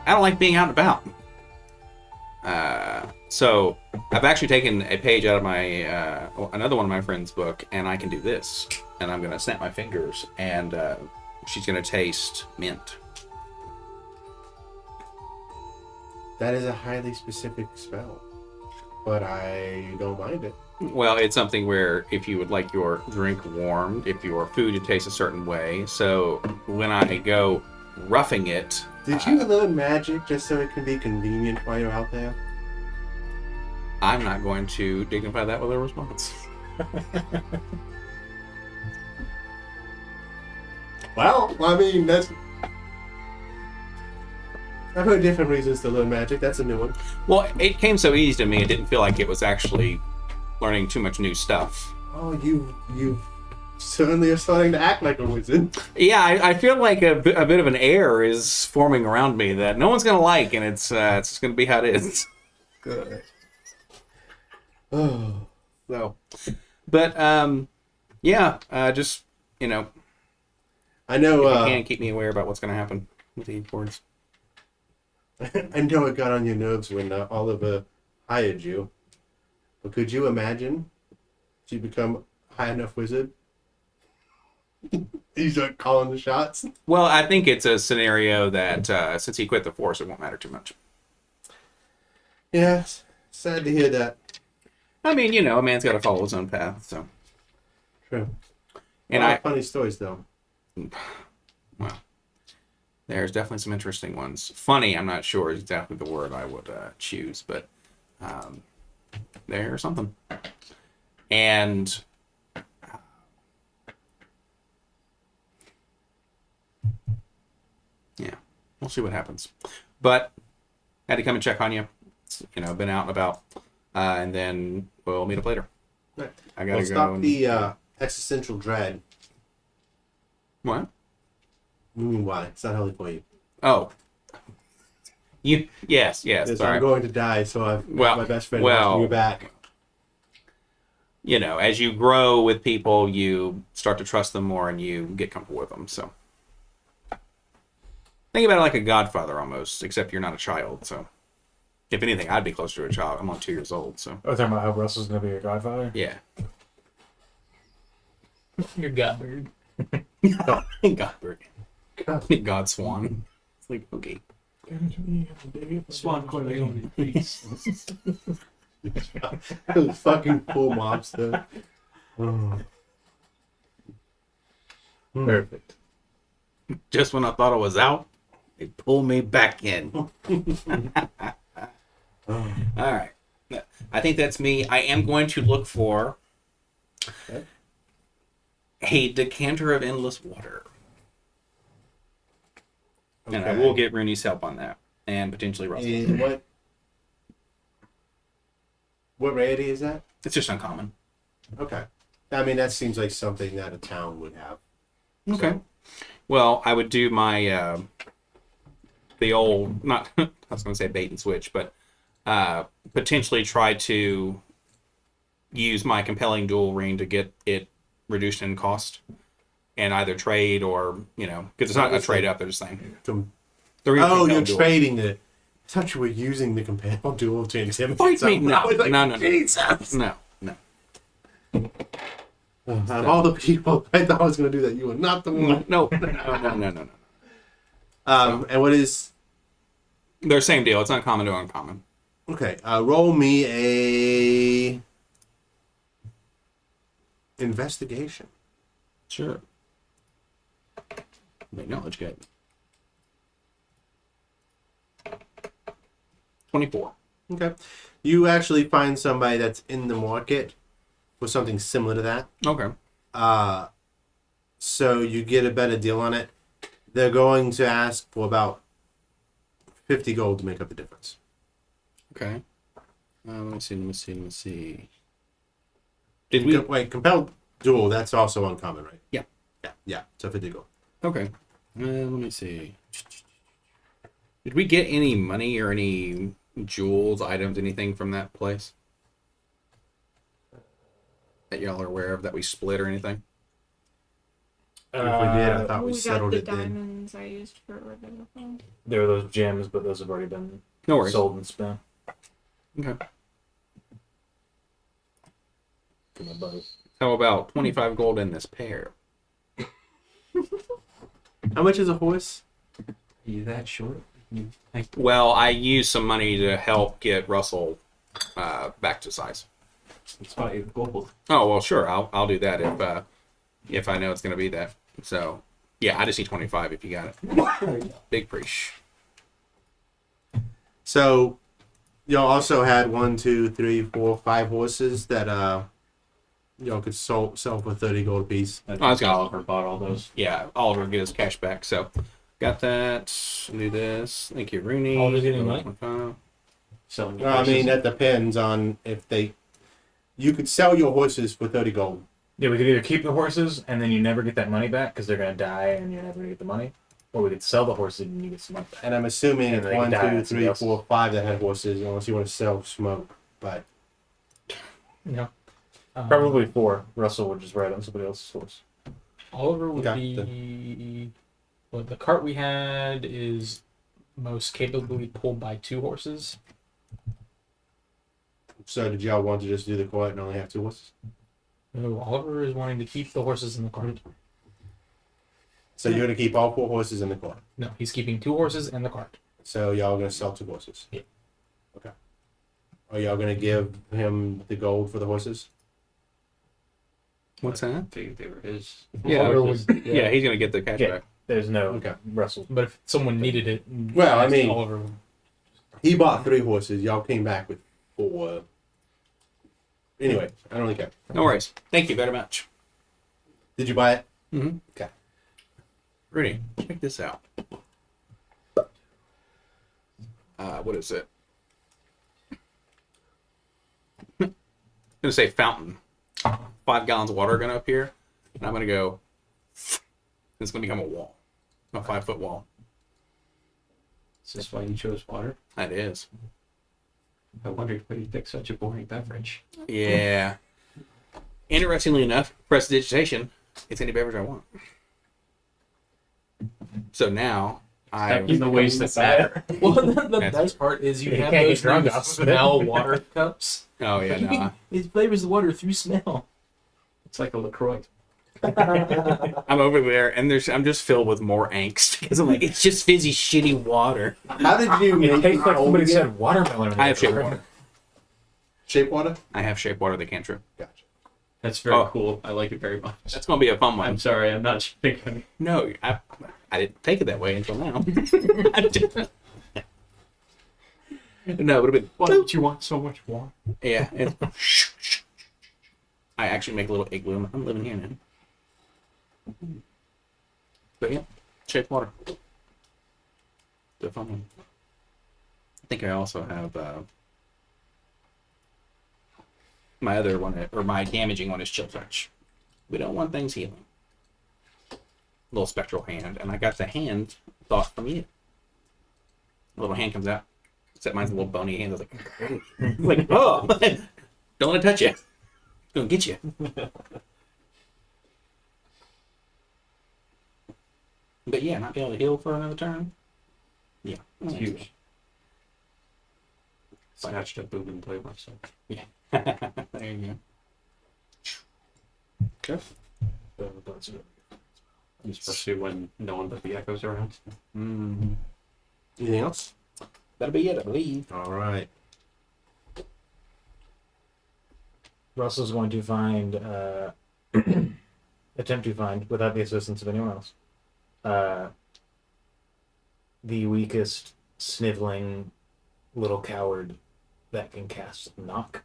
I don't like being out and about. So I've actually taken a page out of my another one of my friend's book, and I can do this, and I'm gonna snap my fingers, and she's gonna taste mint. That is a highly specific spell, but I don't mind it. Well, it's something where if you would like your drink warmed, if your food to taste a certain way, so when I go roughing it, Did you learn magic just so it can be convenient while you're out there? I'm not going to dignify that with a response. Well, I mean, that's... I've heard different reasons to learn magic. That's a new one. Well, it came so easy to me, it didn't feel like it was actually learning too much new stuff. Oh, you certainly are starting to act like a wizard. Yeah, I feel like a bit of an air is forming around me that no one's going to like, and it's just going to be how it is. Good. Oh. So, but, yeah, just, you know, I know, if you can keep me aware about what's going to happen with the boards. I know it got on your nerves when Oliver hired you. But could you imagine if you become a high enough wizard? You start calling the shots? Well, I think it's a scenario that since he quit the force, it won't matter too much. Yeah, sad to hear that. I mean, you know, a man's got to follow his own path, so. True. And Funny stories, though. Well, there's definitely some interesting ones. Funny, I'm not sure exactly the word I would choose, but there's something. And yeah, we'll see what happens. But had to come and check on you. You know, been out and about, and then we'll meet up later. Right. I gotta Well, go. stop the existential dread. What? You mean why? It's not healthy for you. Oh. Yes. Because Sorry. I'm going to die, so I've Well, my best friend well, watching your back. You know, as you grow with people, you start to trust them more and you get comfortable with them. So think about it like a godfather almost, except you're not a child. So if anything, I'd be closer to a child. I'm only 2 years old. So Oh, talking about how Russell's gonna be your godfather? yeah. Your godbird. Godbird. God Swan. It's like, okay. Swan Corleone, please. Those fucking poor mobster. Oh. Perfect. Just when I thought I was out, they pulled me back in. All right. I think that's me. I am going to look for a decanter of endless water. And I Okay. will get Rooney's help on that. And potentially Russell. And what rarity is that? It's just uncommon. Okay. I mean, that seems like something that a town would have. Okay. Well, I would do my the old, not I was going to say bait and switch, but potentially try to use my compelling dual ring to get it reduced in cost, and either trade or because it's not a trade up. They're just saying. You're Compelling duel. trading the... I thought you were using the companion duel to intimidate Fight me! someone. No, I was like, no. Jesus! No. Out of all the people I thought I was going to do that, you were not the one. No. And what is... They're same deal. It's uncommon to uncommon. Okay, roll me a... investigation. Sure. Make knowledge good. 24. Okay. You actually find somebody that's in the market for something similar to that. Okay. So you get a better deal on it. They're going to ask for about 50 gold to make up the difference. Okay. Let me see. Did we? Wait, compelled duel, that's also uncommon, right? Yeah. Yeah. So 50 gold. Okay. Let me see. Did we get any money or any jewels, items, anything from that place that y'all are aware of that we split or anything? If we did, I thought we got settled the it then. diamonds I used for Ravenna. There were those gems, but those have already been No worries. sold and spent. Okay. For my buzz. How about 25 gold in this pair? How much is a horse? Are you that short? Well, I used some money to help get Russell back to size. It's 5 gold. Oh well, sure. I'll do that if I know it's gonna be that. So yeah, I just need 25 if you got it. Big preach. So, y'all also had 1, 2, 3, 4, 5 horses that y'all could sell for 30 gold apiece. I Oh, that's think gonna- Oliver bought all those. Yeah, Oliver get his cash back. So, got that. Do this. Thank you, Rooney. Oliver's getting money? Selling the No, I mean horses. that depends on if they. You could sell your horses for 30 gold. Yeah, we could either keep the horses and then you never get that money back because they're gonna die and you're never gonna get the money, or we could sell the horses and you get some money back. And I'm assuming And it's they 1, die 2, on somebody 3, else's. 4, 5 that had horses, unless you want to sell smoke. But No. Probably 4. Russell would just ride on somebody else's horse. Oliver would Okay. be. Well, the cart we had is most capably pulled by 2 horses. so did y'all want to just do the court and only have 2 horses? No, Oliver is wanting to keep the horses in the cart. So you're gonna keep all 4 horses in the court. No, he's keeping 2 horses and the cart. So y'all gonna sell 2 horses. Yeah. Okay. Are y'all gonna give him the gold for the horses? What's that? I figured they were his. Yeah, Oliver was- would- Yeah, he's gonna get the cash Yeah. back. There's no Okay. Russell. But if someone needed it, Well, I mean- Oliver. He bought 3 horses. Y'all came back with 4. Anyway, I don't really care. No worries. Thank you very much. Did you buy it? Mm-hmm. Okay. Rudy, check this out. What is it? I'm gonna say fountain. 5 gallons of water are gonna appear, and I'm gonna go. It's gonna become a wall, a 5-foot wall. Is this why you chose water? That is. I wondered why you picked such a boring beverage. Yeah. Interestingly enough, prestidigitation, it's any beverage I want. So now In the ways that matter. Well, the That's- nice part is you You have can't those get drunk new off of it. smell water cups. Oh yeah, no. It flavors the water through smell. It's like a LaCroix. I'm over there, and I'm just filled with more angst because I'm like, it's just fizzy, shitty water. How did you It make tastes like gold somebody again? said watermelon. I have shape water. Shape water? I have shape water, the cantrip. Gotcha. That's very Oh. cool. I like it very much. That's gonna be a fun one. I'm sorry, I'm not thinking. No, I didn't take it that way until now. No, it would have been. Why don't you want so much water? Yeah. I actually make a little igloo. I'm living here now. But yeah, shape water. The fun one. I think I also have my other one, or my damaging one is chill touch. We don't want things healing. Little spectral hand, and I got the hand thought from you. A little hand comes out. Except mine's a little bony hand. I was like, oh, don't want to touch you. It's gonna get you. But yeah, not be able to heal for another turn. Yeah, It's huge. Snatched a boob and played myself. There you go. Especially when no one but the echoes are around. Mm. Anything else? That'll be it, I believe. All right. Russell's going to find, attempt to find, without the assistance of anyone else, the weakest, sniveling little coward that can cast knock.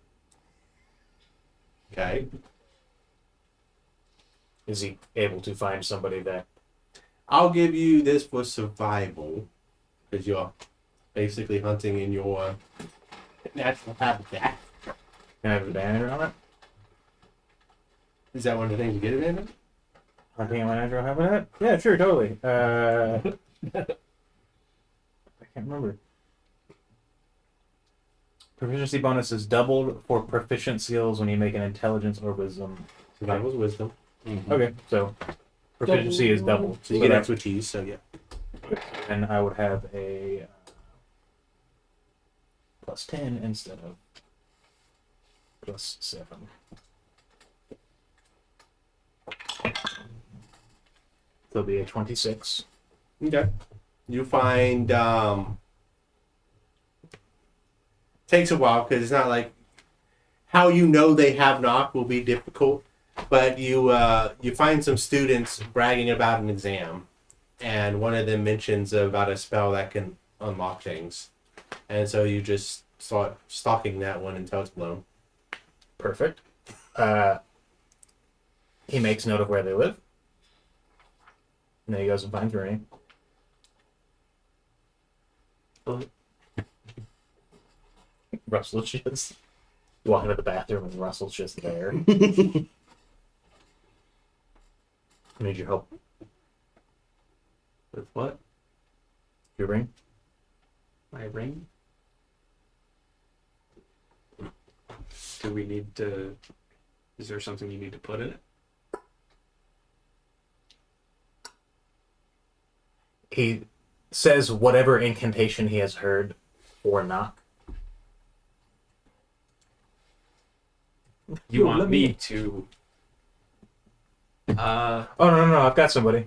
Okay. Is he able to find somebody that? I'll give you this for survival, because you're basically hunting in your natural habitat. Can I have advantage on it? Is that one of the things you get advantage? Hunting in my natural habitat? Yeah, sure, totally. I can't remember. Proficiency bonus is doubled for proficient skills when you make an intelligence or wisdom. Survival's wisdom. Mhm. Okay, so proficiency is doubled. So you get that's- expertise, so yeah. and I would have a plus 10 instead of plus 7. So it'll be a 26. Okay. You find takes a while because it's not like how you know they have knock will be difficult, but you find some students bragging about an exam, and one of them mentions about a spell that can unlock things. And so you just start stalking that one until it's blown. Perfect. He makes note of where they live. And then he goes and finds Rooney. Russell's just... You walk into the bathroom and Russell's just there. I need your help. With what? Your ring? My ring? Do we need to... Is there something you need to put in it? He says whatever incantation he has heard or knock. You want me to... Oh, no, I've got somebody.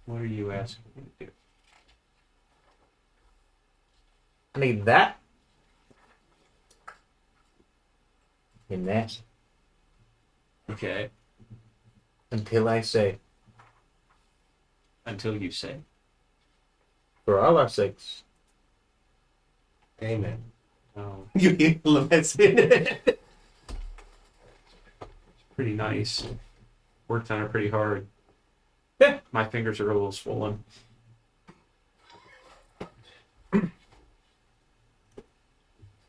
What are you asking me to do? I need that. And that. Okay. Until I say, Until you say. for all our sakes. Amen. Oh, You hear laments in it. it's pretty nice. Worked on it pretty hard. Yeah. My fingers are a little swollen.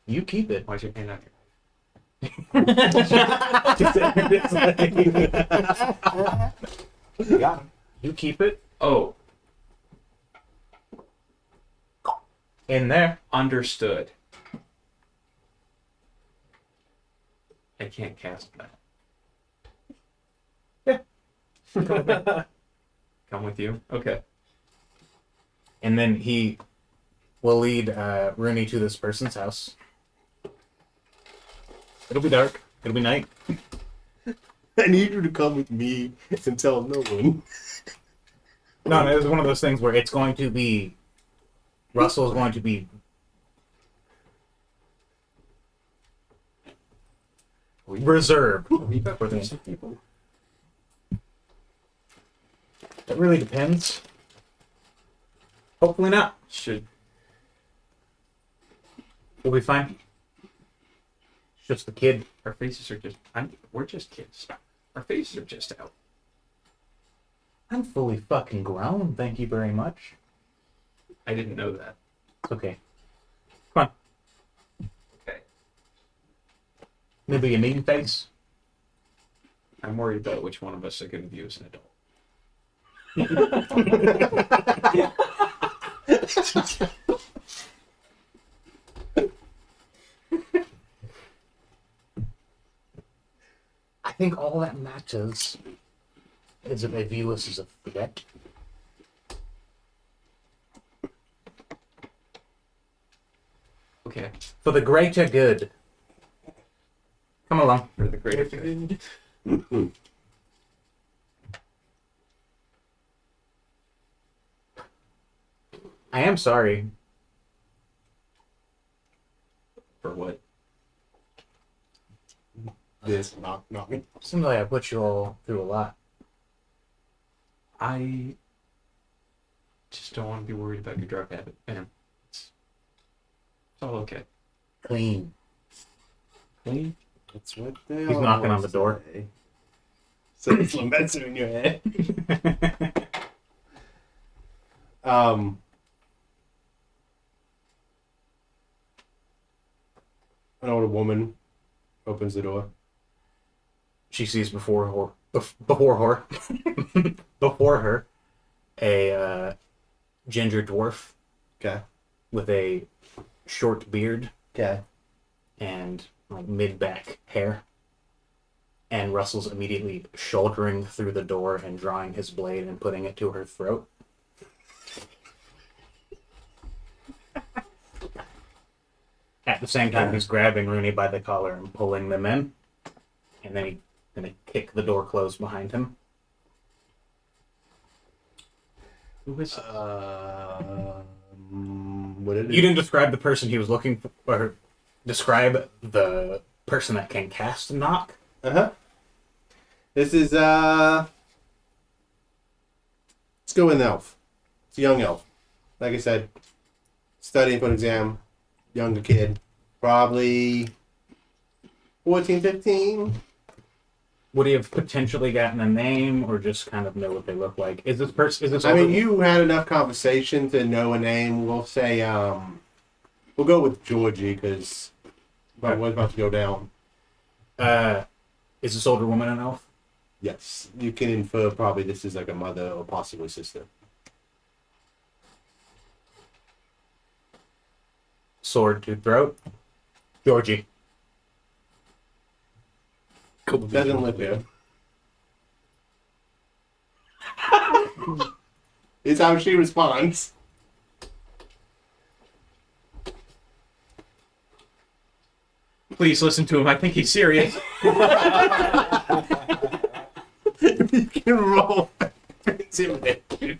You keep it. Why's your hand out here? Yeah. You keep it Oh, in there. understood. I can't cast that. Come with you? Okay. And then he will lead Rooney to this person's house. It'll be dark. It'll be night. I need you to come with me and tell no one. No, it's one of those things where it's going to be... Russell is going to be... reserved. We got for some people. It really depends. Hopefully not. Should We'll be fine. It's just the kid. our faces are just we're just kids. Our faces are just out. I'm fully fucking grown, thank you very much. I didn't know that. It's okay. Come on. Okay. Maybe a mean face. I'm worried about which one of us are going to view as an adult. I think all that matters is if they view us as a threat. Okay. For the greater good. Come along. For the greater good. I am sorry. For what? This knock. Seems like I put you all through a lot. I just don't want to be worried about your drug habit, man. It's all okay. Clean. Clean? That's what they He's knocking on the door. say. So it's laments in your head. An older woman opens the door. She sees before her a ginger dwarf Okay. with a short beard Okay. and like mid-back hair. And Russell's immediately shouldering through the door and drawing his blade and putting it to her throat. At the same time, he's grabbing Rooney by the collar and pulling them in. And then he's going to kick the door closed behind him. Who is What did You didn't describe the person he was looking for, or describe the person that can cast knock. This is let's go with an elf. It's a young elf. Like I said, studying for an exam. Younger kid. Probably 14, 15. Would he have potentially gotten a name, or just kind of know what they look like? Is this person? Is this? I mean, older- you had enough conversation to know a name. We'll say, we'll go with Georgie because I was about to go down. Is this older woman an elf? Yes, you can infer probably this is like a mother or possibly sister. Sword to throat. Georgie. Doesn't live here. Is how she responds. Please listen to him. I think he's serious. You can roll intimidation.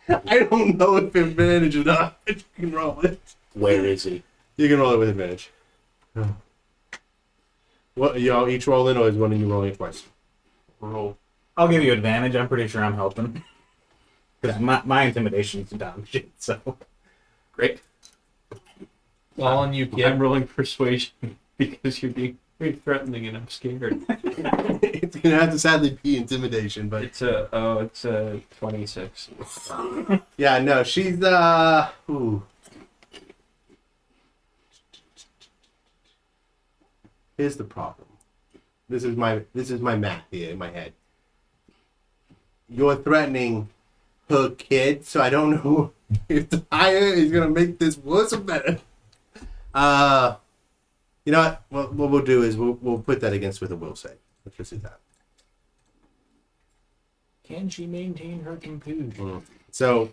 I don't know if advantage or not, but you can roll it. Where is he? You can roll it with advantage. What, y'all each roll in, or is one of you rolling it twice? Roll. I'll give you advantage. I'm pretty sure I'm helping. Because my intimidation's dumb shit. So Great. All on you, I'm kid. rolling persuasion because you're being very threatening and I'm scared. It's gonna have to sadly be intimidation, but It's a 26. yeah, no, she's ooh. Here's the problem. This is my math here in my head. You're threatening her kid, so I don't know if the higher is gonna make this worse or better. You know what we'll do is we'll put that against with a will save. Let's just do that. Can she maintain her composure? So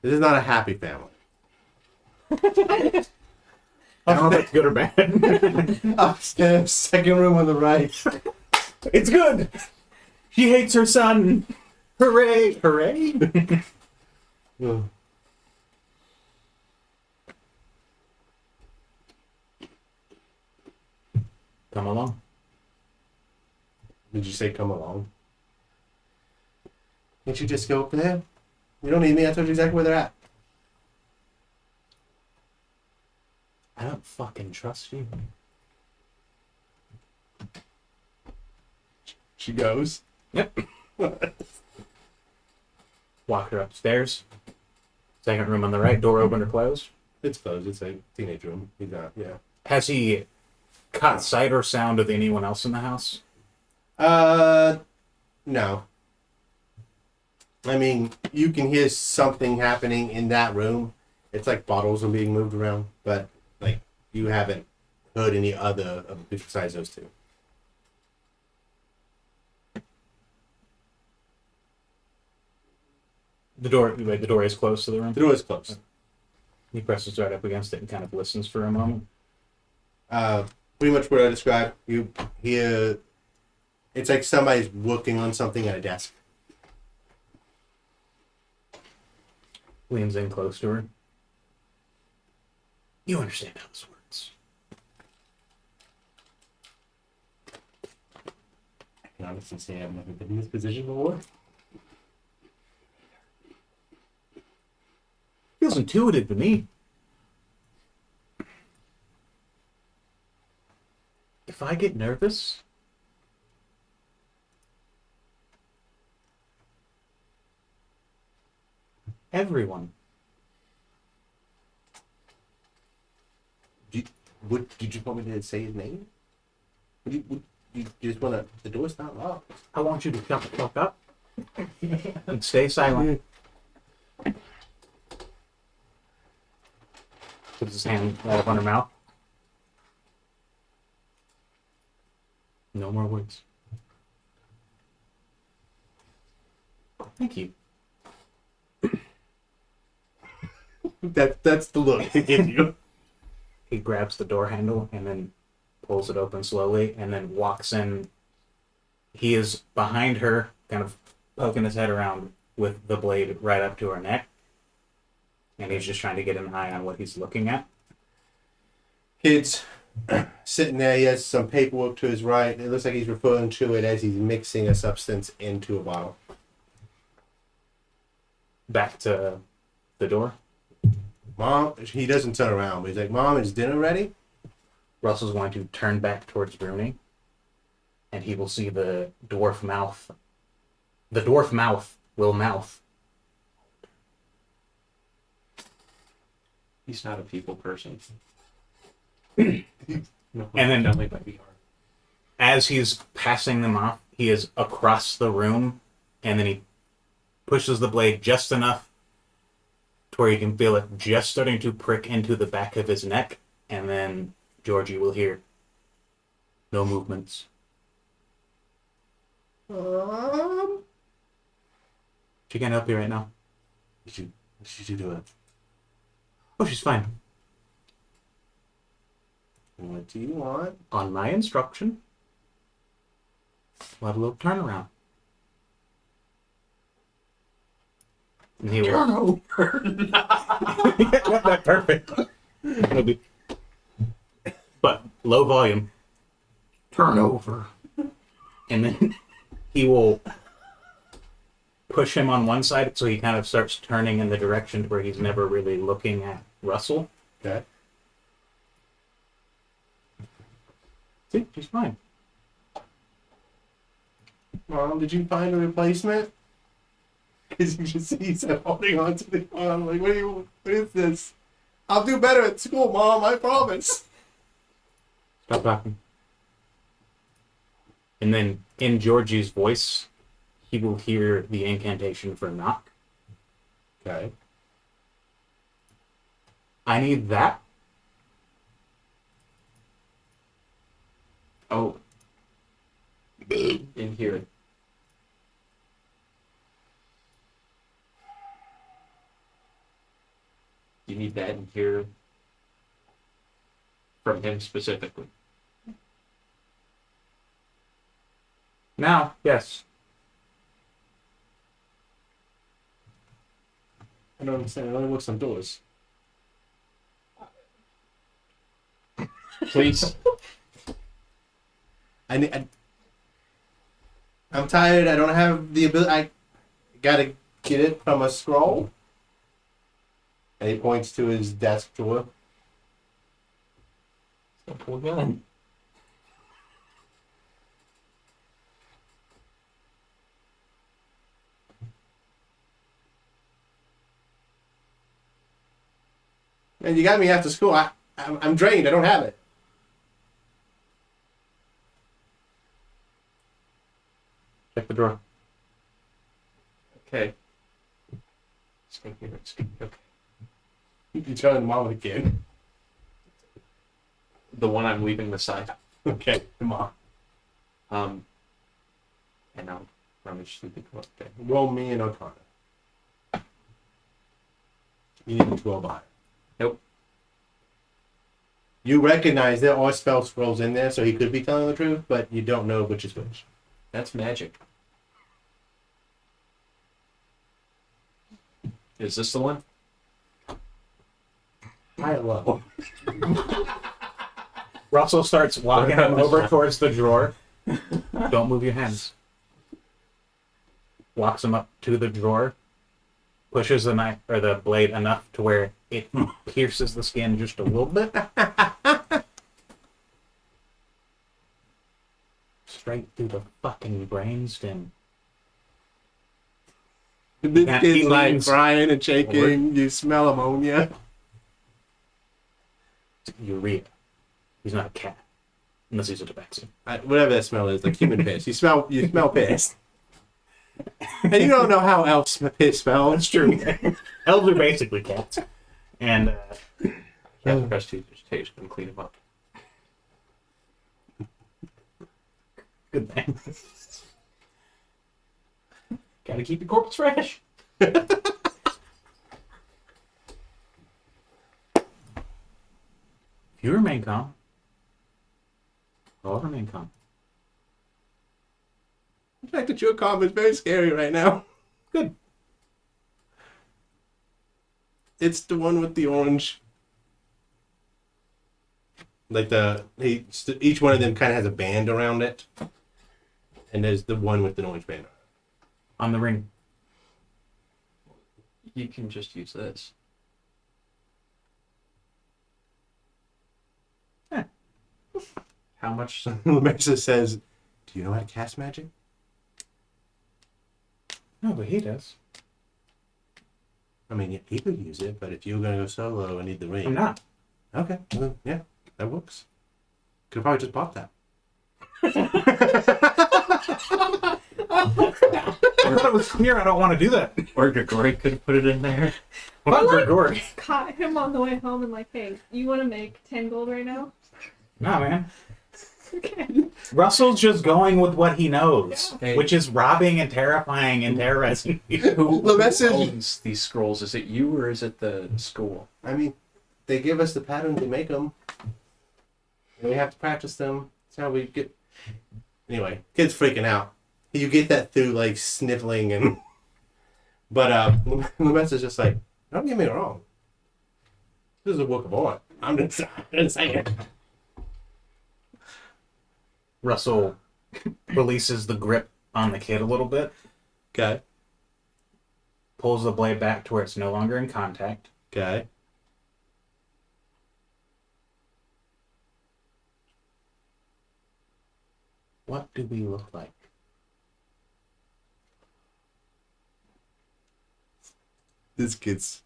this is not a happy family. I don't know if that's good or bad. Upstairs, second room on the right. It's good. She hates her son. Hooray! Hooray! Oh. Come along. Did you say come along? Can't you just go up there? You don't need me. I told you exactly where they're at. I don't fucking trust you. She goes. Yep. Walk her upstairs. Second room on the right. Door open or closed. It's closed. It's a teenage room. He's not. Yeah. Has he caught sight or sound of anyone else in the house? No. I mean, you can hear something happening in that room. It's like bottles are being moved around, but like you haven't heard any other besides those two. The door is closed to the room. The door is closed. He presses right up against it and kind of listens for a moment. Pretty much what I described. You hear, it's like somebody's working on something at a desk. Leans in close to her. You understand how this works. I can honestly say I've never been in this position before. Feels intuitive to me. If I get nervous, everyone. Did you want me to say his name? You just want to... The door's not locked. I want you to shut the fuck up and stay silent. Puts his hand right up on her mouth. No more words. Thank you. That's the look they give you. He grabs the door handle and then pulls it open slowly and then walks in. He is behind her, kind of poking his head around with the blade right up to her neck. And he's just trying to get an eye on what he's looking at. Kid's sitting there. He has some paperwork to his right. It looks like he's referring to it as he's mixing a substance into a bottle. back to the door. Mom, he doesn't turn around, but he's like, Mom, is dinner ready? Russell's going to turn back towards Bruni, and he will see the dwarf mouth. The dwarf mouth will mouth. He's not a people person. And then- only by VR. As he's passing them off, he is across the room, and then he pushes the blade just enough to where you can feel it just starting to prick into the back of his neck, and then Georgie will hear, "No movements." She can't help you right now. What should you do? Oh, she's fine. What do you want? On my instruction, we'll have a little turnaround. And he will... That's perfect. It'll be... But low volume. Turn over. And then he will push him on one side so he kind of starts turning in the direction where he's never really looking at Russell. Okay. See, she's fine. Mom, did you find a replacement? Because you can see he's holding on to the arm. Like, what is this? I'll do better at school, Mom, I promise. Stop talking. And then in Georgie's voice, he will hear the incantation for knock. Okay. I need that. Oh. In here. You need that in here from him specifically. Now, yes. I don't understand. It only works on doors. Please. I'm tired. I don't have the ability. I gotta get it from a scroll. And he points to his desk drawer. Don't pull a gun. And you got me after school. I'm drained. I don't have it. Check the drawer. Okay. Stay here. It's gonna be okay. You're telling the mom again. The one I'm leaving beside. Okay, come on. And I'll rummage through the drawer. Okay. Roll me and Arcana. You need a 12 higher. Nope. You recognize there are spell scrolls in there, so he could be telling the truth, but you don't know which is which. That's magic. Is this the one? High or low? Russell starts walking him over towards the drawer. Don't move your hands. Walks him up to the drawer. Pushes the knife or the blade enough to where it pierces the skin just a little bit. Straight through the fucking brainstem. This Yeah, kid's he like leans crying and shaking. You smell ammonia. Urea. He's not a cat. Unless he's a tabaxi. Whatever that smell is, like human piss. You smell piss. And you don't know how else piss smells. That's true. Elves are basically cats. And Yeah, Prestige just taste and clean him up. good thing. Gotta keep your corpse fresh. If you remain calm, I'll remain calm. The fact that you're calm is very scary right now. Good. It's the one with the orange. Like each one of them kind of has a band around it. And there's the one with the orange band. On the ring. You can just use this. How much? Lamesa says, "Do you know how to cast magic?" No, but he does. I mean, yeah, he could use it, but if you were gonna go solo and need the ring, I'm not. okay, well, yeah, that works. Could have probably just bought that. I thought it was clear I don't want to do that. Or Gregory could have put it in there. What, like- Gregory? Caught him on the way home and like, hey, you want to make 10 gold right now? Nah, man. Okay. Russell's just going with what he knows, Hey. which is robbing and terrifying and terrorizing people. Who The message- owns these scrolls? Is it you or is it the school? I mean, they give us the pattern to make them, and we have to practice them. That's how we get. Anyway, kid's freaking out. You get that through like sniffling and. But Lamesa's just like, don't get me wrong. This is a work of art. I'm just saying. Russell releases the grip on the kid a little bit, Okay. pulls the blade back to where it's no longer in contact. Okay. What do we look like? This kid's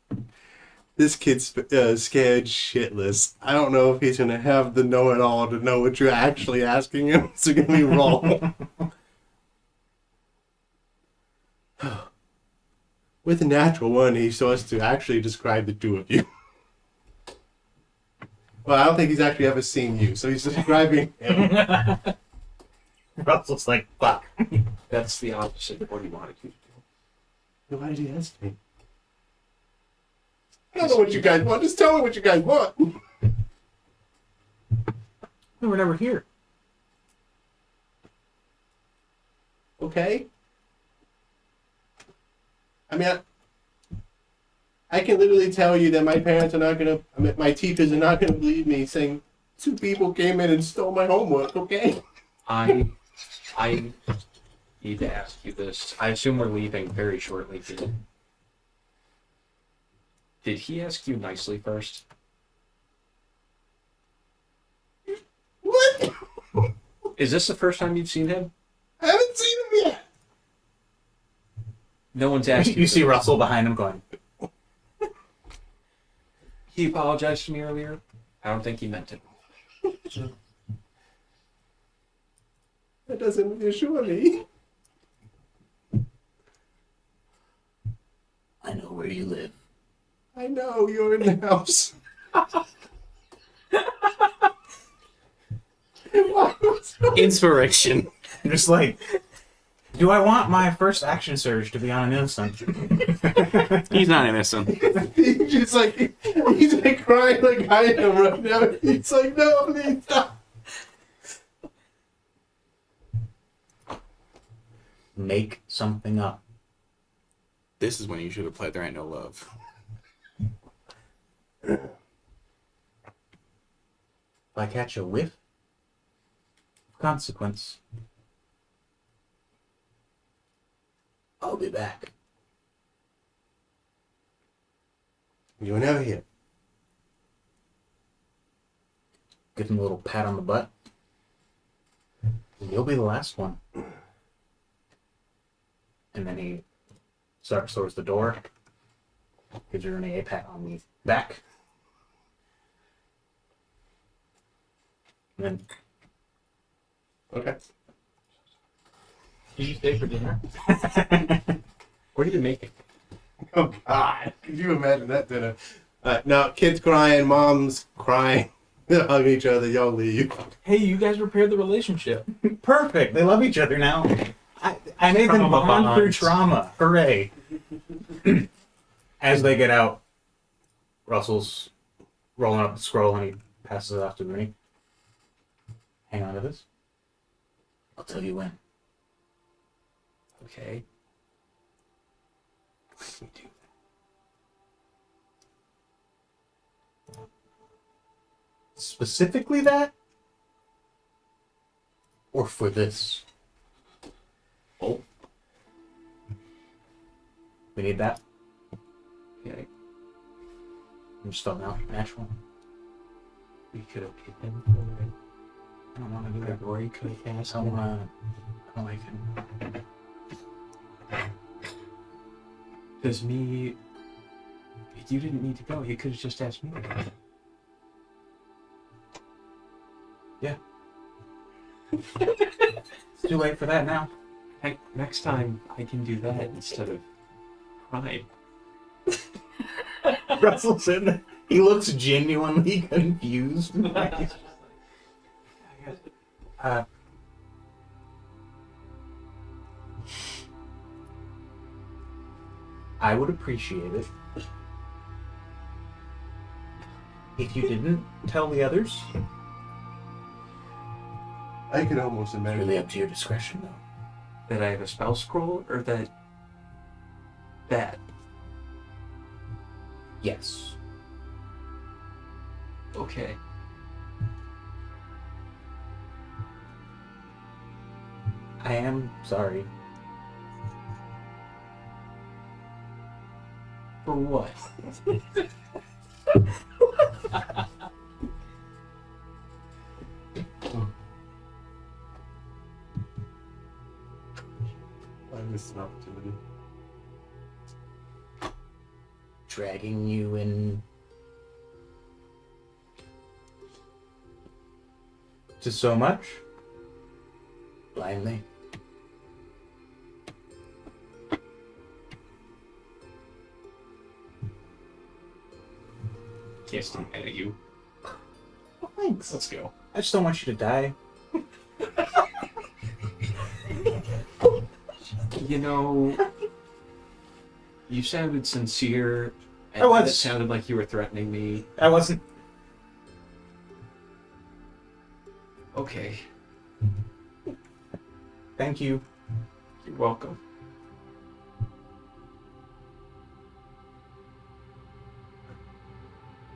scared shitless. I don't know if he's gonna have the know-it-all to know what you're actually asking him. So give me roll. With a natural one, he starts to actually describe the two of you. Well, I don't think he's actually ever seen you, so he's describing him. Russell's like, fuck. That's the opposite of what he wanted you to do. Why did he ask me? I don't know what you guys want. Just tell me what you guys want. We were never here. Okay? I mean, I can literally tell you that my parents are not gonna, I mean, my teachers are not gonna believe me saying 2 people came in and stole my homework, okay? I need to ask you this. I assume we're leaving very shortly. Did he ask you nicely first? What? Is this the first time you've seen him? I haven't seen him yet. No one's asked you. You see this. Russell behind him going, He apologized to me earlier. I don't think he meant it. That doesn't reassure me. I know where you live. I know you're in the house. Inspiration. Just like, do I want my first action surge to be on an innocent? He's not innocent. He's just like, he's like crying like I am right now. He's like, no, please stop. Make something up. This is when you should have played There Ain't No Love. If I catch a whiff, consequence, I'll be back. You were never here. Give him a little pat on the butt. You'll be the last one. And then he starts towards the door. Gives her a pat on the back. And then Okay. Did you stay for dinner? What have you been making? Oh God! Could you imagine that dinner? Now, kids crying, moms crying, they hug each other. Y'all leave. Hey, you guys repaired the relationship. perfect. They love each other now. I made them Trauma bond through bonds. trauma. Hooray. As they get out, Russell's rolling up the scroll and he passes it off to Rooney. Hang on to this. I'll tell you when. Okay. Let me do that. Specifically that? Or for this? Oh. We need that. Okay. I'm just throwing out natural. We could have hit him for it. I don't want to do that. Gregory could have cast I it. want to. I don't like him. Because me... You didn't need to go. You could have just asked me. It's too late for that now. Heck, next time I can do that instead of crime. Russell's in there. He looks genuinely confused. uh, I would appreciate it if you didn't tell the others. I could almost It's imagine. really up to your discretion, though. That I have a spell scroll, or that? Yes. Okay. I am sorry. For what? I missed an opportunity. Dragging you in to so much blindly. Can't stand mad at you. Oh, thanks. Let's go. I just don't want you to die. You know, you sounded sincere, and I was. it sounded like you were threatening me. I wasn't. Okay, Thank you. you're welcome.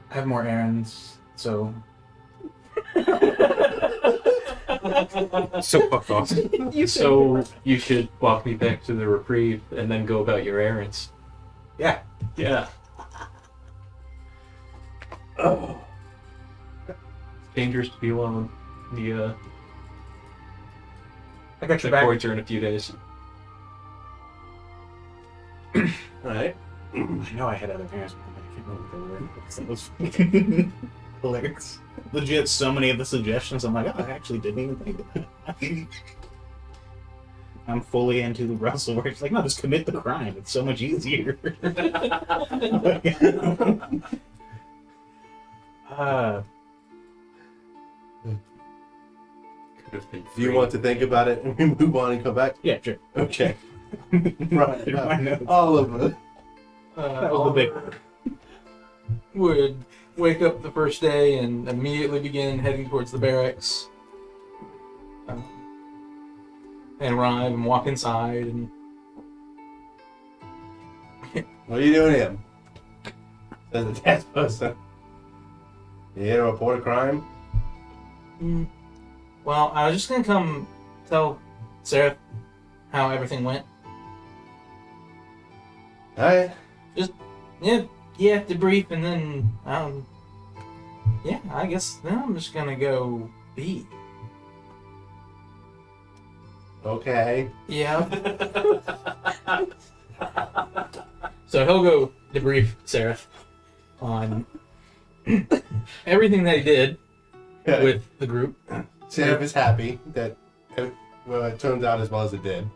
I have more errands, so So fuck off. So you should walk me back to the reprieve and then go about your errands. yeah. Yeah. Oh. Dangerous to be alone. The I got your back. courts are in a few days. Alright. I know I had other errands, but I can't remember what they were. Some of those fucking clerics. Legit, so many of the suggestions. I'm like, oh, I actually didn't even think of that. I'm fully into the Russell where it's like, no, just commit the crime. It's so much easier. uh, Could have been Do you free. want to think about it and we move on and come back? yeah, sure. Okay. Right. Through my notes. All of it. That was the big one. Would wake up the first day and immediately begin heading towards the barracks. And arrive and walk inside and What are you doing here? Says the task person. You here to report a crime? well, I was just gonna come tell Sarah how everything went. Alright. Yeah, debrief and then yeah, I guess then I'm just gonna go be. Okay. Yeah. So he'll go debrief Seraph on everything that he did with the group. Seraph is happy that it turns out as well as it did.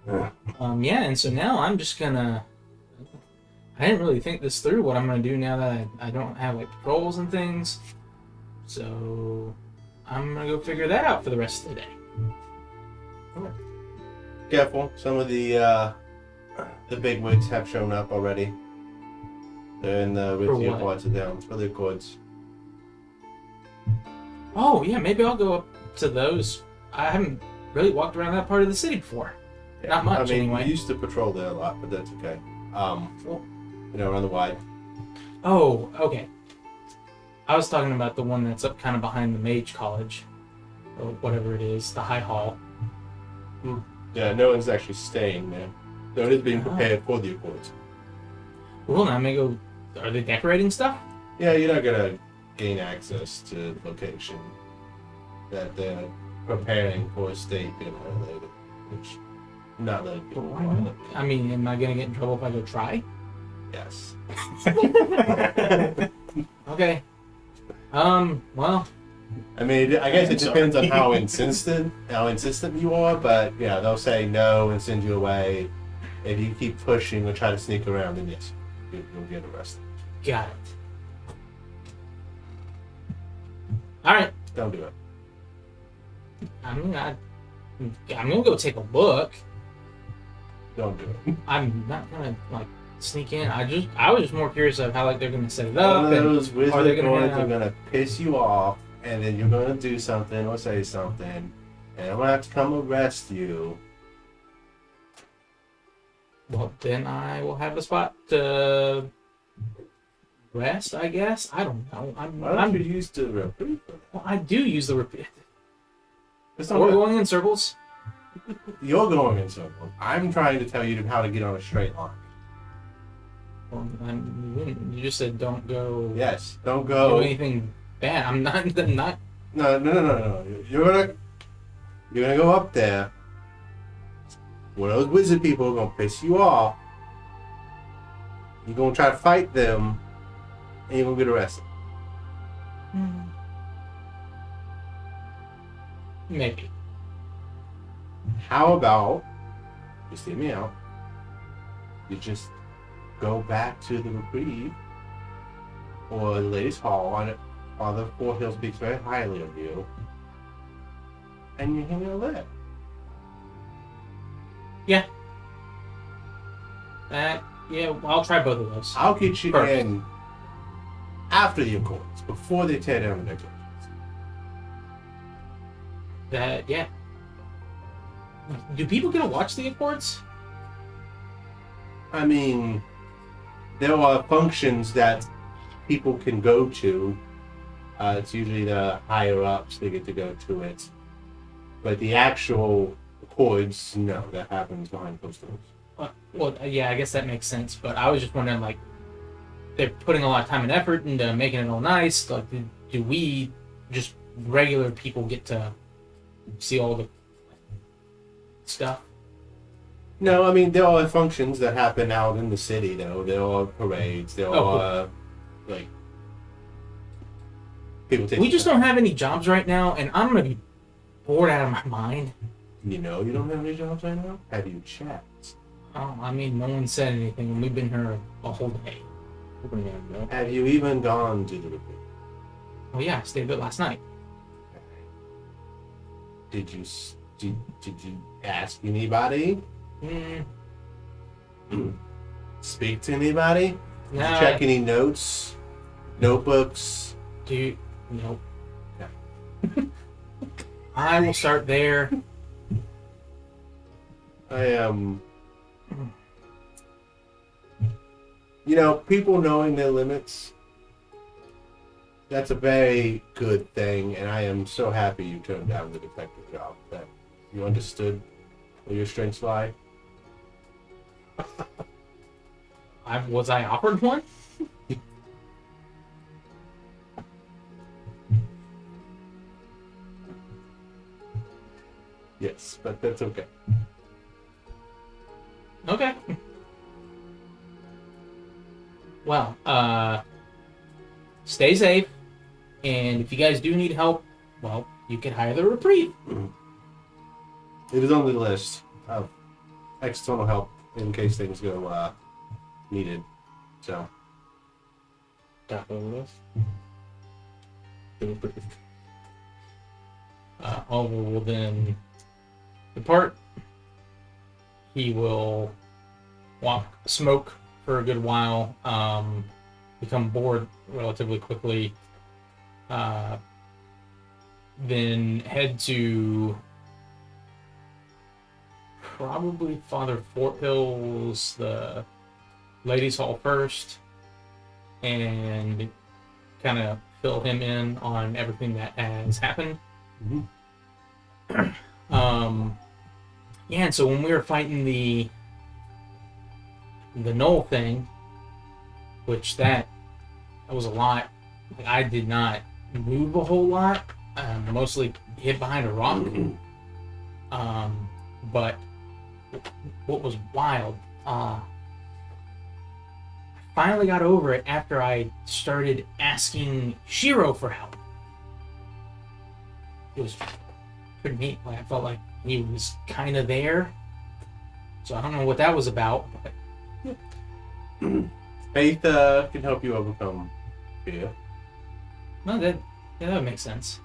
Yeah, and so now I'm just gonna. I didn't really think this through. What I'm gonna do now that I don't have like patrols and things, so I'm gonna go figure that out for the rest of the day. Careful. Some of the bigwigs have shown up already. They're in the ritzier what? parts of town for the Accords. Oh yeah, maybe I'll go up to those. I haven't really walked around that part of the city before. Not much, I mean, anyway. we used to patrol there a lot, but that's okay. Well- Around the wide. Oh, okay. I was talking about the one that's up kind of behind the Mage College, or whatever it is, the High Hall. Yeah, no one's actually staying there. So it is being prepared for the Accords. Cool. Now I'm gonna go. Are they decorating stuff? Yeah, you're not gonna gain access to the location that they're preparing for a state being violated, which not letting people Why not? violate. I mean, am I gonna get in trouble if I go try? Yes. Okay. Well, I mean, I guess it I'm depends on sorry. how insistent you are, but yeah, they'll say no and send you away. If you keep pushing or try to sneak around, then yes, you'll get arrested. got it. All right. Don't do it. I'm gonna go take a look. Don't do it. I'm not gonna like sneak in. I was just more curious of how like they're gonna set it One up. of And, those wizard are they gonna boards have- are gonna piss you off, and then you're gonna do something or say something, and I'm gonna have to come arrest you. well, then I will have a spot to rest. I guess. I don't know. Why don't you use the reprieve for that? Well, I do use the repeat. It's not We're that- going in circles. You're going in circles. I'm trying to tell you how to get on a straight line. Well, you just said don't go. Yes, don't Do go. anything bad. I'm not. I'm not. No. You're gonna go up there. Where those wizard people are gonna piss you off. You're gonna try to fight them, and you're gonna get arrested. Maybe. How about, just hear me out, you just go back to the reprieve or the ladies' hall on it. Father Four Hill speaks very highly of you, and you hang out there. Yeah. Well, I'll try both of those. I'll get you Perfect. in after the Accords, before they tear down the decorations. Yeah. Do people get to watch the Accords? I mean, there are functions that people can go to. It's usually the higher ups that get to go to it. But the actual Accords, no, that happens behind closed doors. Well, yeah, I guess that makes sense. But I was just wondering, like, they're putting a lot of time and effort into making it all nice. Like, do we, just regular people, get to see all the stuff? No, I mean, there are functions that happen out in the city, though. There are parades. There Oh, are, like, people take. We just don't have any jobs right now, and I'm gonna be bored out of my mind. You know, you don't have any jobs right now. Have you checked? Oh, I mean, no one said anything, and we've been here a whole day. Have you even gone to the reprieve? Oh yeah, I stayed a bit last night. Did you ask anybody? Speak to anybody? Did you check any notes, notebooks? Nope. Okay. I will start there. I am. You know, people knowing their limits. That's a very good thing, and I am so happy you turned down the detective job. That you understood where your strengths lie. Was I offered one? Yes, but that's okay. Okay. Well, stay safe, and if you guys do need help, well, you can hire the reprieve. It is on the list of external help in case things go needed. So, Top of the list. Oliver will then depart. He will smoke for a good while, become bored relatively quickly, then head to probably Father Forthill's, the ladies' hall first, and kind of fill him in on everything that has happened. Yeah, and so when we were fighting the knoll thing, which that was a lot. Like, I did not move a whole lot. Mostly hid behind a rock. But what was wild, I finally got over it after I started asking Shiro for help. It was pretty neat. Like, I felt like he was kind of there. So I don't know what that was about, but Faith can help you overcome fear. no, that would make sense.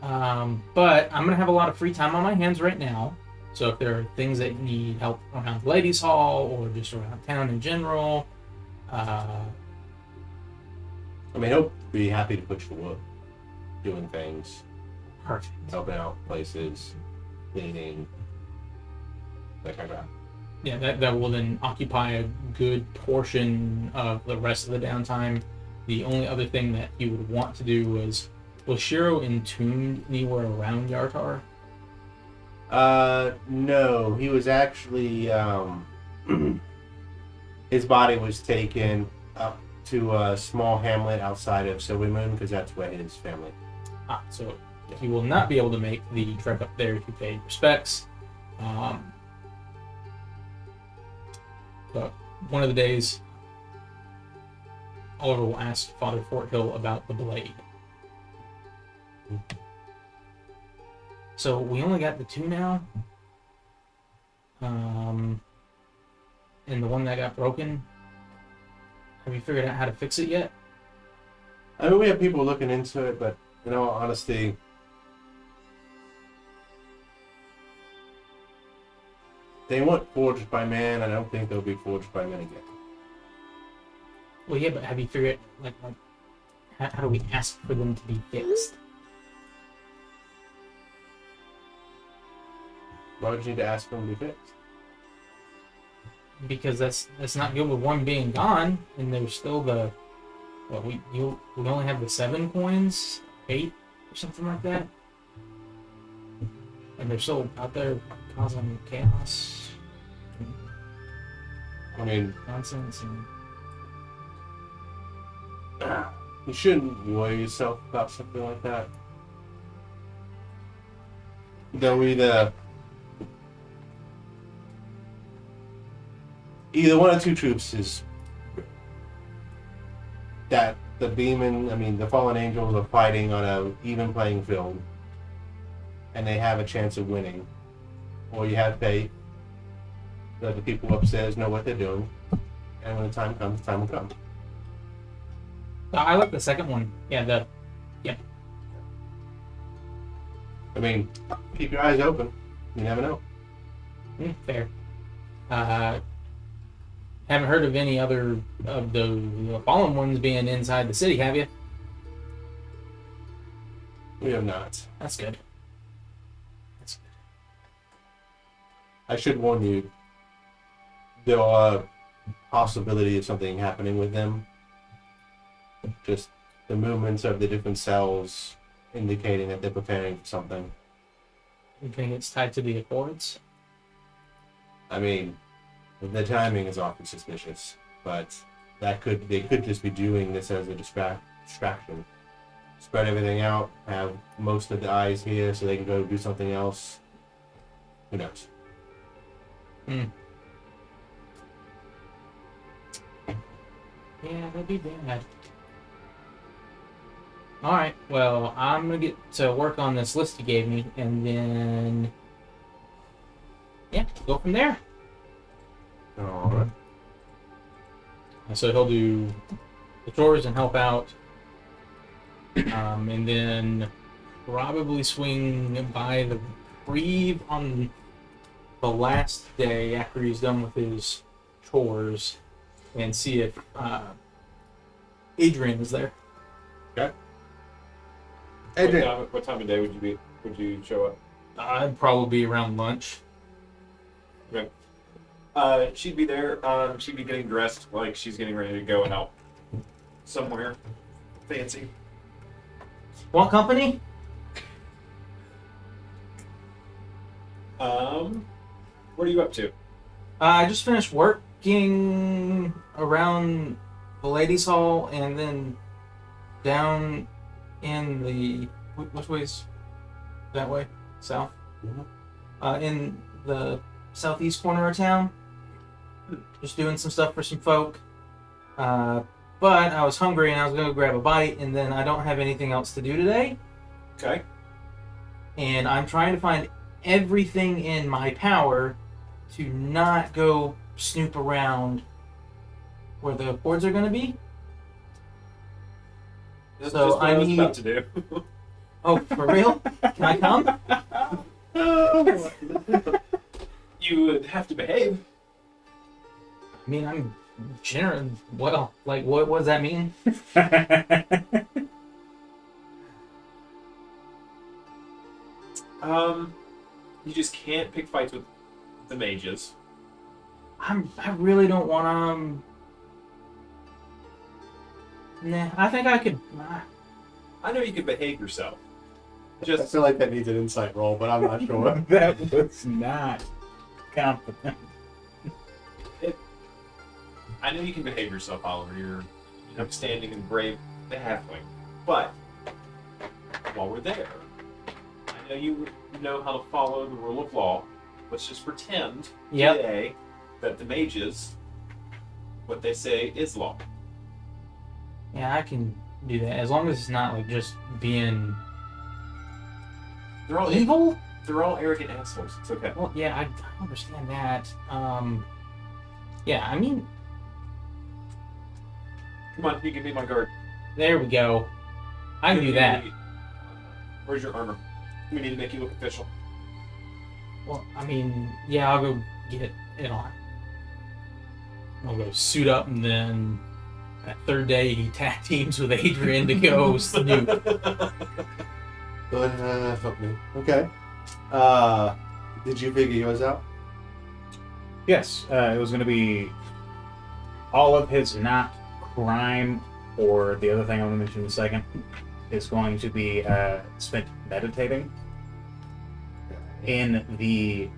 But I'm gonna have a lot of free time on my hands right now. So if there are things that need help around the ladies' hall or just around town in general, I mean, he'll be happy to put you to work, doing things, perfect. helping out places, cleaning, that kind of stuff. Yeah, that will then occupy a good portion of the rest of the downtime. The only other thing that you would want to do was Shiro entombed anywhere around Yartar? No, he was actually, his body was taken up to a small hamlet outside of Silver Moon, because that's where his family. So he will not be able to make the trek up there to pay respects. But one of the days, Oliver will ask Father Forthill about the blade. So we only got the two now. And the one that got broken. Have you figured out how to fix it yet? I mean, we have people looking into it, but in all honesty, they weren't forged by man. I don't think they'll be forged by men again. Well, yeah, but have you figured, like how do we ask for them to be fixed? Why would you need to ask them to be fixed? Because that's not good with one being gone, and there's still the we only have the 7 coins, 8 or something like that, and they're still out there causing chaos, I mean, nonsense, and you shouldn't worry yourself about something like that. They'll either one or two troops is that the the fallen angels are fighting on an even playing field, and they have a chance of winning, or you have faith that the people upstairs know what they're doing, and when the time comes, the time will come. I like the second one. Yeah, I mean, keep your eyes open. You never know. fair. Haven't heard of any other of the fallen ones being inside the city, have you? We have not. That's good. I should warn you, there are possibility of something happening with them. Just the movements of the different cells indicating that they're preparing for something. You think it's tied to the Accords? I mean, the timing is often suspicious, but they could just be doing this as a distraction. Spread everything out, have most of the eyes here so they can go do something else. Who knows? Yeah, that'd be bad. Alright, well, I'm gonna get to work on this list you gave me, and then go from there. Alright. So he'll do the chores and help out, and then probably swing by the reprieve on the last day after he's done with his chores, and see if Adrian is there. Okay. What Adrian. time of day would you show up? I'd probably be around lunch. Okay. She'd be there. She'd be getting dressed like she's getting ready to go out somewhere fancy. Want company? What are you up to? I just finished work. looking around the ladies' hall and then down in the which way's that way? South. In the southeast corner of town, just doing some stuff for some folk. But I was hungry and I was gonna go grab a bite, and then I don't have anything else to do today. Okay. And I'm trying to find everything in my power to not go snoop around where the boards are gonna be. That's So just what I was need- about to do. Oh, for real? Can I come? You would have to behave. I mean, I'm generous. Well, like, what does that mean? You just can't pick fights with the mages. I really don't want to. Nah, I think I could. I know you can behave yourself. I Just feel like that needs an insight roll, but I'm not sure. That was not confident. I know you can behave yourself, Oliver. You're an upstanding and brave halfling. But while we're there, I know you know how to follow the rule of law. Let's just pretend Yep. today that the mages, what they say is law. Yeah, I can do that as long as it's not like just being They're all evil. They're all arrogant assholes. It's okay. Well, yeah, I understand that. Yeah, I mean, Come on, you can be my guard. there we go. I can do that. Where's your armor? We need to make you look official. Well, I mean, yeah, I'll go get it on. I'll go suit up, and then that third day he tag teams with Adrian to go snoop. But help me. Okay. Did you figure yours out? Yes, it was going to be all of his not crime, or the other thing I'm going to mention in a second, is going to be spent meditating in the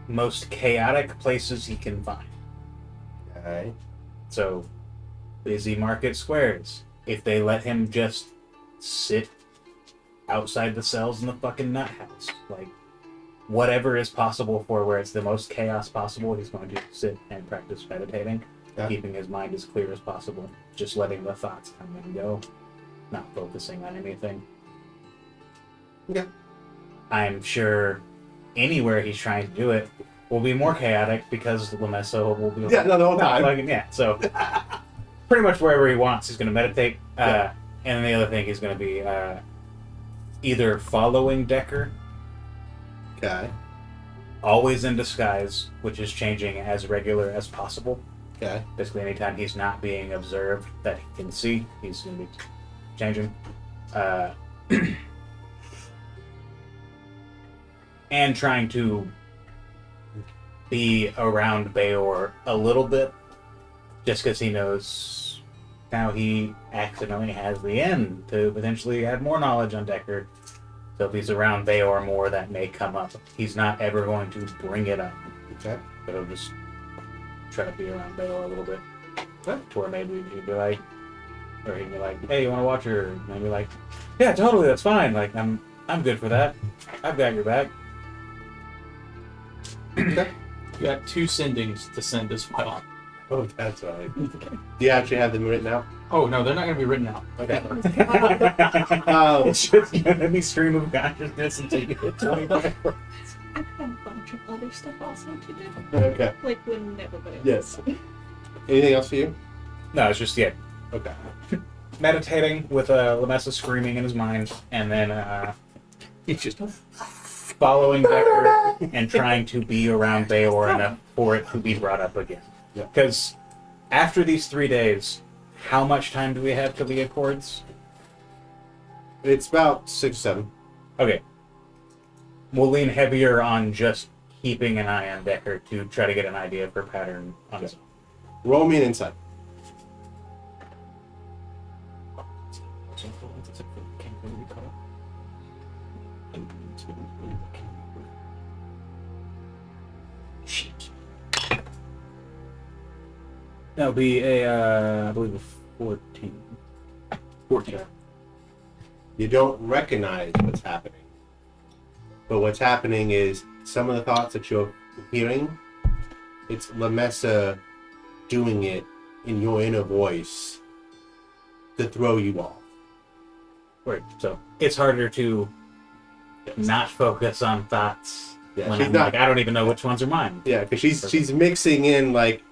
most chaotic places he can find. Okay. So, busy market squares. If they let him just sit outside the cells in the fucking nut house, like whatever is possible for where it's the most chaos possible, he's going to sit and practice meditating, Yeah. keeping his mind as clear as possible, just letting the thoughts come and go, not focusing on anything. Okay. I'm sure anywhere he's trying to do it will be more chaotic because Lamesso will be Yeah, no, the whole time. fucking, yeah, so pretty much wherever he wants, he's going to meditate. Yeah. And the other thing, he's going to be either following Decker, Okay. always in disguise, which is changing as regular as possible. Okay. Basically, anytime he's not being observed that he can see, he's going to be changing. And trying to be around Bayor a little bit, just because he knows now he accidentally has the end to potentially add more knowledge on Deckard. So if he's around Bayor more, that may come up. He's not ever going to bring it up, Okay. but he'll just try to be around Bayor a little bit. Okay. To where maybe he'd be like, or he'd be like, "Hey, you want to watch her?" And I'd be like, "Yeah, totally, that's fine. Like, I'm good for that. I've got your back." Okay. You got 2 sendings to send as well. Oh, that's right. Do you actually have them written out? Oh no, they're not going to be written out. Okay. It's just gonna be stream of consciousness until you hit 25. I've got a bunch of other stuff also to do. Okay. Like when everybody. Yes. Anything else for you? No, it's just Okay. meditating with Lamessa screaming in his mind, and then He's just following Decker and trying to be around Bayor enough for it to be brought up again. Yeah. Because after these 3 days, how much time do we have till the Accords? It's about 6, 7. Okay. We'll lean heavier on just keeping an eye on Decker to try to get an idea of her pattern on his own. Roll me an insight. That'll be I believe a 14. 14. You don't recognize what's happening. But what's happening is some of the thoughts that you're hearing, it's Lamessa doing it in your inner voice to throw you off. Right. So it's harder to not focus on thoughts Yeah, when she's I'm not. like, I don't even know which ones are mine. Yeah, because she's mixing in like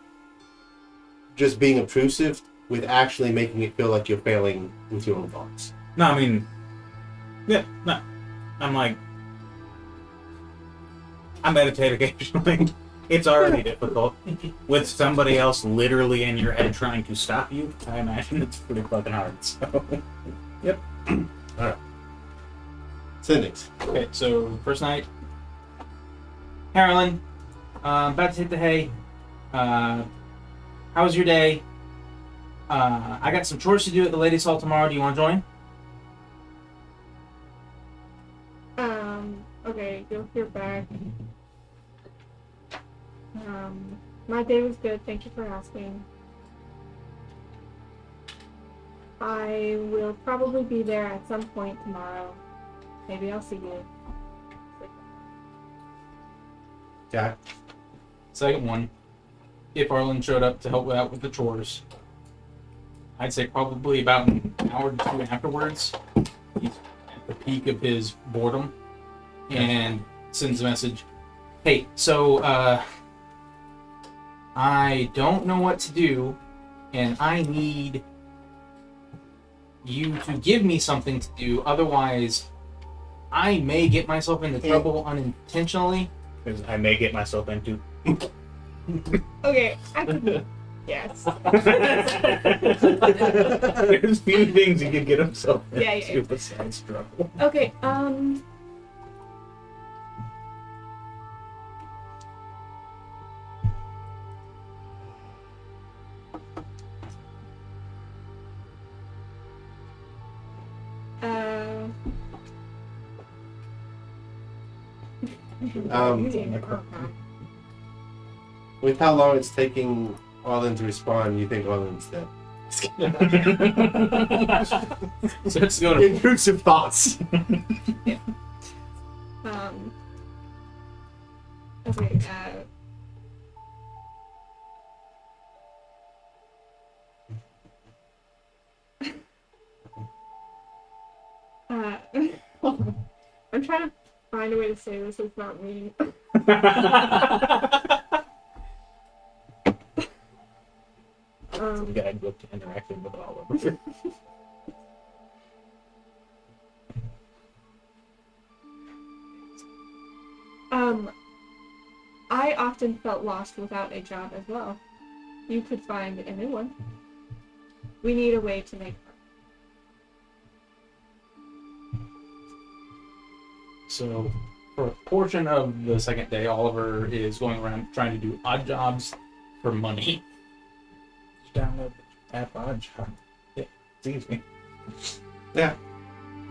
just being obtrusive with actually making it feel like you're failing with your own thoughts. No, I mean, yeah, no. I'm like, I meditate occasionally. It's already difficult. With somebody else literally in your head trying to stop you, I imagine it's pretty fucking hard. So, yep. Sendings. Okay, so first night. Carolyn, about to hit the hay. How was your day? I got some chores to do at the ladies' hall tomorrow. Do you want to join? Okay, you'll hear back. My day was good, thank you for asking. I will probably be there at some point tomorrow. Maybe I'll see you. Jack. Second one. If Arlen showed up to help out with the chores, I'd say probably about an hour to two afterwards. He's at the peak of his boredom and sends a message. Hey, so I don't know what to do, and I need you to give me something to do. Otherwise, I may get myself into trouble unintentionally. Because I may get myself into. Okay, I can. Yes. There's few things he could get himself into Yeah. besides trouble. Okay, With how long it's taking Arlen to respond, you think Arlen's dead. So it's going to Intrusive thoughts. okay, I'm trying to find a way to say this. It's not mean. The guidebook to interacting with all of them. I often felt lost without a job as well. You could find a new one. We need a way to make money. So, for a portion of the second day, Oliver is going around trying to do odd jobs for money. Just download the app Odd Job. Yeah, it's easy. Yeah.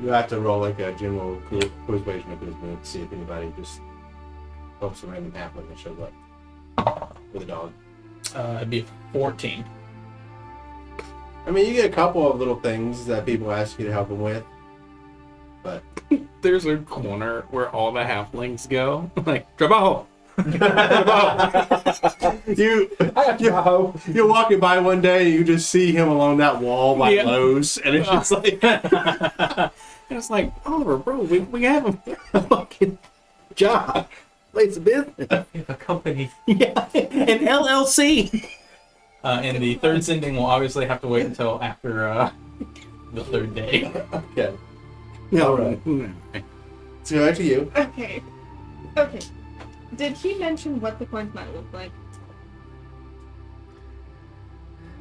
You have to roll like a general persuasion of business to see if anybody just helps a random halfling that shows up with a dog. It'd be 14. I mean, you get a couple of little things that people ask you to help them with, but There's a corner where all the halflings go. Like, trabajo! you're walking by one day and you just see him along that wall by Yeah. Lowe's, and it's just like, It's like, Oliver, bro, we have a fucking job. Place of business. A company. Yeah, an LLC. And the third sending will obviously have to wait until after the third day. okay. All right. So back to you. Okay. Okay. Did he mention what the coins might look like?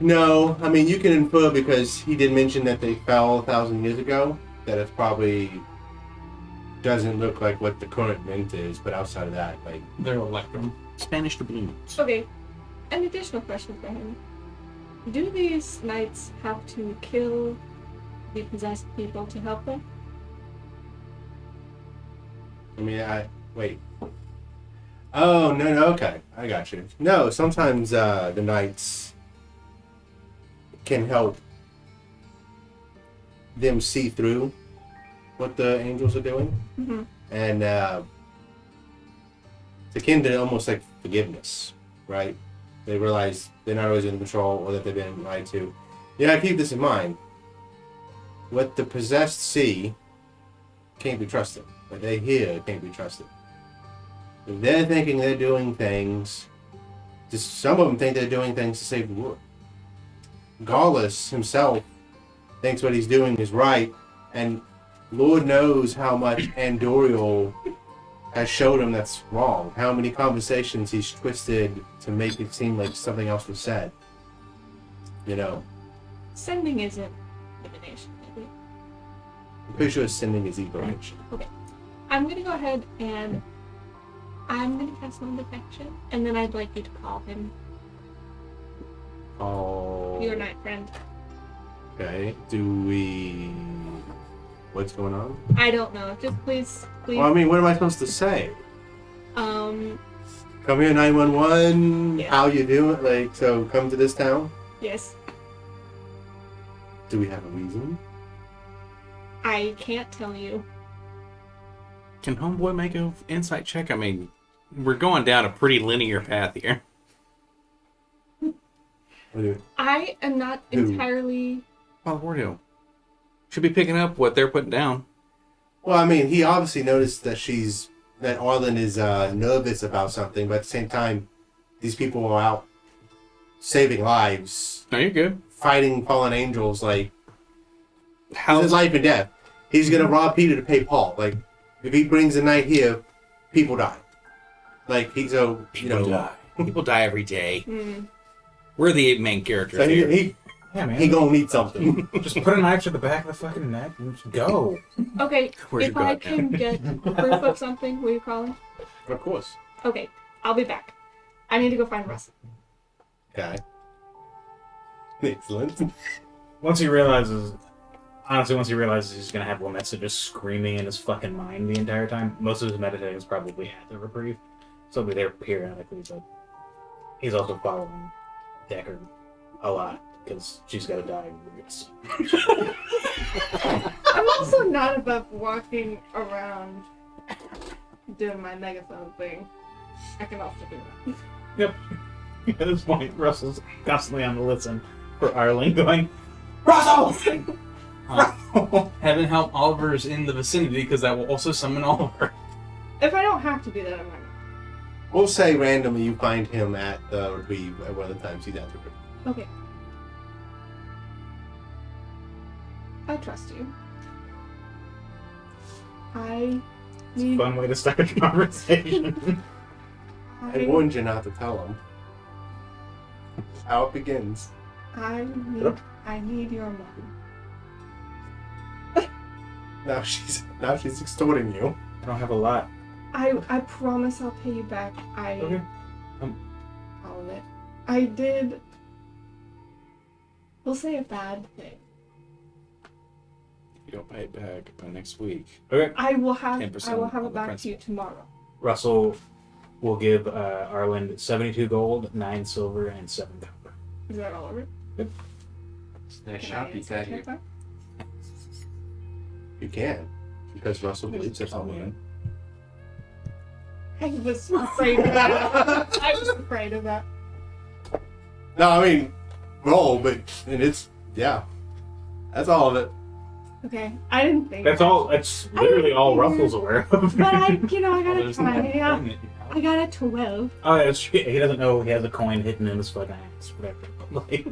No, I mean you can infer because he did mention that they fell 1,000 years ago. That it probably doesn't look like what the current mint is, but outside of that, like They're Electrum. Spanish doubloons. Okay. An additional question for him. Do these knights have to kill the possessed people to help them? I mean, wait. Oh no, okay, I got you. No, sometimes the knights can help them see through what the angels are doing. Mm-hmm. And it's akin to almost like forgiveness, right? They realize they're not always in control or that they've been lied to. You gotta keep this in mind. What the possessed see can't be trusted. What they hear can't be trusted. If they're thinking they're doing things, just some of them think they're doing things to save the world. Gallus himself thinks what he's doing is right, and Lord knows how much Andorial has showed him that's wrong. How many conversations he's twisted to make it seem like something else was said. You know, Sending isn't divination, maybe. I'm pretty sure sending is evolution. I'm gonna go ahead and I'm gonna cast on detection, and then I'd like you to call him Oh. your night friend. Okay. Do we? What's going on? I don't know. Just please. Well, I mean, what am I supposed to say? Um. Come here, 911. Yeah. How you doing? Like, so come to this town. Yes. Do we have a reason? I can't tell you. Can Homeboy make an insight check? I mean, we're going down a pretty linear path here. What do I am not Who? entirely. Well, we're doing. Should be picking up what they're putting down. Well, I mean, he obviously noticed that Arlen is nervous about something, but at the same time, these people are out saving lives, No, you're good. fighting fallen angels. Like, How? it's life and death. He's gonna rob Peter to pay Paul. Like, if he brings a knight here, people die. Like, he's People die every day. Mm, We're the main characters So here. he Yeah, man. gonna need something. Just put a knife to the back of the fucking neck and just go. okay. Where's If your I god can get proof of something, will you call him? Of course. Okay. I'll be back. I need to go find Russell. Okay. Excellent. Once he realizes he's gonna have Lamessa just screaming in his fucking mind the entire time, most of his meditating is probably at the reprieve. So he'll be there periodically, but he's also following Deckard a lot because she's gotta die. I'm also not above walking around doing my megaphone thing. I can also do that. At this point, Russell's constantly on the listen for Arlen going, Russell! Heaven help Oliver's in the vicinity because that will also summon Oliver. If I don't have to do that, I'm not. We'll say randomly you find him at the reprieve at one of the times he's at the reprieve. Okay. I trust you. I need. Fun way to start a conversation. I warned you not to tell him. How it begins. I need your money. Now she's extorting you. I don't have a lot. I promise I'll pay you back. Okay. All of it. I did. We'll say a bad thing. If you don't pay it back by next week. Okay. I will have 10% it on the back to you tomorrow. Russell will give Arlen 72 gold, 9 silver, and 7 copper. Is that all of it? It's a nice Can shop I he's got check here. that? You can. Because Russell believes it's all in. I was afraid of that. I was afraid of that. No, I mean, roll, but and it's yeah. That's all of it. Okay, I didn't think. That's all. That's literally all Russell's aware of. But I got Well, a there's no 20. Yeah, point that you have. I got a 12. Oh, that's true. He doesn't know he has a coin hidden in his fucking ass. Whatever. Like,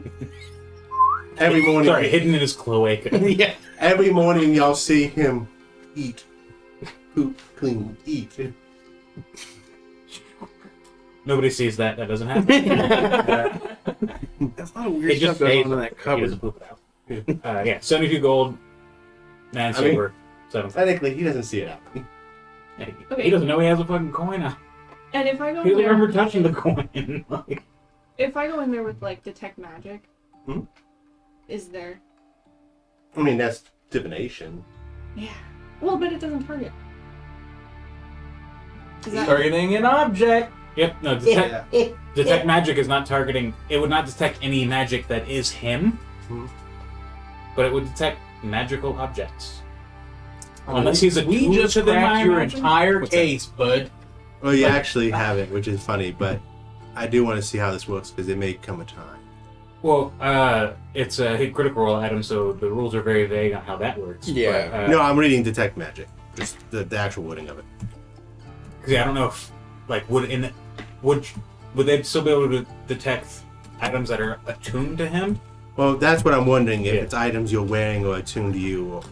Every morning. sorry, hidden in his cloaca. Yeah. Every morning y'all see him eat. Poop, clean, eat. Nobody sees that. That doesn't happen. That's a lot of weird It just stuff stays going on in that He cupboard. doesn't poop it out. Yeah, 72 gold, 9 I mean- silver, 7. Technically, he doesn't see it happening. He doesn't know he has a fucking coin out. And if I go He in doesn't there, remember touching the coin. Like, if I go in there with like detect magic, Hmm? is there? I mean, that's divination. Yeah. Well, but it doesn't target. Is that? Targeting an object. yep, no, detect magic is not targeting. It would not detect any magic that is him. But it would detect magical objects. Unless he's we attuned just to them, I cracked your imagine? entire What's that? case, bud. Well, you actually haven't, which is funny, but I do want to see how this works because it may come a time. Well, it's a hit critical role item, so the rules are very vague on how that works. Yeah. But, No, I'm reading Detect Magic. Just the actual wording of it. Because I don't know if, like, would they still be able to detect items that are attuned to him? Well, that's what I'm wondering, if Yeah. it's items you're wearing or attuned to you, or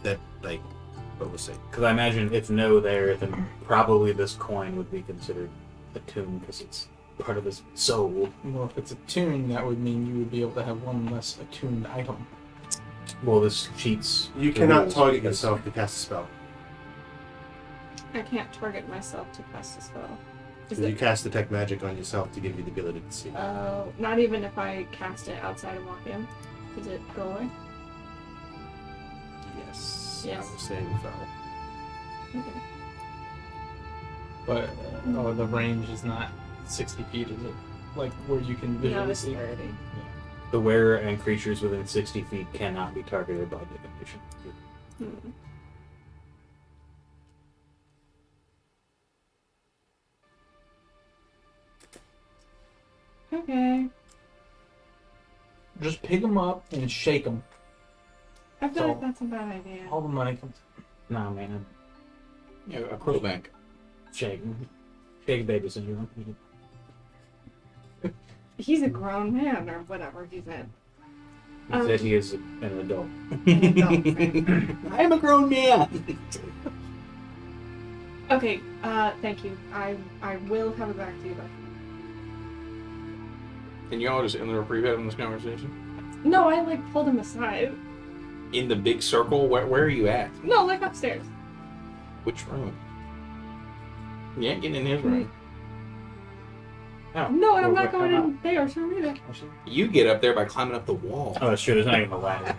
that, like, but we'll see. Because I imagine if no there, then probably this coin would be considered attuned because it's part of his soul. Well, if it's attuned, that would mean you would be able to have one less attuned item. Well, this cheats. You the cannot rules target because- yourself to cast a spell. I can't target myself to cast a spell. Is So you it? cast Detect Magic on yourself to give you the ability to see. Oh, not even if I cast it outside and walk in. Does it go away? Yes. Yes. I was saying foul. Okay. But the range is not 60 feet, is it? Like where you can Not visually as see. 30. The wearer and creatures within 60 feet cannot be targeted by divination. Hmm. Okay. Just pick them up and shake them. I feel So- like that's a bad idea. All the money comes. Nah, man. Yeah, a crowbank. Shake. Shake baby syndrome. He's a grown man or whatever he's in. He said he is an adult. An adult, right? I am a grown man. Okay, thank you. I will have it back to you. And y'all just in the reprieve having this conversation? No, I like pulled him aside. In the big circle? Where are you at? No, like upstairs. Which room? You ain't getting in his room. Oh, No, and I'm well, not going how in there, so read it. You get up there by climbing up the wall. Oh, sure. There's not even a ladder.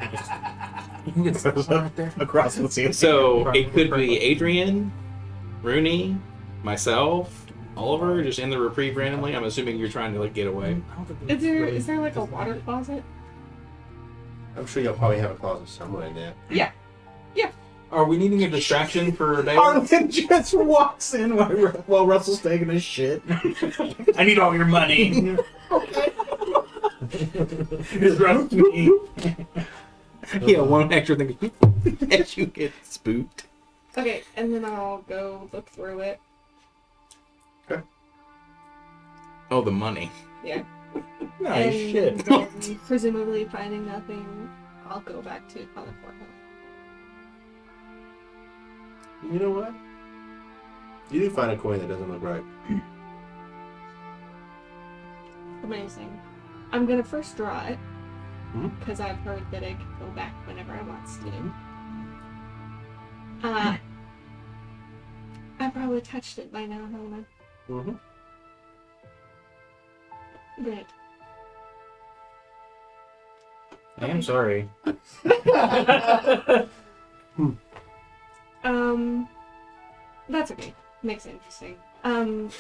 You can get stuff right there. Across the ceiling. So it could be Adrian, Rooney, myself, Oliver, just in the reprieve randomly. I'm assuming you're trying to like get away. Is there like a water closet? I'm sure you'll probably have a closet somewhere in there. Are we needing a distraction for Dale? Arlen just walks in while Russell's taking his shit. I need all your money. Just roast me. Yeah, one extra thing as you get spooked. Okay, and then I'll go look through it. Oh, the money. Yeah. Nice and shit. then, presumably finding nothing, I'll go back to California. You know what? You do find a coin that doesn't look right. Amazing. I'm gonna first draw it Mhm. because I've heard that it can go back whenever I want to. Mhm. I probably touched it by now, haven't Mm-hmm. I? Great. I am sorry. That's okay. Makes it interesting. I'm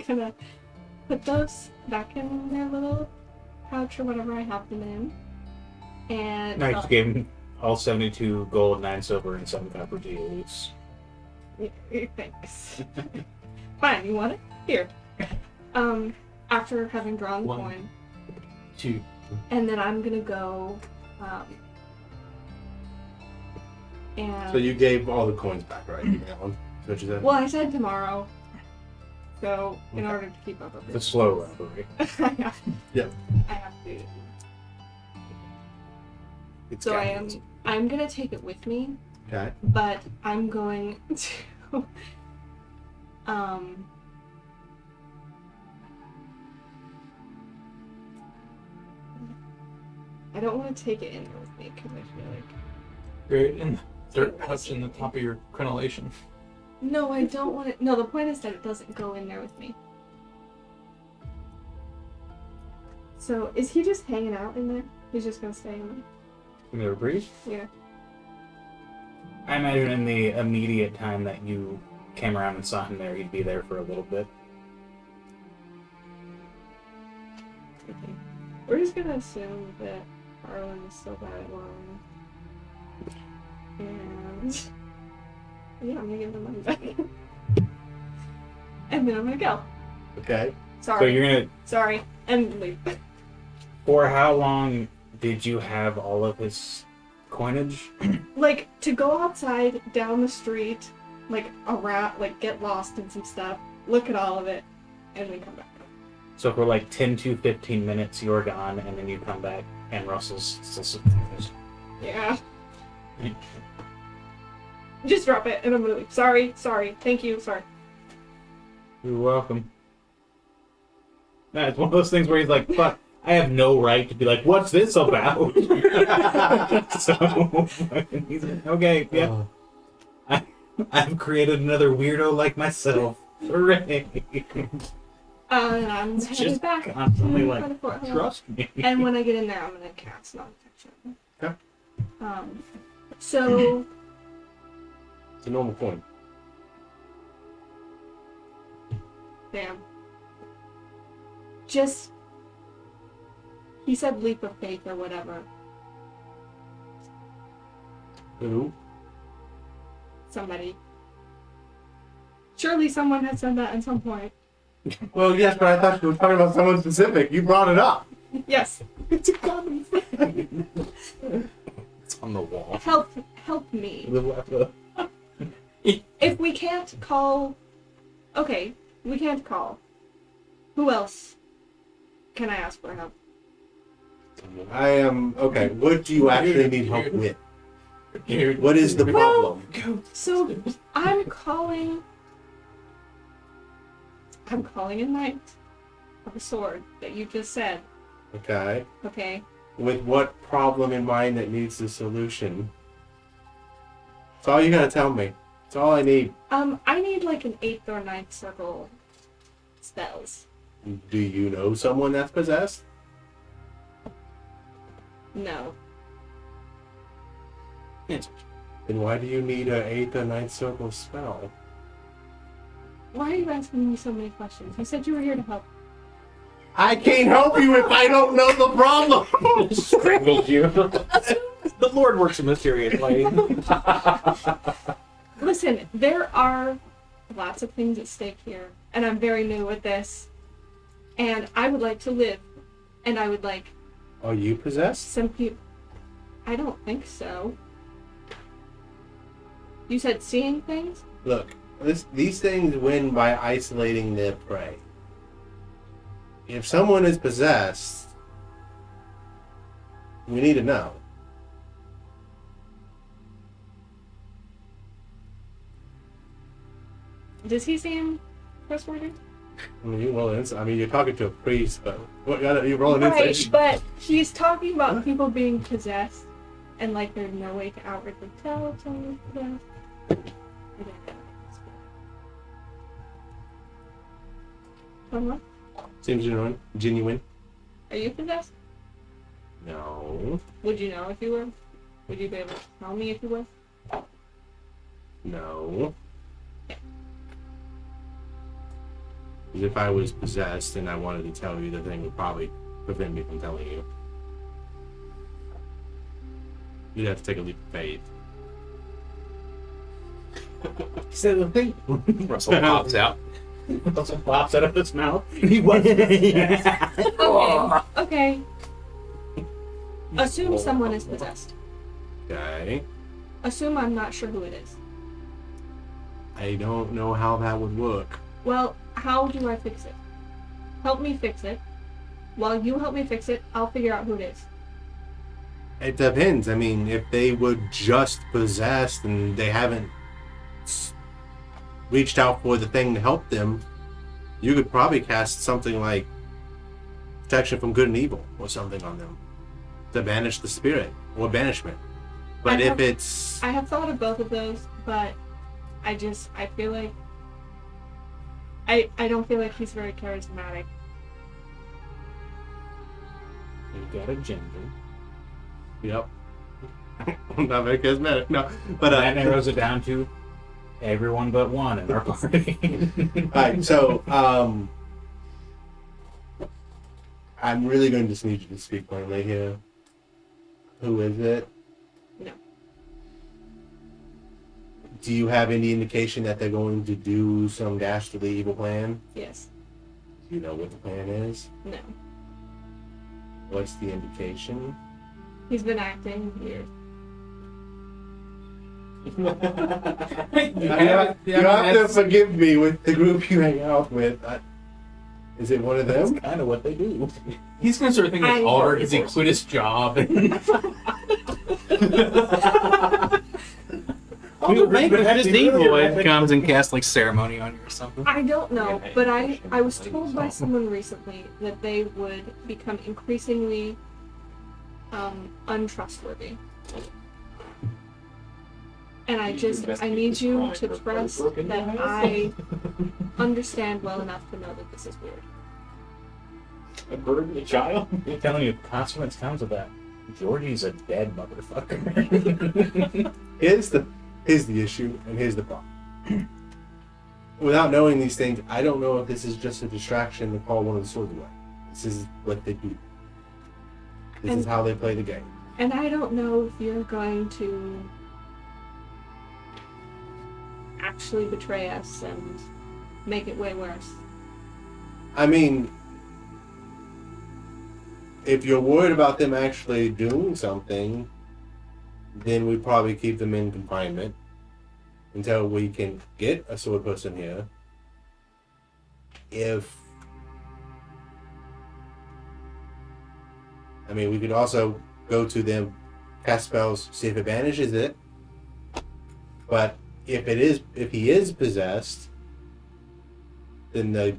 gonna put those back in their little pouch or whatever I have them in. And No, I just gave him all 72 gold, 9 silver, and 7 copper to use. Thanks. Fine, you want it? Here. After having drawn the One. coin, 2. and then I'm gonna go, and So you gave all the coins back, right? That one? Is what you said? well, I said tomorrow. So in Okay. order to keep up with The it, slow robbery. I have, Yep. I have to. It's So got- I'm gonna take it with me, Okay. but I'm going to I don't want to take it in there with me because I feel like Great. In the dirt pouch in the top of your crenellation. no, I don't want it. No, the point is that it doesn't go in there with me. So is he just hanging out in there? He's just gonna stay in there. In the reprieve? Yeah. I imagine in the immediate time that you came around and saw him there, he'd be there for a little bit. Okay. We're just gonna assume that Harlan is so bad at lying. And yeah, I'm gonna give him money back. And then I'm gonna go. Okay. So Sorry. you're gonna. Sorry. And leave. For how long did you have all of his coinage? Like, to go outside, down the street, like, around, like, get lost in some stuff, look at all of it, and then come back. So for like 10 to 15 minutes, you're gone, and then you come back, and Russell's still sitting there. Yeah. Just drop it, and I'm gonna leave. Sorry. Thank you. Sorry. You're welcome. Nah, it's one of those things where he's like, fuck, I have no right to be like, what's this about? So, he's like, okay, yeah. I've created another weirdo like myself. Hooray. And I'm It's headed just back. constantly to like, the Fort Hill. trust me. And when I get in there, I'm gonna cast non-detection. Okay. So, It's a normal coin. damn. Just, he said leap of faith or whatever. Who? Somebody. Surely someone has said that at some point. Well, yes, but I thought you were talking about someone specific. You brought it up. Yes. It's a common thing. It's on the wall. Help me. If we can't call... Okay, we can't call. Who else can I ask for help? I am... Okay, what do you actually need help with? What is the problem? So, I'm calling a knight of a sword that you just said. Okay. Okay? With what problem in mind that needs a solution? That's all you gotta tell me. That's all I need. I need like an 8th or 9th circle spells. Do you know someone that's possessed? No. Then why do you need an 8th or 9th circle spell? Why are you asking me so many questions? You said you were here to help. I can't help you if I don't know the problem! Strangled you. The Lord works in mysterious ways. Listen, there are lots of things at stake here, and I'm very new at this. And I would like to live, and I would like Are you possessed? some people. I don't think so. You said seeing things? Look, these things win by isolating their prey. If someone is possessed, we need to know. Does he seem trustworthy? I mean, you're talking to a priest, but you're rolling Right, insight. but he's talking about people being possessed, and like there's no way to outwardly tell if someone's possessed. What? Seems genuine. Are you possessed? No. Would you know if you were? Would you be able to tell me if you were? No. Because if I was possessed and I wanted to tell you, the thing would probably prevent me from telling you. You'd have to take a leap of faith. So the thing Russell pops out. Russell pops out of his mouth. He was possessed. Okay. Assume someone is possessed. Okay. Assume I'm not sure who it is. I don't know how that would work. Well, how do I fix it? Help me fix it. While you help me fix it, I'll figure out who it is. It depends. I mean, if they were just possessed and they haven't reached out for the thing to help them, you could probably cast something like protection from good and evil or something on them to banish the spirit or banishment. But I if have- it's... I have thought of both of those, but I feel like I don't feel like he's very charismatic. You got a gender. Yep. Not very charismatic, no. But That narrows it down to everyone but one in our party. Alright, so I'm really going to just need you to speak plainly here. Who is it? No. Do you have any indication that they're going to do some dastardly evil plan? Yes. Do you know what the plan is? No. What's the indication? He's been acting weird. You have to forgive me with the group you hang out with. Is it one of That's them? kind of what they do. He's gonna start thinking it's I- Alder because he quit his job. We would make That's this really evil rapid. and comes and casts like ceremony on you or something. I don't know, Yeah, but I- I was told by someone recently that they would become increasingly untrustworthy. And I need you to trust that I understand well enough to know that this is weird. A bird and a child? I'm telling you, the consequence comes of that. Georgie's a dead motherfucker. Here's the issue, and here's the problem. Without knowing these things, I don't know if this is just a distraction to call one of the swords away. This is what they do. This is how they play the game. And I don't know if you're going to actually betray us and make it way worse. I mean, if you're worried about them actually doing something, then we'd probably keep them in confinement until we can get a sword person here. We could also go to them, cast spells, see if it banishes it. But if he is possessed, then the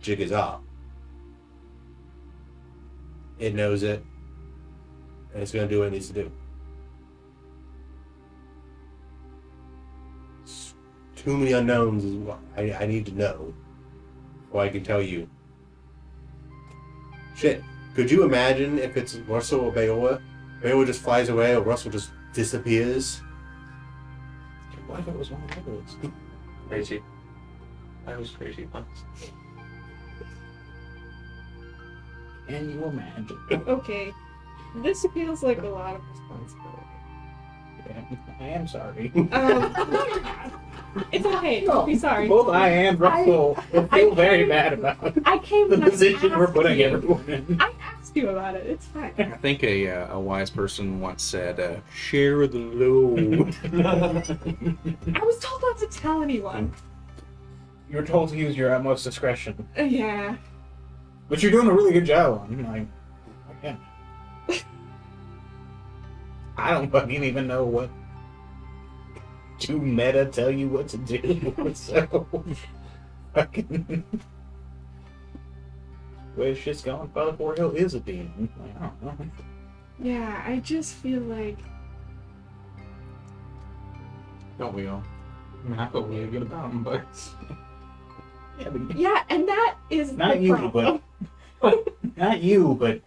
jig is up. It knows it, and it's going to do what it needs to do. Too many unknowns is what I need to know before I can tell you. Shit. Could you imagine if it's Russell or Beola? Beola just flies away or Russell just disappears? What if it was one of those? Crazy. That was crazy once. Can you imagine? Okay, this feels like a lot of responsibility. I am sorry. It's okay. Don't be sorry. Both I and Russell feel very bad about I came the and I position we're asked putting you. everyone in. I asked you about it. It's fine. I think a wise person once said, "Share the load." I was told not to tell anyone. You were told to use your utmost discretion, Yeah. but you're doing a really good job on. Like, yeah. I don't fucking even know what to meta tell you what to do. So, fucking. Where shit's going, Father Fort Hill is a demon. Like, I don't know. Yeah, I just feel like Don't we all? I mean, I feel really good about him, but Yeah, but yeah, and that is Not the you, problem. not you, but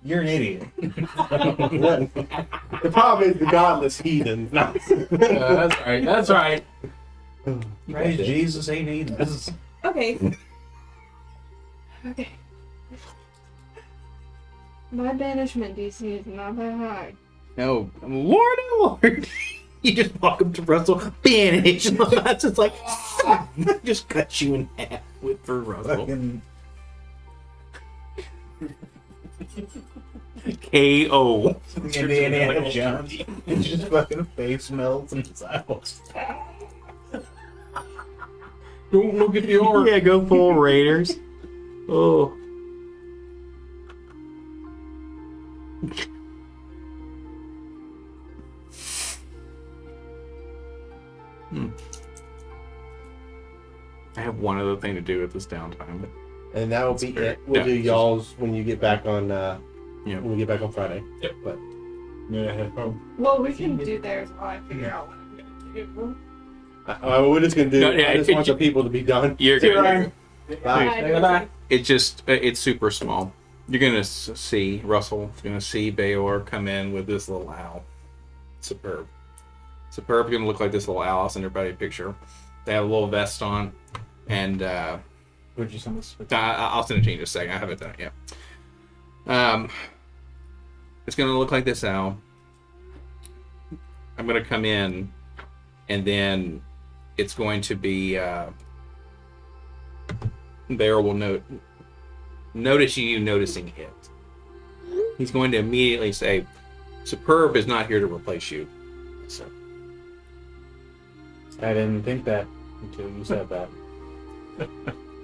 you're an idiot. The problem is the godless heathens. No. that's right. That's right. Praise Jesus, ain't needing this. Okay. Okay. My banishment DC is not that high. No, Lord, oh Lord. You just walk up to Russell, banish. That's just like, just cut you in half with for Russell. Fucking KO. Indiana Jones. It just fucking face melts and his eyeballs. Don't look at the art. Yeah, go full Raiders. Oh. I have one other thing to do with this downtime. And that will be Spirit. it. We'll Yeah, do just- y'all's when you get back on. Yeah. When we get back on Friday. Yep. But Well, we can do theirs while I figure out what I'm gonna do. we're just gonna do. No, yeah, I just want the people to be done. You're See you, gonna. Ryan. Bye. Bye. It just it's super small. You're gonna see Russell. You're gonna see Bayor come in with this little owl. Superb. Superb. Gonna look like this little owl. I'll send everybody a picture. They have a little vest on, and Would you send this? I'll send it to you in just a second. I haven't done it yet. It's going to look like this, Al. I'm going to come in, and then it's going to be Bear will notice you noticing it. He's going to immediately say, Superb is not here to replace you. So I didn't think that until you said that.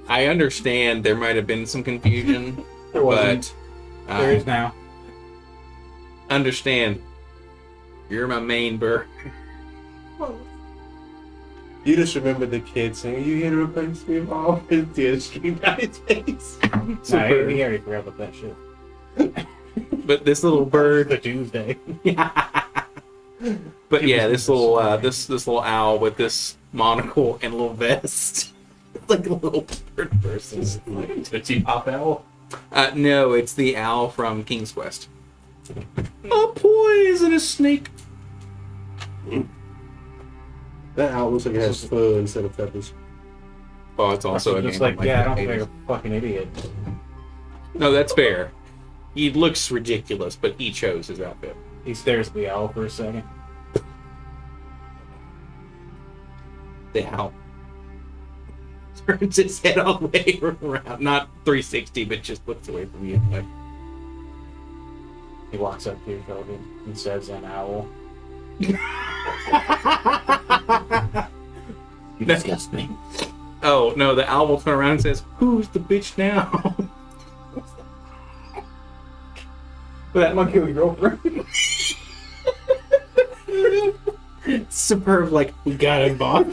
I understand there might have been some confusion, There wasn't. but There is now. understand you're my main Burr. Oh, You just remember the kid saying, "Are you here to replace me, Mom?" With tears streaming down his face. Nah, he already forgot about that shit. But this little bird, The Tuesday. but yeah, this little this little owl with this monocle and little vest, it's like a little bird person. Tootsie Pop Owl. No, it's the owl from King's Quest. A poisonous snake. That owl looks like it has fur instead of feathers. Oh, it's also a just game like, from, yeah, I don't the think 80s. I'm a fucking idiot. No, that's fair. He looks ridiculous, but he chose his outfit. He stares at the owl for a second. The owl turns his head all the way around, not 360, but just looks away from you. Like, He walks up to you, Toby, and says an owl. You disgust me. oh no, the owl will turn around and says, "Who's the bitch now?" But that monkey with your girlfriend. Superb, like, we got him, boss.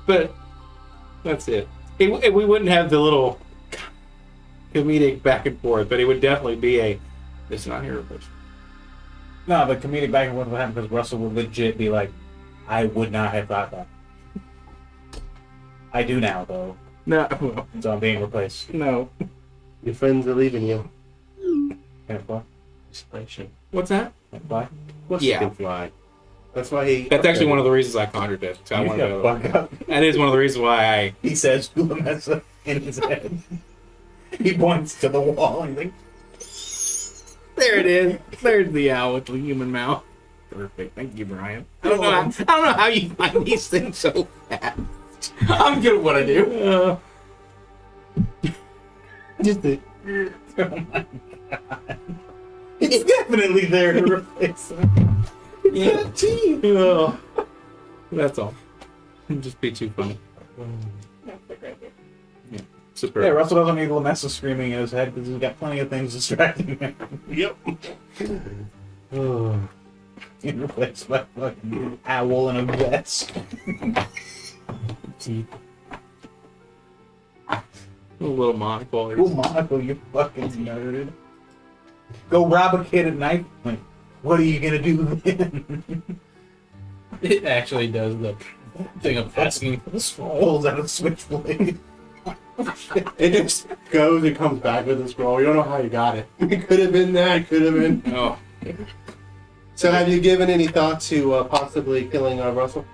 But that's it. We wouldn't have the little comedic back and forth, but it would definitely be a, it's not here, bitch. No, the comedic back and forth would happen because Russell would legit be like, I would not have thought that. I do now, though. No, So I'm being replaced. no. Your friends are leaving you. Can I fly? Explanation. What's that? Can I fly? Of course Yeah. you can fly. That's why he. That's actually one of the reasons I conjured it. So I You wanted shut to, the fuck up. that is one of the reasons why I. He says to Lamessa in his head. He points to the wall and he's like, There it is. There's the owl with the human mouth. Perfect. Thank you, Brian. I don't know how you find these things so fast. I'm good at what I do. Just the. oh my god. It's definitely there to replace him. Yeah. Oh, that's all. Just be too funny. Yeah. Super. Yeah, Russell doesn't need Lamessa screaming in his head because he's got plenty of things distracting him. Yep. Oh. He's replaced by fucking owl in a vest. Teeth. A little monocle. Cool monocle, you fucking nerd. Go rob a kid at night. Like, what are you gonna do then? It actually does the thing of asking for the scroll. Pulls out a switchblade. It just goes and comes back with a scroll. You don't know how you got it. It could have been that. It could have been. Oh. So, have you given any thought to possibly killing Russell?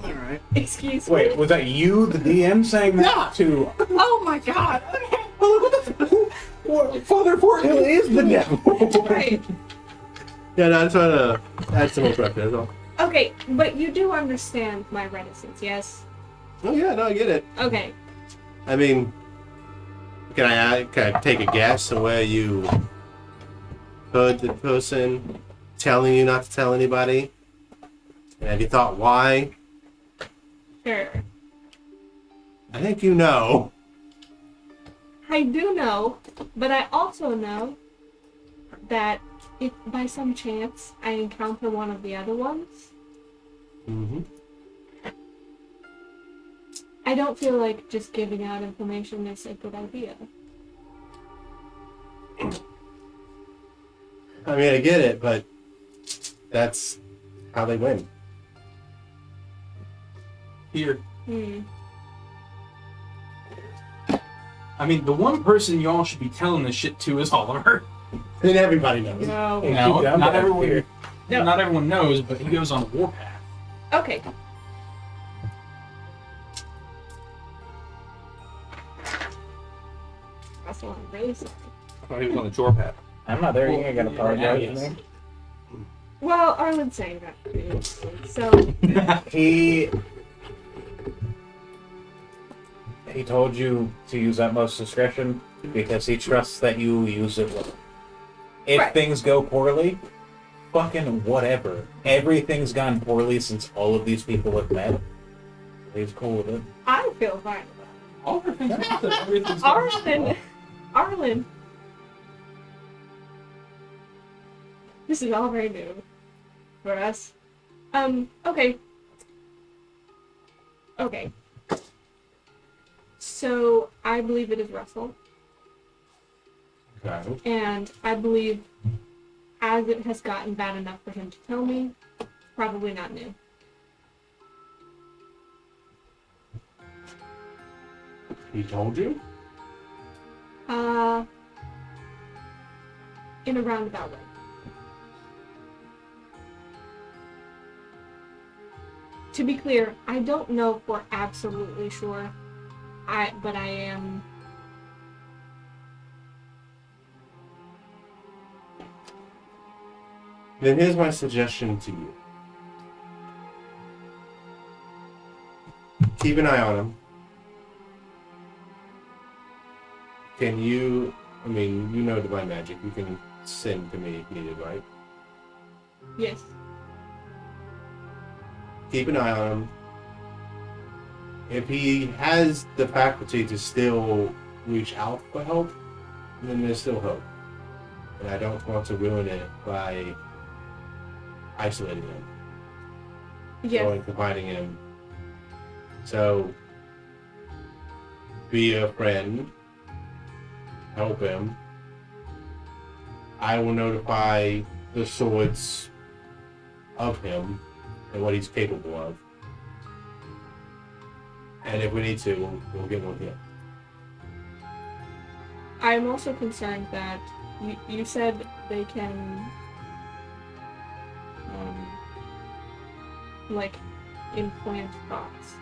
Alright. excuse me. Wait, was that you, the DM, saying that Yeah. to Oh my god. Father Forthill is the devil? Right. Yeah, no, I'm trying to add some more pressure. That's all. Okay, but you do understand my reticence, yes? Oh yeah, no, I get it. Okay. I mean, can I take a guess on where you heard the person telling you not to tell anybody? And have you thought why? Sure. I think you know. I do know, but I also know that if by some chance I encounter one of the other ones, Mm-hmm. I don't feel like just giving out information is a good idea. I mean, I get it, but that's how they win. Here. Hmm. I mean, the one person y'all should be telling this shit to is Oliver. And everybody knows. No. No, down not back everyone. here. No. Not everyone knows, but he goes on a warpath. Okay. Russell. I'm really sorry. I thought he was on the chore pad. I'm not there. You ain't gotta Yeah, apologize yes. to me. Well, Arlen's saying that too. So, He told you to use utmost discretion because he trusts that you use it well. If Right. things go poorly, fucking whatever. Everything's gone poorly since all of these people have met. He's cool with it. I feel fine with All her things are everything's that. Arlen. This is all very new for us. Okay. Okay. So, I believe it is Russell. Okay. And I believe, as it has gotten bad enough for him to tell me, probably not new. He told you? In a roundabout way. To be clear, I don't know for absolutely sure. But I am. Then here's my suggestion to you. Keep an eye on him. Can you, I mean, you know divine magic. You can send to me if needed, right? Yes. Keep an eye on him. If he has the faculty to still reach out for help, then there's still hope. And I don't want to ruin it by isolating him, Yes. or confining him. So, be a friend, help him. I will notify the swords of him and what he's capable of. And if we need to, we'll get with him. I'm also concerned that you said they can, like, implant thoughts.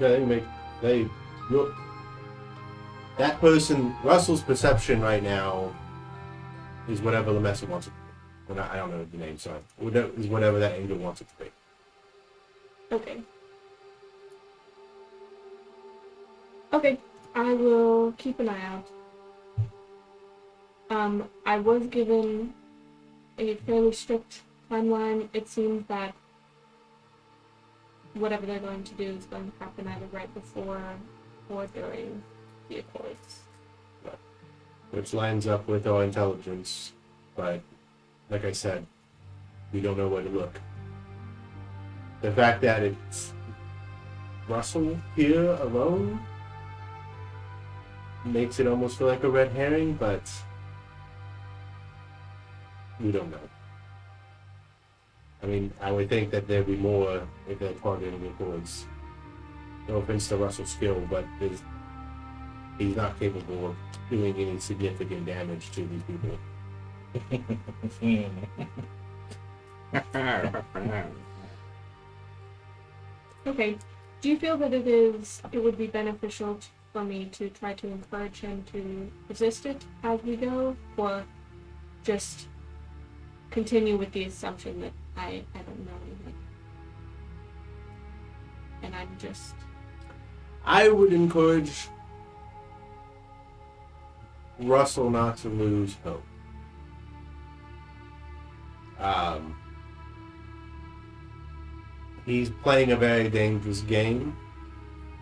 Yeah, they look. That person, Russell's perception right now is whatever Lemessa wants it to be. I don't know the name, sorry. Is whatever that angel wants it to be. Okay. Okay, I will keep an eye out. I was given a fairly strict timeline. It seems that whatever they're going to do is going to happen either right before or during the Accords. Which lines up with our intelligence, but like I said, we don't know where to look. The fact that it's Russell here alone makes it almost feel like a red herring, but we don't know. I mean, I would think that there'd be more if they're targeting the Accords. No offense to Russell's skill, but he's not capable of doing any significant damage to these people. Okay. Do you feel that it would be beneficial for me to try to encourage him to resist it as we go, or just continue with the assumption that I don't know anything, and I'm just. I would encourage Russell not to lose hope. He's playing a very dangerous game.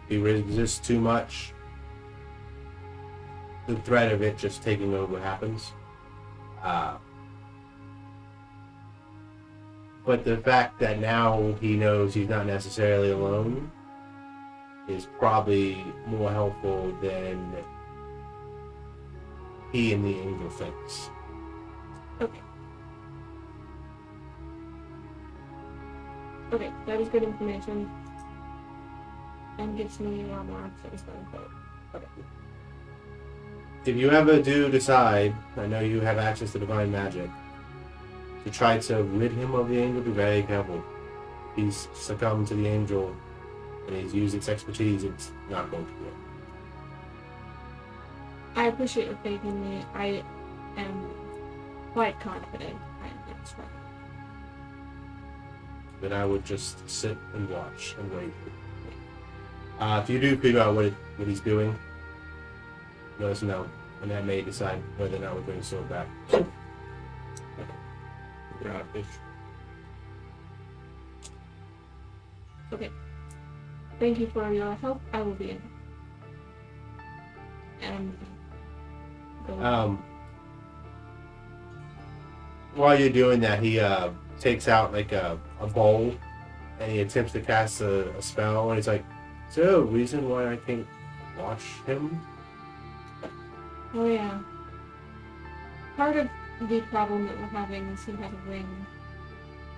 He resists too much. The threat of it just taking over happens. But the fact that now he knows he's not necessarily alone is probably more helpful than he and the angel thinks. Okay. Okay, that is good information. And gives me a lot more options going forward. Okay. If you ever do decide, I know you have access to divine magic, to try to rid him of the angel, be very careful. He's succumbed to the angel and he's used its expertise, it's not going to work. I appreciate your faith in me. I am quite confident I am doing this right. Then I would just sit and watch and wait. If you do figure out what he's doing, let us know, and that may decide whether or not we're bringing the sword back. Okay. Thank you for your help. I will be in. And go. While you're doing that, he takes out like a bowl, and he attempts to cast a spell, and he's like, "So, reason why I can't watch him?" Oh yeah. Part of the problem that we're having is he has a ring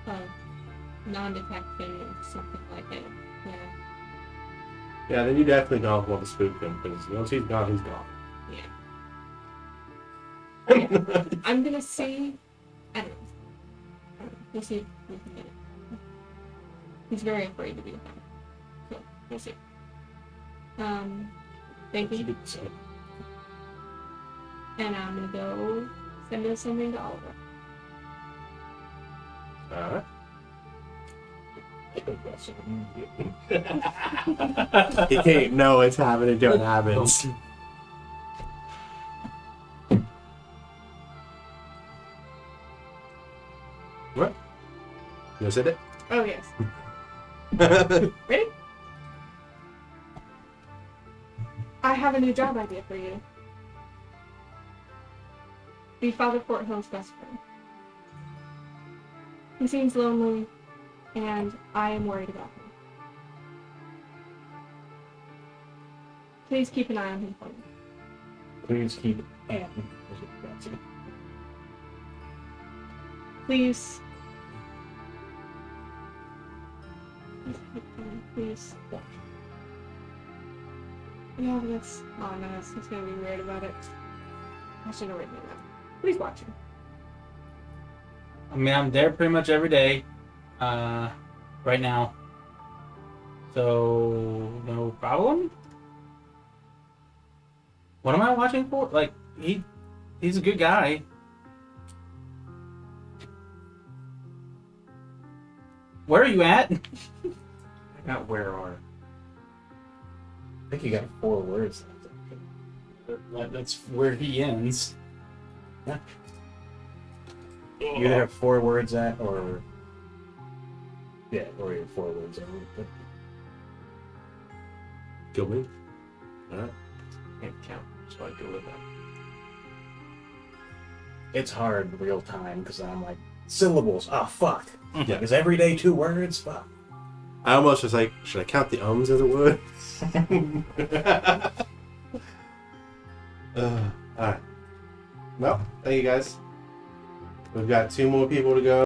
of non-detection or something like it. Yeah. Yeah, then you definitely don't want to spook him, because once he's gone, he's gone. Yeah. I'm gonna see. I don't know. We'll see if we can get it. He's very afraid to be with him. So we'll see. Thank you. And I'm gonna go send something to Oliver. Alright. He can't know it's happening until it happens. What? You said it? Oh yes. Ready? I have a new job idea for you. Be Father Porthill's best friend. He seems lonely, and I am worried about him. Please keep an eye on him for me. Please keep Anne. Please. Please. Yeah, that's. Oh no, he's gonna be weird about it. I should have written it down. Please watch him. I mean, I'm there pretty much every day, right now. So, no problem. What am I watching for? Like, he's a good guy. Where are you at? I got where are. I think you got 4 words. That's where he ends. You either have 4 words at, or or your 4 words at. Kill me. Alright. Can't count, so I go with that. It's hard real time because I'm like syllables. Oh fuck! Yeah. Is every day 2 words? Fuck. I almost was like, should I count the ums as a word? Alright. Well, thank you guys. We've got 2 more people to go.